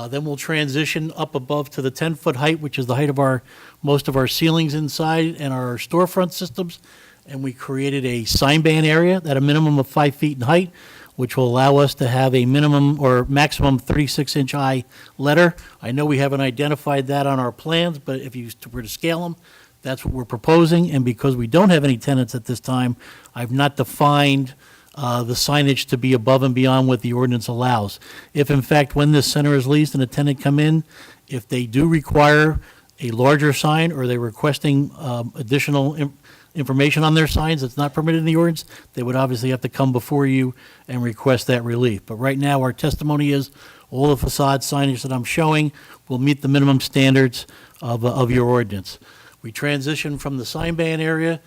Then we'll transition up above to the 10-foot height, which is the height of most of our ceilings inside and our storefront systems. And we created a sign ban area at a minimum of 5 feet in height, which will allow us to have a minimum or maximum 36-inch high letter. I know we haven't identified that on our plans, but if you were to scale them, that's what we're proposing. And because we don't have any tenants at this time, I've not defined the signage to be above and beyond what the ordinance allows. If in fact, when this center is leased and a tenant come in, if they do require a larger sign or they're requesting additional information on their signs that's not permitted in the ordinance, they would obviously have to come before you and request that relief. But right now, our testimony is all the facade signage that I'm showing will meet the minimum standards of your ordinance. We transition from the sign ban area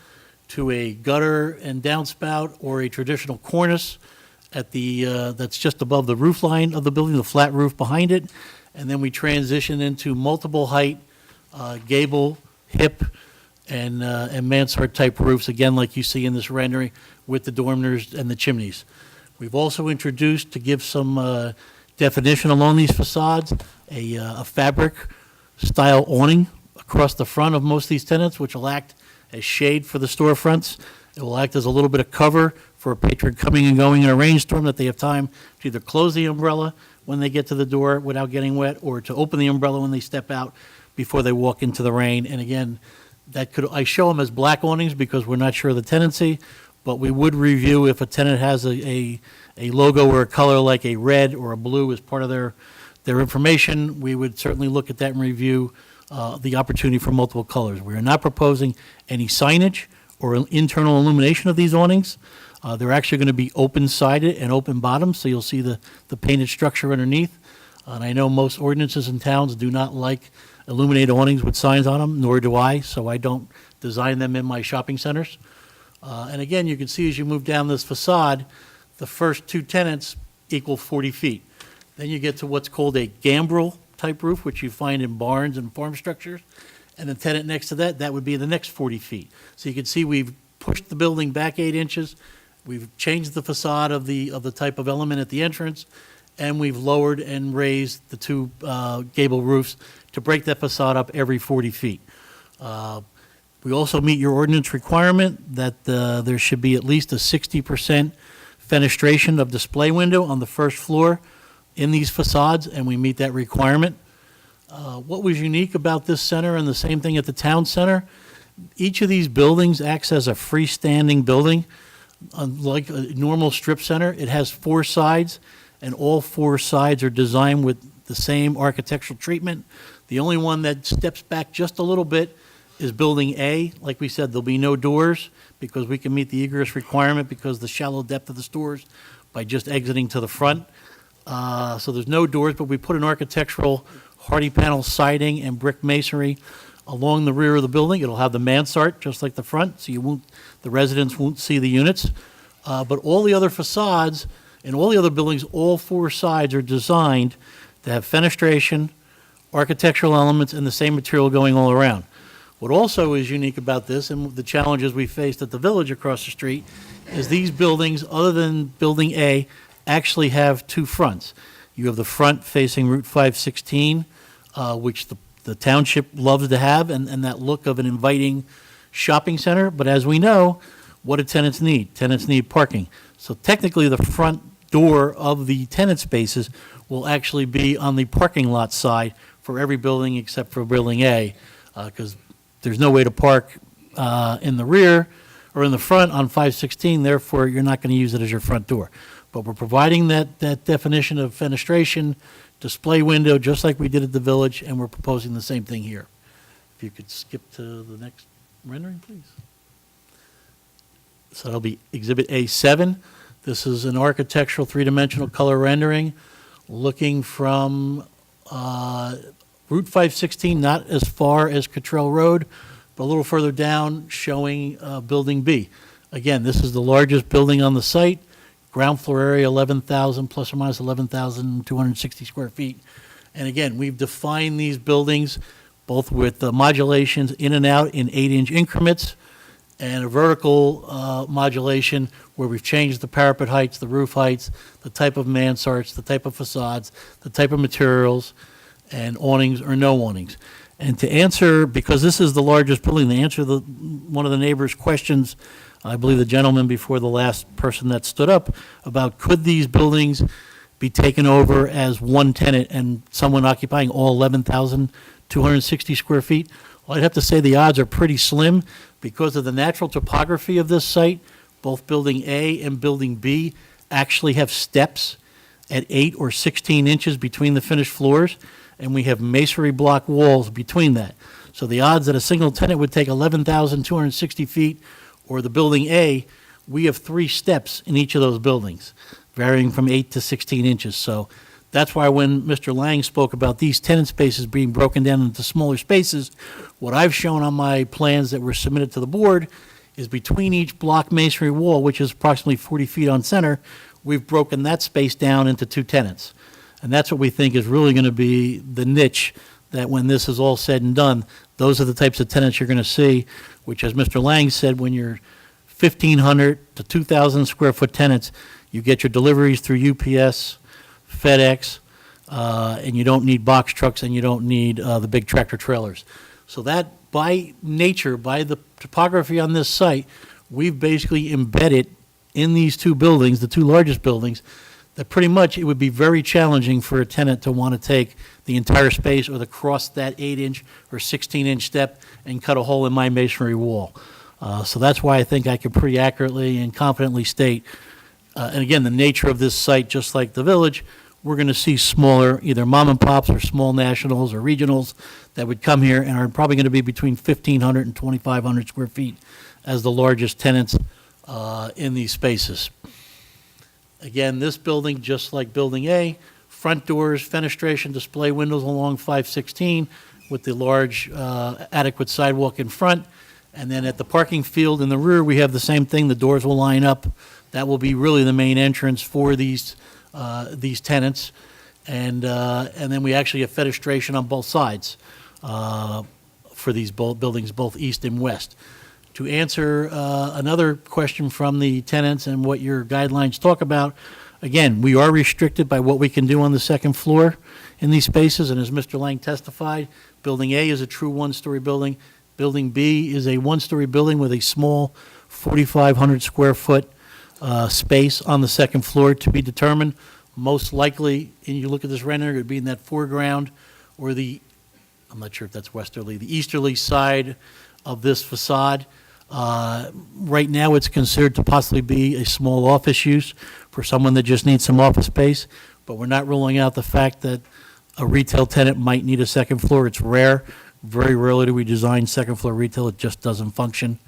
to a gutter and downspout or a traditional cornice at the, that's just above the roof line of the building, the flat roof behind it. And then we transition into multiple height, gable, hip, and mansard type roofs, again, like you see in this rendering, with the dormers and the chimneys. We've also introduced, to give some definition along these facades, a fabric style awning across the front of most of these tenants, which will act as shade for the storefronts. It will act as a little bit of cover for a patron coming and going in a rainstorm, that they have time to either close the umbrella when they get to the door without getting wet, or to open the umbrella when they step out before they walk into the rain. And again, I show them as black awnings because we're not sure of the tenancy, but we would review if a tenant has a logo or a color like a red or a blue as part of their information. We would certainly look at that and review the opportunity for multiple colors. We are not proposing any signage or internal illumination of these awnings. They're actually going to be open-sided and open-bottomed, so you'll see the painted structure underneath. And I know most ordinances in towns do not like illuminated awnings with signs on them, nor do I, so I don't design them in my shopping centers. And again, you can see as you move down this facade, the first two tenants equal 40 feet. Then you get to what's called a gambrel type roof, which you find in barns and farm structures. And the tenant next to that, that would be the next 40 feet. So you can see we've pushed the building back 8 inches. We've changed the facade of the type of element at the entrance, and we've lowered and raised the two gable roofs to break that facade up every 40 feet. We also meet your ordinance requirement that there should be at least a 60% fenestration of display window on the first floor in these facades, and we meet that requirement. What was unique about this center, and the same thing at the town center, each of these buildings acts as a freestanding building. Unlike a normal strip center, it has 4 sides, and all 4 sides are designed with the same architectural treatment. The only one that steps back just a little bit is Building A. Like we said, there'll be no doors because we can meet the egress requirement because of the shallow depth of the stores by just exiting to the front. So there's no doors, but we put an architectural hardy panel siding and brick masonry along the rear of the building. It'll have the mansard just like the front, so the residents won't see the units. But all the other facades and all the other buildings, all 4 sides are designed to have fenestration, architectural elements, and the same material going all around. What also is unique about this, and the challenges we faced at the Village across the street, is these buildings, other than Building A, actually have 2 fronts. You have the front facing Route 516, which the township loves to have, and that look of an inviting shopping center. But as we know, what do tenants need? Tenants need parking. So technically, the front door of the tenant spaces will actually be on the parking lot side for every building except for Building A, because there's no way to park in the rear or in the front on 516, therefore you're not going to use it as your front door. But we're providing that definition of fenestration, display window, just like we did at the Village, and we're proposing the same thing here. If you could skip to the next rendering, please. So that'll be Exhibit A7. This is an architectural 3-dimensional color rendering looking from Route 516, not as far as Cottrell Road, but a little further down, showing Building B. Again, this is the largest building on the site. Ground floor area, 11,000, plus or minus 11,260 square feet. And again, we've defined these buildings both with modulations in and out in 8-inch increments, and a vertical modulation where we've changed the parapet heights, the roof heights, the type of mansards, the type of facades, the type of materials, and awnings or no awnings. And to answer, because this is the largest building, to answer one of the neighbors' questions, I believe the gentleman before the last person that stood up, about could these buildings be taken over as one tenant and someone occupying all 11,260 square feet? Well, I'd have to say the odds are pretty slim because of the natural topography of this site. Both Building A and Building B actually have steps at 8 or 16 inches between the finished floors, and we have masonry block walls between that. So the odds that a single tenant would take 11,260 feet, or the building A, we have 3 steps in each of those buildings, varying from 8 to 16 inches. So that's why when Mr. Lang spoke about these tenant spaces being broken down into smaller spaces, what I've shown on my plans that were submitted to the board is between each block masonry wall, which is approximately 40 feet on center, we've broken that space down into 2 tenants. And that's what we think is really going to be the niche, that when this is all said and done, those are the types of tenants you're going to see, which, as Mr. Lang said, when you're 1,500 to 2,000 square foot tenants, you get your deliveries through UPS, FedEx, and you don't need box trucks, and you don't need the big tractor trailers. So that, by nature, by the topography on this site, we've basically embedded in these 2 buildings, the 2 largest buildings, that pretty much it would be very challenging for a tenant to want to take the entire space or to cross that 8-inch or 16-inch step and cut a hole in my masonry wall. So that's why I think I can pretty accurately and confidently state, and again, the nature of this site, just like the village, we're going to see smaller, either mom and pops or small nationals or regionals that would come here and are probably going to be between 1,500 and 2,500 square feet as the largest tenants in these spaces. Again, this building, just like Building A, front doors, fenestration, display windows along 516 with the large adequate sidewalk in front. And then at the parking field in the rear, we have the same thing. The doors will line up. That will be really the main entrance for these tenants. And then we actually have fenestration on both sides for these buildings, both east and west. To answer another question from the tenants and what your guidelines talk about, again, we are restricted by what we can do on the second floor in these spaces, and as Mr. Lang testified, Building A is a true 1-story building. Building B is a 1-story building with a small 4,500 square foot space on the second floor to be determined. Most likely, and you look at this rendering, it would be in that foreground or I'm not sure if that's westerly, the easterly side of this facade. Right now, it's considered to possibly be a small office use for someone that just needs some office space, but we're not ruling out the fact that a retail tenant might need a second floor. It's rare. Very rarely do we design second floor retail. It just doesn't function.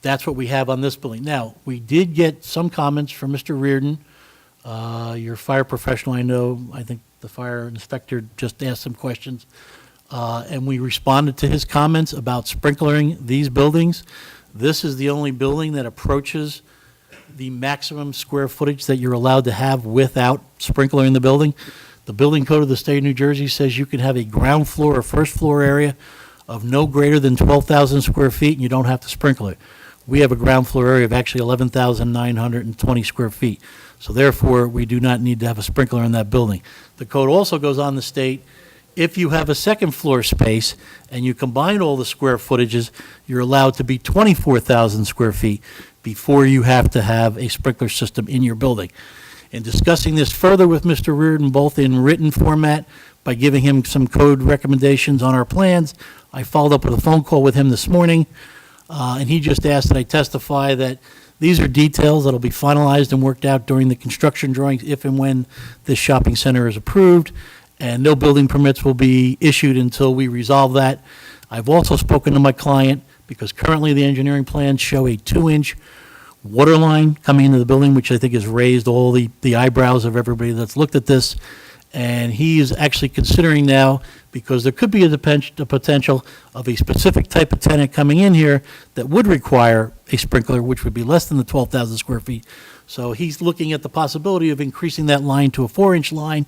That's what we have on this building. Now, we did get some comments from Mr. Reardon, your fire professional. I think the fire inspector just asked some questions. And we responded to his comments about sprinklering these buildings. This is the only building that approaches the maximum square footage that you're allowed to have without sprinklering the building. The building code of the state of New Jersey says you can have a ground floor or first floor area of no greater than 12,000 square feet, and you don't have to sprinkle it. We have a ground floor area of actually 11,920 square feet. So therefore, we do not need to have a sprinkler in that building. The code also goes on to state, if you have a second floor space and you combine all the square footages, you're allowed to be 24,000 square feet before you have to have a sprinkler system in your building. In discussing this further with Mr. Reardon, both in written format, by giving him some code recommendations on our plans, I followed up with a phone call with him this morning, and he just asked that I testify that these are details that will be finalized and worked out during the construction drawings if and when this shopping center is approved, and no building permits will be issued until we resolve that. I've also spoken to my client, because currently the engineering plans show a 2-inch water line coming into the building, which I think has raised all the eyebrows of everybody that's looked at this. And he is actually considering now, because there could be a potential of a specific type of tenant coming in here that would require a sprinkler, which would be less than the 12,000 square feet. So he's looking at the possibility of increasing that line to a 4-inch line.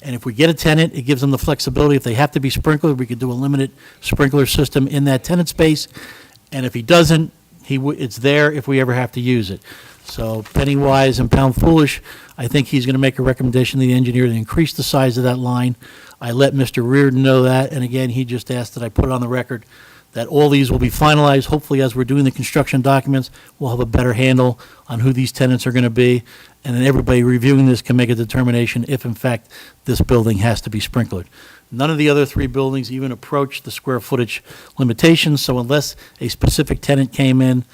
And if we get a tenant, it gives them the flexibility. If they have to be sprinkled, we could do a limited sprinkler system in that tenant space. And if he doesn't, it's there if we ever have to use it. So penny wise and pound foolish, I think he's going to make a recommendation to the engineer to increase the size of that line. I let Mr. Reardon know that, and again, he just asked that I put it on the record that all these will be finalized. Hopefully, as we're doing the construction documents, we'll have a better handle on who these tenants are going to be, and then everybody reviewing this can make a determination if, in fact, this building has to be sprinkled. None of the other 3 buildings even approach the square footage limitations, so unless a specific tenant came in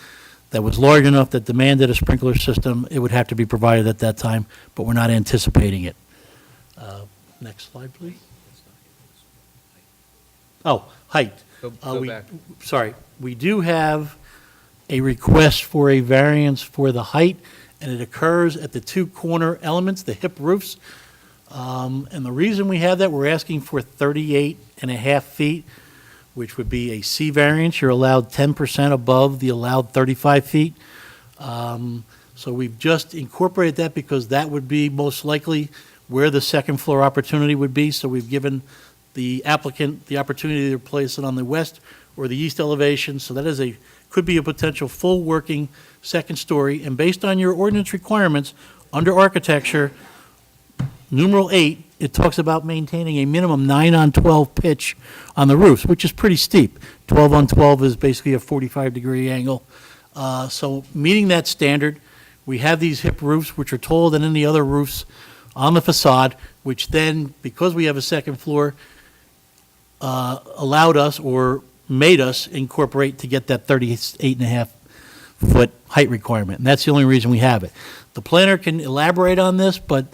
that was large enough that demanded a sprinkler system, it would have to be provided at that time, but we're not anticipating it. Next slide, please. Oh, height. Go back. Sorry, we do have a request for a variance for the height, and it occurs at the two corner elements, the hip roofs. And the reason we have that, we're asking for 38 and a half feet, which would be a C variance. You're allowed 10% above the allowed 35 feet. So we've just incorporated that because that would be most likely where the second floor opportunity would be. So we've given the applicant the opportunity to place it on the west or the east elevation. So that could be a potential full working second story. And based on your ordinance requirements, under architecture, numeral 8, it talks about maintaining a minimum 9-on-12 pitch on the roofs, which is pretty steep. 12-on-12 is basically a 45-degree angle. So meeting that standard, we have these hip roofs, which are taller than any other roofs on the facade, which then, because we have a second floor, allowed us or made us incorporate to get that 38.5-foot height requirement. And that's the only reason we have it. The planner can elaborate on this, but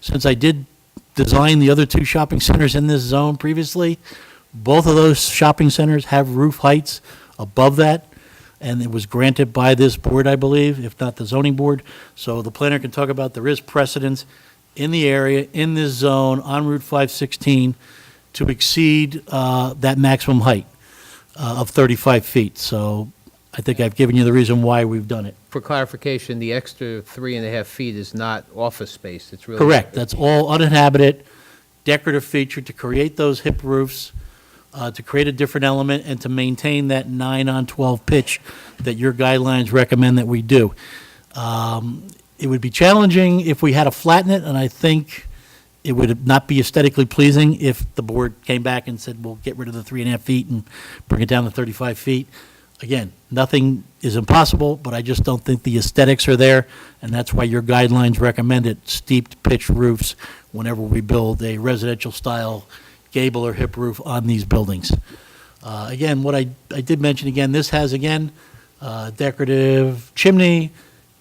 since I did design the other two shopping centers in this zone previously, both of those shopping centers have roof heights above that, and it was granted by this board, I believe, if not the zoning board. So the planner can talk about there is precedence in the area, in this zone, on Route 516, to exceed that maximum height of 35 feet. So I think I've given you the reason why we've done it. For clarification, the extra 3.5 feet is not office space, it's really. Correct. That's all uninhabited, decorative feature to create those hip roofs, to create a different element, and to maintain that 9-on-12 pitch that your guidelines recommend that we do. It would be challenging if we had to flatten it, and I think it would not be aesthetically pleasing if the board came back and said, we'll get rid of the 3.5 feet and bring it down to 35 feet. Again, nothing is impossible, but I just don't think the aesthetics are there, and that's why your guidelines recommended steeped pitch roofs whenever we build a residential-style gable or hip roof on these buildings. Again, what I did mention, again, this has, again, decorative chimney,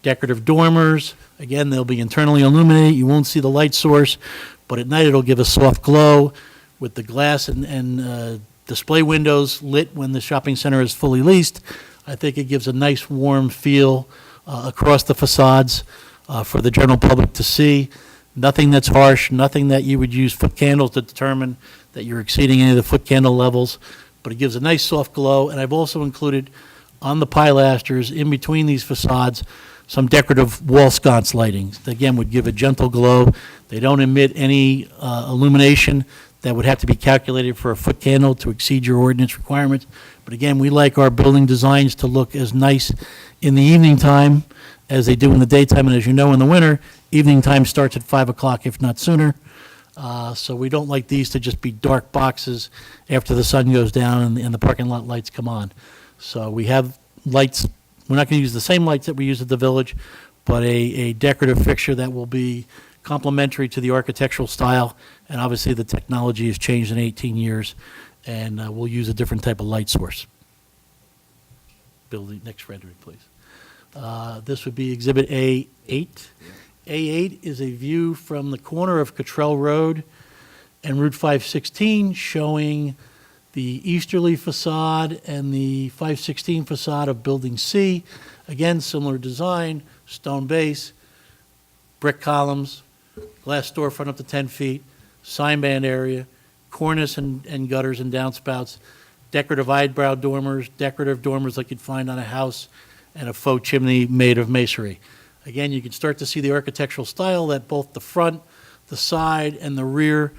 decorative dormers. Again, they'll be internally illuminated. You won't see the light source, but at night it'll give a soft glow with the glass and display windows lit when the shopping center is fully leased. I think it gives a nice warm feel across the facades for the general public to see. Nothing that's harsh, nothing that you would use foot candles to determine that you're exceeding any of the foot candle levels, but it gives a nice soft glow. And I've also included on the pilasters in between these facades some decorative wall sconce lighting that, again, would give a gentle glow. They don't emit any illumination that would have to be calculated for a foot candle to exceed your ordinance requirements. But again, we like our building designs to look as nice in the evening time as they do in the daytime. And as you know, in the winter, evening time starts at 5 o'clock, if not sooner. So we don't like these to just be dark boxes after the sun goes down and the parking lot lights come on. So we have lights. We're not going to use the same lights that we use at the village, but a decorative fixture that will be complementary to the architectural style. And obviously, the technology has changed in 18 years, and we'll use a different type of light source. Building, next rendering, please. This would be Exhibit A8. A8 is a view from the corner of Cottrell Road and Route 516, showing the easterly facade and the 516 facade of Building C. Again, similar design, stone base, brick columns, glass storefront up to 10 feet, sign band area, cornice and gutters and downspouts, decorative eyebrow dormers, decorative dormers like you'd find on a house, and a faux chimney made of masonry. Again, you can start to see the architectural style that both the front, the side, and the rear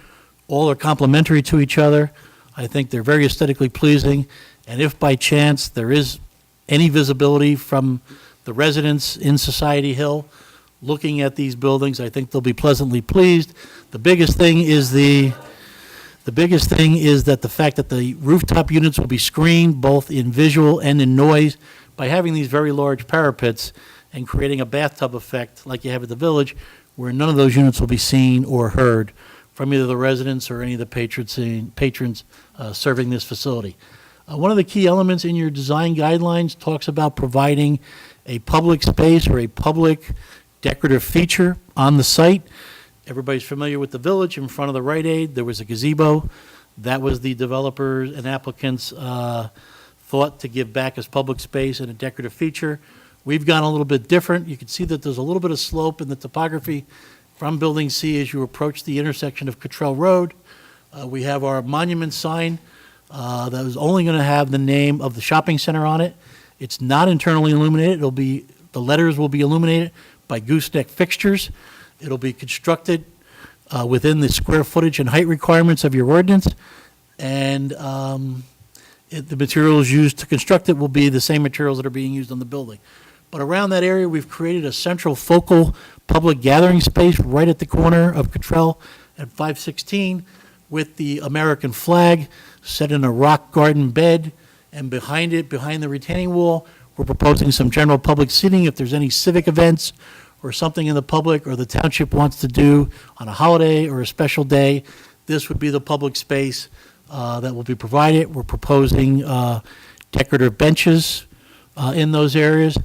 all are complementary to each other. I think they're very aesthetically pleasing, and if by chance there is any visibility from the residents in Society Hill looking at these buildings, I think they'll be pleasantly pleased. The biggest thing is that the fact that the rooftop units will be screened both in visual and in noise by having these very large parapets and creating a bathtub effect like you have at the village, where none of those units will be seen or heard from either the residents or any of the patrons serving this facility. One of the key elements in your design guidelines talks about providing a public space or a public decorative feature on the site. Everybody's familiar with the village. In front of the Rite Aid, there was a gazebo That was the developers and applicants' thought to give back as public space and a decorative feature. We've gone a little bit different. You can see that there's a little bit of slope in the topography from Building C as you approach the intersection of Cottrell Road. We have our monument sign that is only going to have the name of the shopping center on it. It's not internally illuminated. The letters will be illuminated by gooseneck fixtures. It'll be constructed within the square footage and height requirements of your ordinance. And the materials used to construct it will be the same materials that are being used on the building. But around that area, we've created a central focal public gathering space right at the corner of Cottrell and 516 with the American flag set in a rock garden bed. And behind it, behind the retaining wall, we're proposing some general public seating if there's any civic events or something in the public or the township wants to do on a holiday or a special day. This would be the public space that will be provided. We're proposing decorative benches in those areas,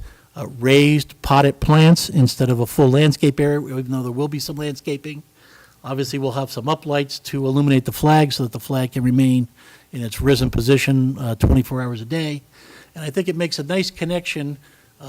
raised potted plants instead of a full landscape area, even though there will be some landscaping. Obviously, we'll have some uplights to illuminate the flag so that the flag can remain in its risen position 24 hours a day. And I think it makes a nice connection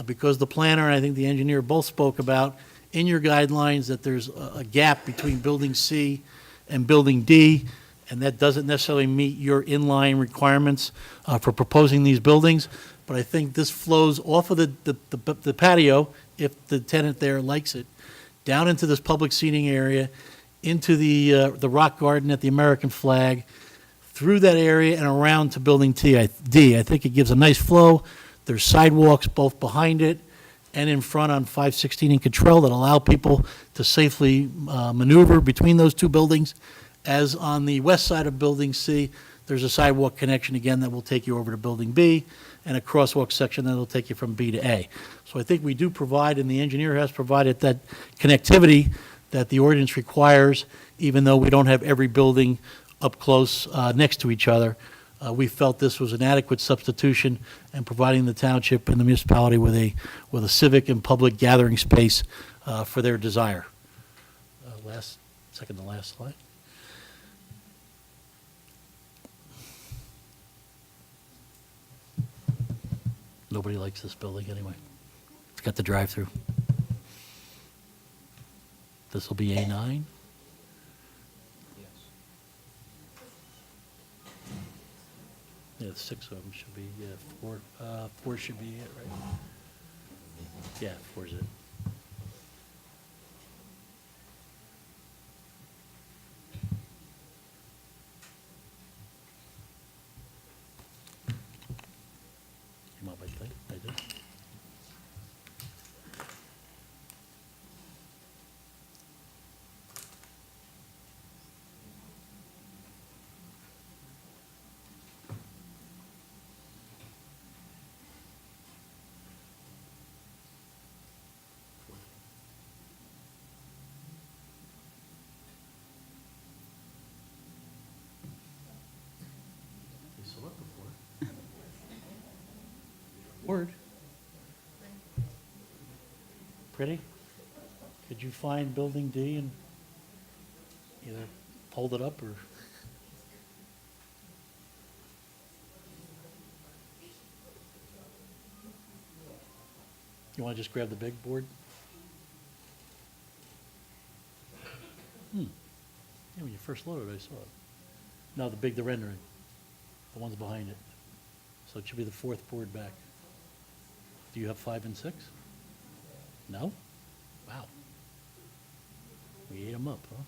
because the planner and I think the engineer both spoke about in your guidelines that there's a gap between Building C and Building D, and that doesn't necessarily meet your inline requirements for proposing these buildings. But I think this flows off of the patio, if the tenant there likes it, down into this public seating area, into the rock garden at the American flag, through that area and around to Building D. I think it gives a nice flow. There's sidewalks both behind it and in front on 516 and Cottrell that allow people to safely maneuver between those two buildings. As on the west side of Building C, there's a sidewalk connection again that will take you over to Building B, and a crosswalk section that will take you from B to A. So I think we do provide, and the engineer has provided that connectivity that the ordinance requires, even though we don't have every building up close next to each other. We felt this was an adequate substitution and providing the township and the municipality with a civic and public gathering space for their desire. Second to last slide. Nobody likes this building anyway. It's got the drive-through. This will be A9. Yeah, 6 of them should be, yeah, 4 should be it, right? Yeah, 4 is it. You want my thing? I do. You saw it before. Word. Pretty? Could you find Building D and either hold it up or? You want to just grab the big board? Yeah, when you first loaded it, I saw it. No, the rendering. The one's behind it. So it should be the 4th board back. Do you have 5 and 6? No? Wow. We ate them up, huh?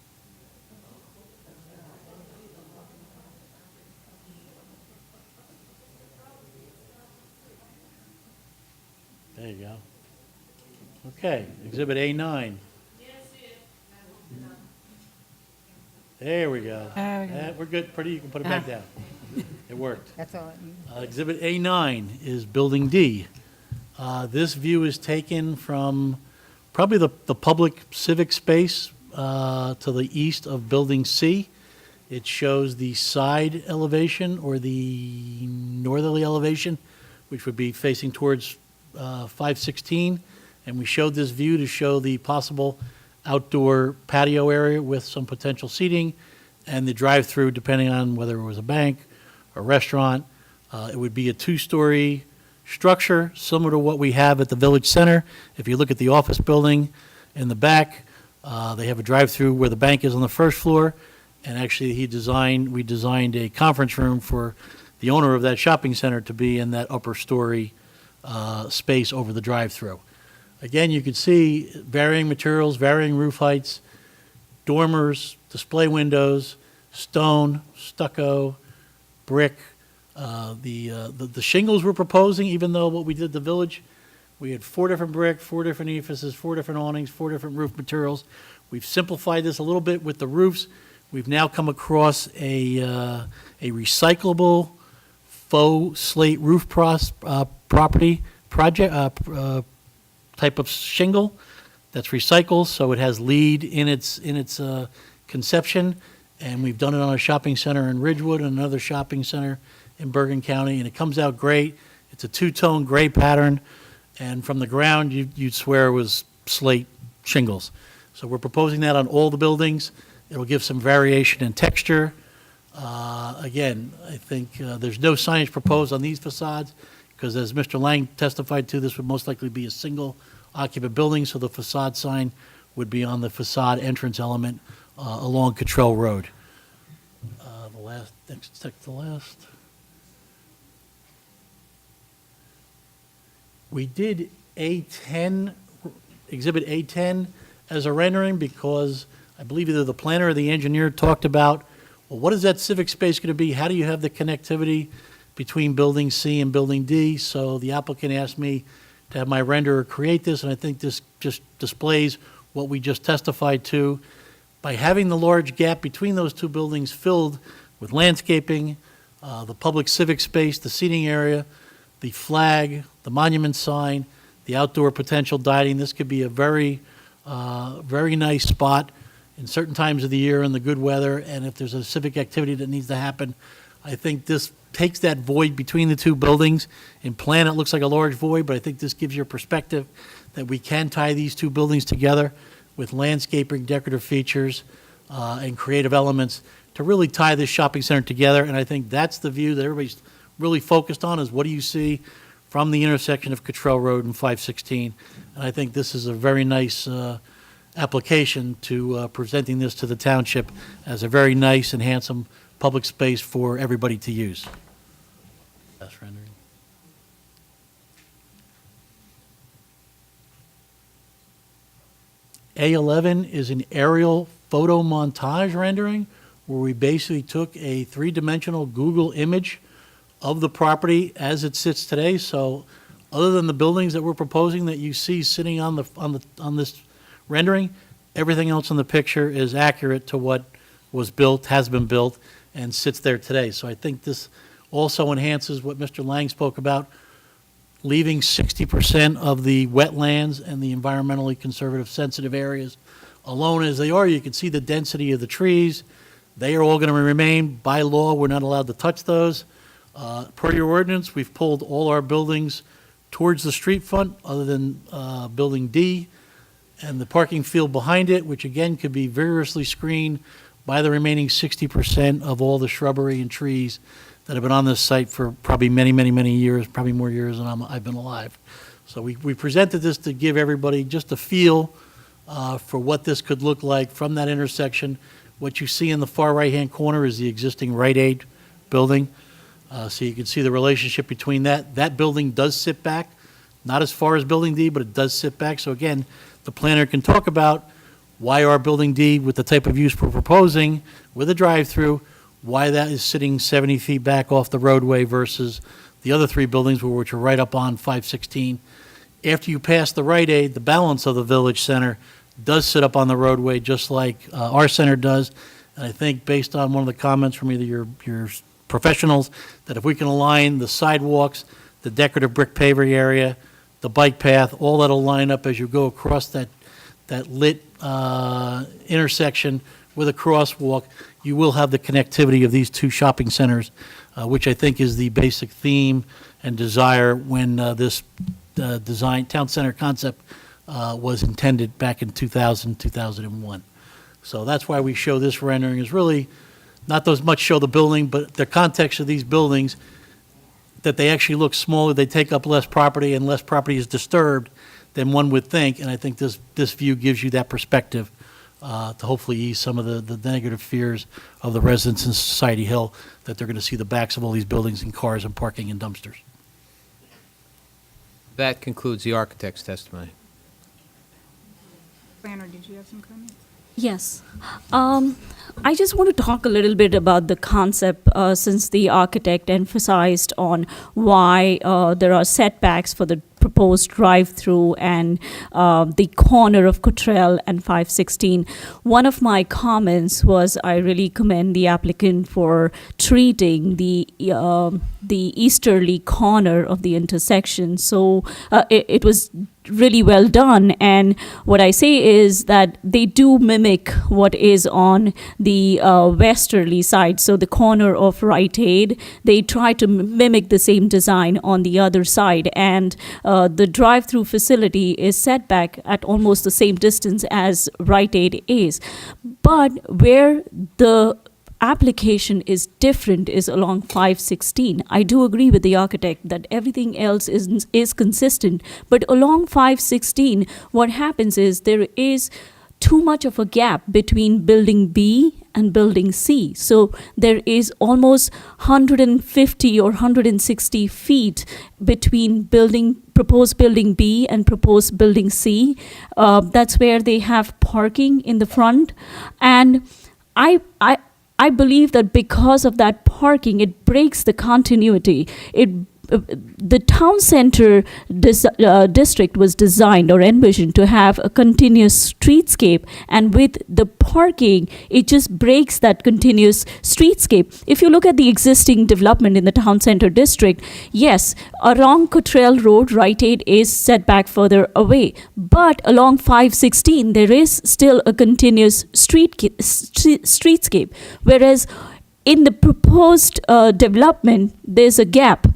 There you go. Okay, Exhibit A9. There we go. There we go. We're good. Pretty, you can put it back down. It worked. That's all it needs. Exhibit A9 is Building D. This view is taken from probably the public civic space to the east of Building C. It shows the side elevation or the northerly elevation, which would be facing towards 516. And we showed this view to show the possible outdoor patio area with some potential seating and the drive-through, depending on whether it was a bank, a restaurant. It would be a two-story structure, similar to what we have at the Village Center. If you look at the office building in the back, they have a drive-through where the bank is on the first floor, and actually we designed a conference room for the owner of that shopping center to be in that upper story space over the drive-through. Again, you can see varying materials, varying roof heights, dormers, display windows, stone, stucco, brick. The shingles we're proposing, even though what we did at the Village, we had 4 different brick, 4 different ephes, 4 different awnings, 4 different roof materials. We've simplified this a little bit with the roofs. We've now come across a recyclable faux slate roof property project type of shingle that's recycled, so it has LEED in its conception, and we've done it on a shopping center in Ridgewood and another shopping center in Bergen County, and it comes out great. It's a two-tone gray pattern, and from the ground, you'd swear it was slate shingles. So we're proposing that on all the buildings. It'll give some variation in texture. Again, I think there's no signage proposed on these facades, because as Mr. Lang testified to, this would most likely be a single occupant building, so the facade sign would be on the facade entrance element along Cottrell Road. Next to last. We did A10, Exhibit A10 as a rendering because I believe either the planner or the engineer talked about, well, what is that civic space going to be? How do you have the connectivity between Building C and Building D? So the applicant asked me to have my renderer create this, and I think this just displays what we just testified to. By having the large gap between those two buildings filled with landscaping, the public civic space, the seating area, the flag, the monument sign, the outdoor potential dining, this could be a very nice spot in certain times of the year in the good weather, and if there's a civic activity that needs to happen, I think this takes that void between the two buildings. In plan, it looks like a large void, but I think this gives you a perspective that we can tie these two buildings together with landscaping, decorative features, and creative elements to really tie this shopping center together. And I think that's the view that everybody's really focused on, is what do you see from the intersection of Cottrell Road and 516. And I think this is a very nice application to presenting this to the township as a very nice and handsome public space for everybody to use. That's rendering. A11 is an aerial photo montage rendering where we basically took a three-dimensional Google image of the property as it sits today. So other than the buildings that we're proposing that you see sitting on this rendering, everything else in the picture is accurate to what was built, has been built, and sits there today. So I think this also enhances what Mr. Lang spoke about, leaving 60% of the wetlands and the environmentally conservative sensitive areas alone as they are. You can see the density of the trees. They are all going to remain. By law, we're not allowed to touch those. Per your ordinance, we've pulled all our buildings towards the street front other than Building D and the parking field behind it, which again could be vigorously screened by the remaining 60% of all the shrubbery and trees that have been on this site for probably many, many, many years, probably more years than I've been alive. So we presented this to give everybody just a feel for what this could look like from that intersection. What you see in the far right-hand corner is the existing Rite Aid building. So you can see the relationship between that. That building does sit back, not as far as Building D, but it does sit back. So again, the planner can talk about why our Building D, with the type of use we're proposing, with a drive-through, why that is sitting 70 feet back off the roadway versus the other three buildings which are right up on 516. After you pass the Rite Aid, the balance of the Village Center does sit up on the roadway just like our center does. And I think based on one of the comments from either your professionals, that if we can align the sidewalks, the decorative brick paver area, the bike path, all that'll line up as you go across that lit intersection with a crosswalk, you will have the connectivity of these two shopping centers, which I think is the basic theme and desire when this town center concept was intended back in 2000, 2001. So that's why we show this rendering, is really not those much show the building, but the context of these buildings, that they actually look smaller, they take up less property, and less property is disturbed than one would think. And I think this view gives you that perspective to hopefully ease some of the negative fears of the residents in Society Hill, that they're going to see the backs of all these buildings and cars and parking and dumpsters. That concludes the architect's testimony. Planner, did you have some comments? Yes. I just want to talk a little bit about the concept since the architect emphasized on why there are setbacks for the proposed drive-through and the corner of Cottrell and 516. One of my comments was I really commend the applicant for treating the easterly corner of the intersection. So it was really well done, and what I say is that they do mimic what is on the westerly side. So the corner of Rite Aid, they try to mimic the same design on the other side, and the drive-through facility is set back at almost the same distance as Rite Aid is. But where the application is different is along 516. I do agree with the architect that everything else is consistent, but along 516, what happens is there is too much of a gap between building B and building C. So there is almost 150 or 160 feet between proposed building B and proposed building C. That's where they have parking in the front. And I believe that because of that parking, it breaks the continuity. The town center district was designed or envisioned to have a continuous streetscape, and with the parking, it just breaks that continuous streetscape. If you look at the existing development in the town center district, yes, along Cottrell Road, Rite Aid is set back further away, but along 516, there is still a continuous streetscape, whereas in the proposed development, there's a gap.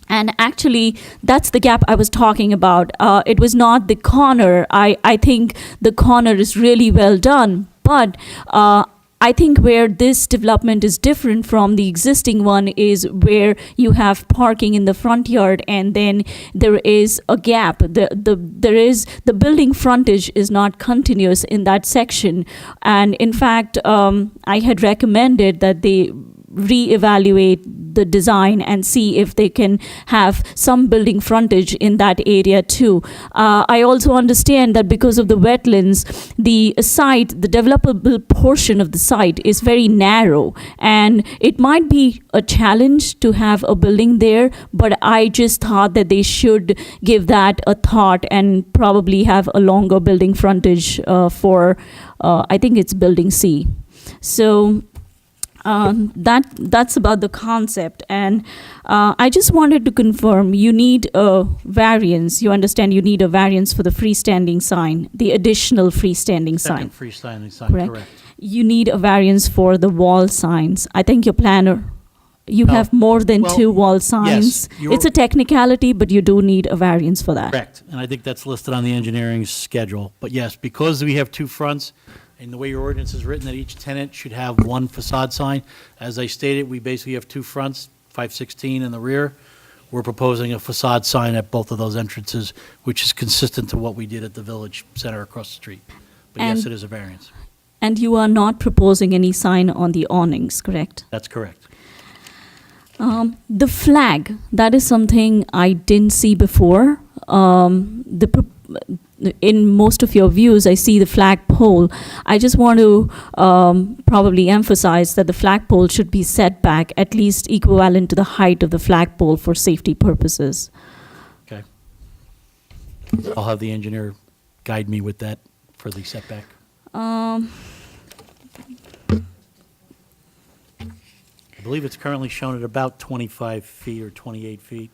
And actually, that's the gap I was talking about. It was not the corner. I think the corner is really well done. But I think where this development is different from the existing one is where you have parking in the front yard, and then there is a gap. The building frontage is not continuous in that section. And in fact, I had recommended that they reevaluate the design and see if they can have some building frontage in that area too. I also understand that because of the wetlands, the developable portion of the site is very narrow, and it might be a challenge to have a building there, but I just thought that they should give that a thought and probably have a longer building frontage for, I think it's building C. So that's about the concept, and I just wanted to confirm you need a variance. You understand you need a variance for the freestanding sign, the additional freestanding sign. Second freestanding sign, correct. You need a variance for the wall signs. I think your planner, you No. have more than Well, two wall signs. you're- It's a technicality, but you do need a variance for that. Correct, and I think that's listed on the engineering schedule. But yes, because we have two fronts, and the way your ordinance is written, that each tenant should have one facade sign. As I stated, we basically have two fronts, 516 in the rear. We're proposing a facade sign at both of those entrances, which is consistent to what we did at the Village Center across the street. But yes, And- it is a variance. And you are not proposing any sign on the awnings, correct? That's correct. The flag, that is something I didn't see before. In most of your views, I see the flagpole. I just want to probably emphasize that the flagpole should be set back at least equivalent to the height of the flagpole for safety purposes. Okay. I'll have the engineer guide me with that for the setback. I believe it's currently shown at about 25 feet or 28 feet.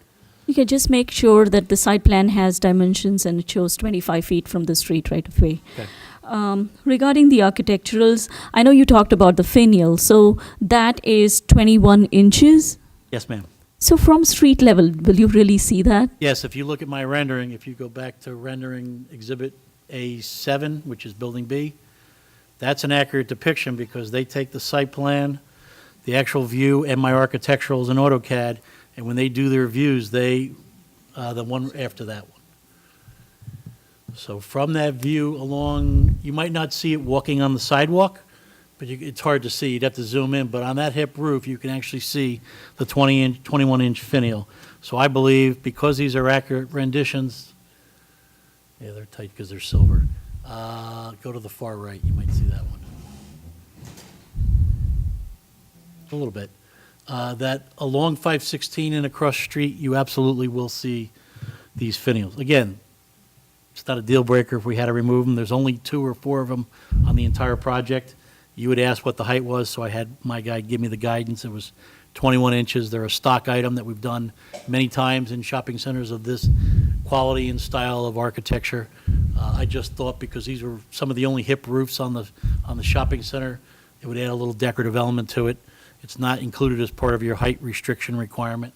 You can just make sure that the site plan has dimensions and it shows 25 feet from the street right of way. Okay. Regarding the architecturals, I know you talked about the finial, so that is 21 inches. Yes, ma'am. So from street level, will you really see that? Yes, if you look at my rendering, if you go back to rendering Exhibit A7, which is Building B, that's an accurate depiction because they take the site plan the actual view, and my architecturals in AutoCAD, and when they do their views, the one after that one. So from that view along, you might not see it walking on the sidewalk, but it's hard to see. You'd have to zoom in. But on that hip roof, you can actually see the 21-inch finial. So I believe, because these are accurate renditions, yeah, they're tight because they're silver. Go to the far right. You might see that one. A little bit. That along 516 and across street, you absolutely will see these finials. Again, it's not a deal breaker if we had to remove them. There's only 2 or 4 of them on the entire project. You would ask what the height was, so I had my guy give me the guidance. It was 21 inches. They're a stock item that we've done many times in shopping centers of this quality and style of architecture. I just thought, because these were some of the only hip roofs on the shopping center, it would add a little decorative element to it. It's not included as part of your height restriction requirement.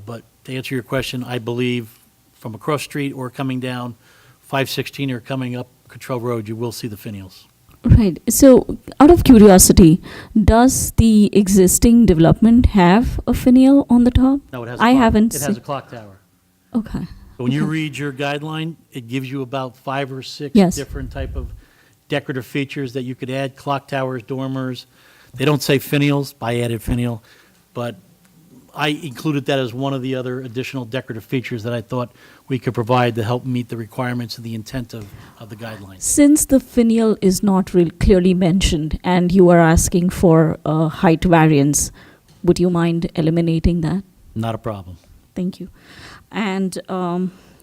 But to answer your question, I believe from across street or coming down 516 or coming up Cottrell Road, you will see the finials. Right. So, out of curiosity, does the existing development have a finial on the top? No, it has a I clock. haven't It has a seen. clock tower. Okay. So when you Okay. read your guideline, it gives you about 5 or 6 Yes. different type of decorative features that you could add: clock towers, dormers. They don't say finials. I added finial, but I included that as one of the other additional decorative features that I thought we could provide to help meet the requirements and the intent of the guidelines. Since the finial is not real clearly mentioned and you are asking for a height variance, would you mind eliminating that? Not a problem. Thank you. And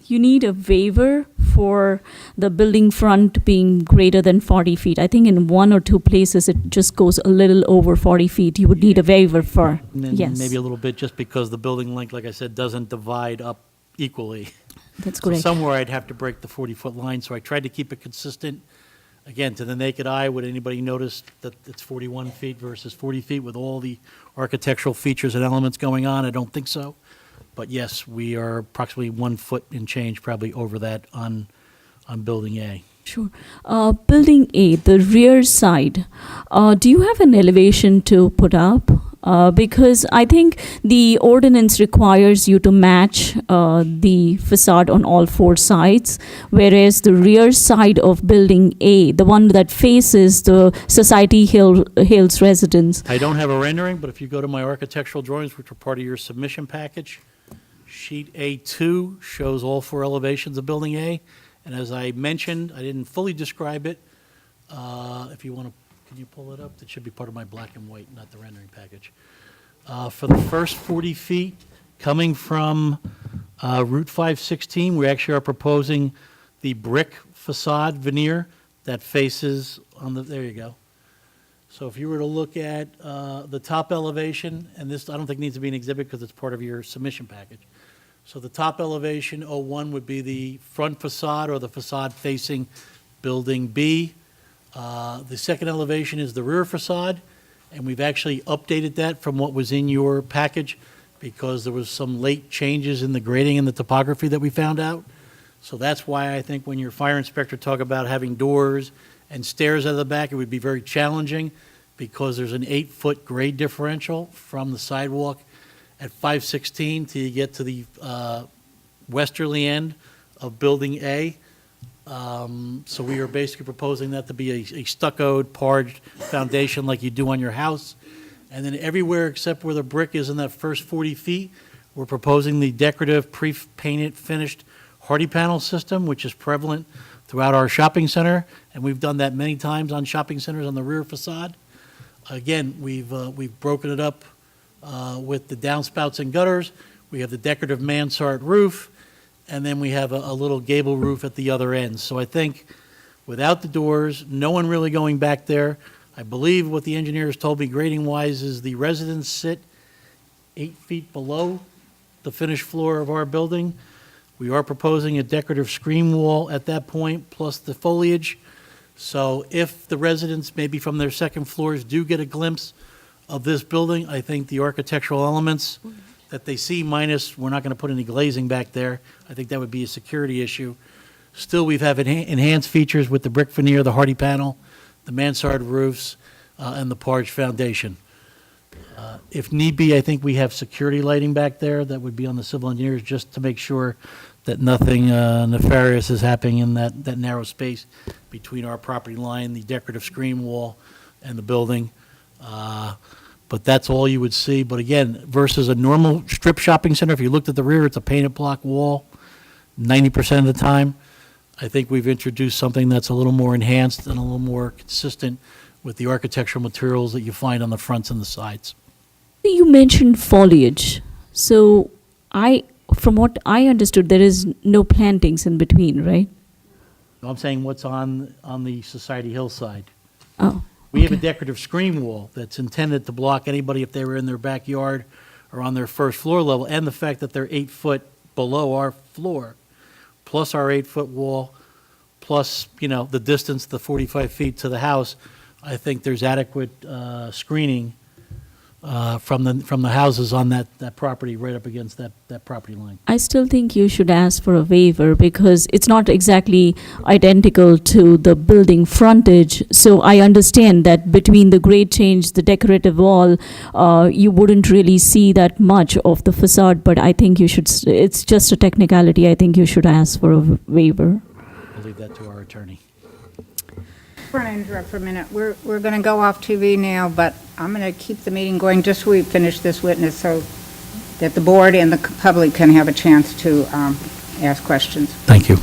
you need a waiver for the building front being greater than 40 feet. I think in 1 or 2 places it just goes a little over 40 feet. You would need a waiver for, And then yes. maybe a little bit, just because the building length, like I said, doesn't divide up equally. That's So correct. somewhere I'd have to break the 40-foot line, so I tried to keep it consistent. Again, to the naked eye, would anybody notice that it's 41 feet versus 40 feet with all the architectural features and elements going on? I don't think so. But yes, we are approximately 1 foot and change probably over that on Building A. Sure. Building A, the rear side, do you have an elevation to put up? Because I think the ordinance requires you to match the facade on all 4 sides, whereas the rear side of Building A, the one that faces the Society Hills residence. I don't have a rendering, but if you go to my architectural drawings, which are part of your submission package, sheet A2 shows all 4 elevations of Building A. And as I mentioned, I didn't fully describe it. If you want to, can you pull it up? That should be part of my black and white, not the rendering package. For the first 40 feet, coming from Route 516, we actually are proposing the brick facade veneer that faces on the, there you go. So if you were to look at the top elevation, and this I don't think needs to be an exhibit because it's part of your submission package. So the top elevation, 01, would be the front facade or the facade facing Building B. The second elevation is the rear facade, and we've actually updated that from what was in your package because there was some late changes in the grading and the topography that we found out. So that's why I think when your fire inspector talk about having doors and stairs out of the back, it would be very challenging because there's an 8-foot grade differential from the sidewalk at 516 till you get to the westerly end of Building A. So we are basically proposing that to be a stuccoed, parged foundation like you do on your house. And then everywhere except where the brick is in that first 40 feet, we're proposing the decorative pre-painted finished hardy panel system, which is prevalent throughout our shopping center. And we've done that many times on shopping centers on the rear facade. Again, we've broken it up with the downspouts and gutters. We have the decorative mansard roof, and then we have a little gable roof at the other end. So I think without the doors, no one really going back there. I believe what the engineers told me grading-wise is the residents sit 8 feet below the finished floor of our building. We are proposing a decorative screen wall at that point, plus the foliage. So if the residents, maybe from their second floors, do get a glimpse of this building, I think the architectural elements that they see, minus we're not going to put any glazing back there, I think that would be a security issue. Still, we have enhanced features with the brick veneer, the hardy panel, the mansard roofs, and the parged foundation. If need be, I think we have security lighting back there that would be on the civil engineers just to make sure that nothing nefarious is happening in that narrow space between our property line, the decorative screen wall, and the building. But that's all you would see. But again, versus a normal strip shopping center, if you looked at the rear, it's a painted block wall 90% of the time. I think we've introduced something that's a little more enhanced and a little more consistent with the architectural materials that you find on the fronts and the sides. You mentioned foliage. So from what I understood, there is no plantings in between, right? I'm saying what's on the Society Hill side. Oh. We have a decorative screen wall that's intended to block anybody if they were in their backyard or on their first floor level, and the fact that they're 8 foot below our floor, plus our 8-foot wall, plus, the distance, the 45 feet to the house. I think there's adequate screening from the houses on that property right up against that property line. I still think you should ask for a waiver because it's not exactly identical to the building frontage. So I understand that between the grade change, the decorative wall, you wouldn't really see that much of the facade, but I think you should, it's just a technicality. I think you should ask for a waiver. I'll leave that to our attorney. We're going to interrupt for a minute. We're going to go off TV now, but I'm going to keep the meeting going just so we finish this witness so that the board and the public can have a chance to ask questions. Thank you.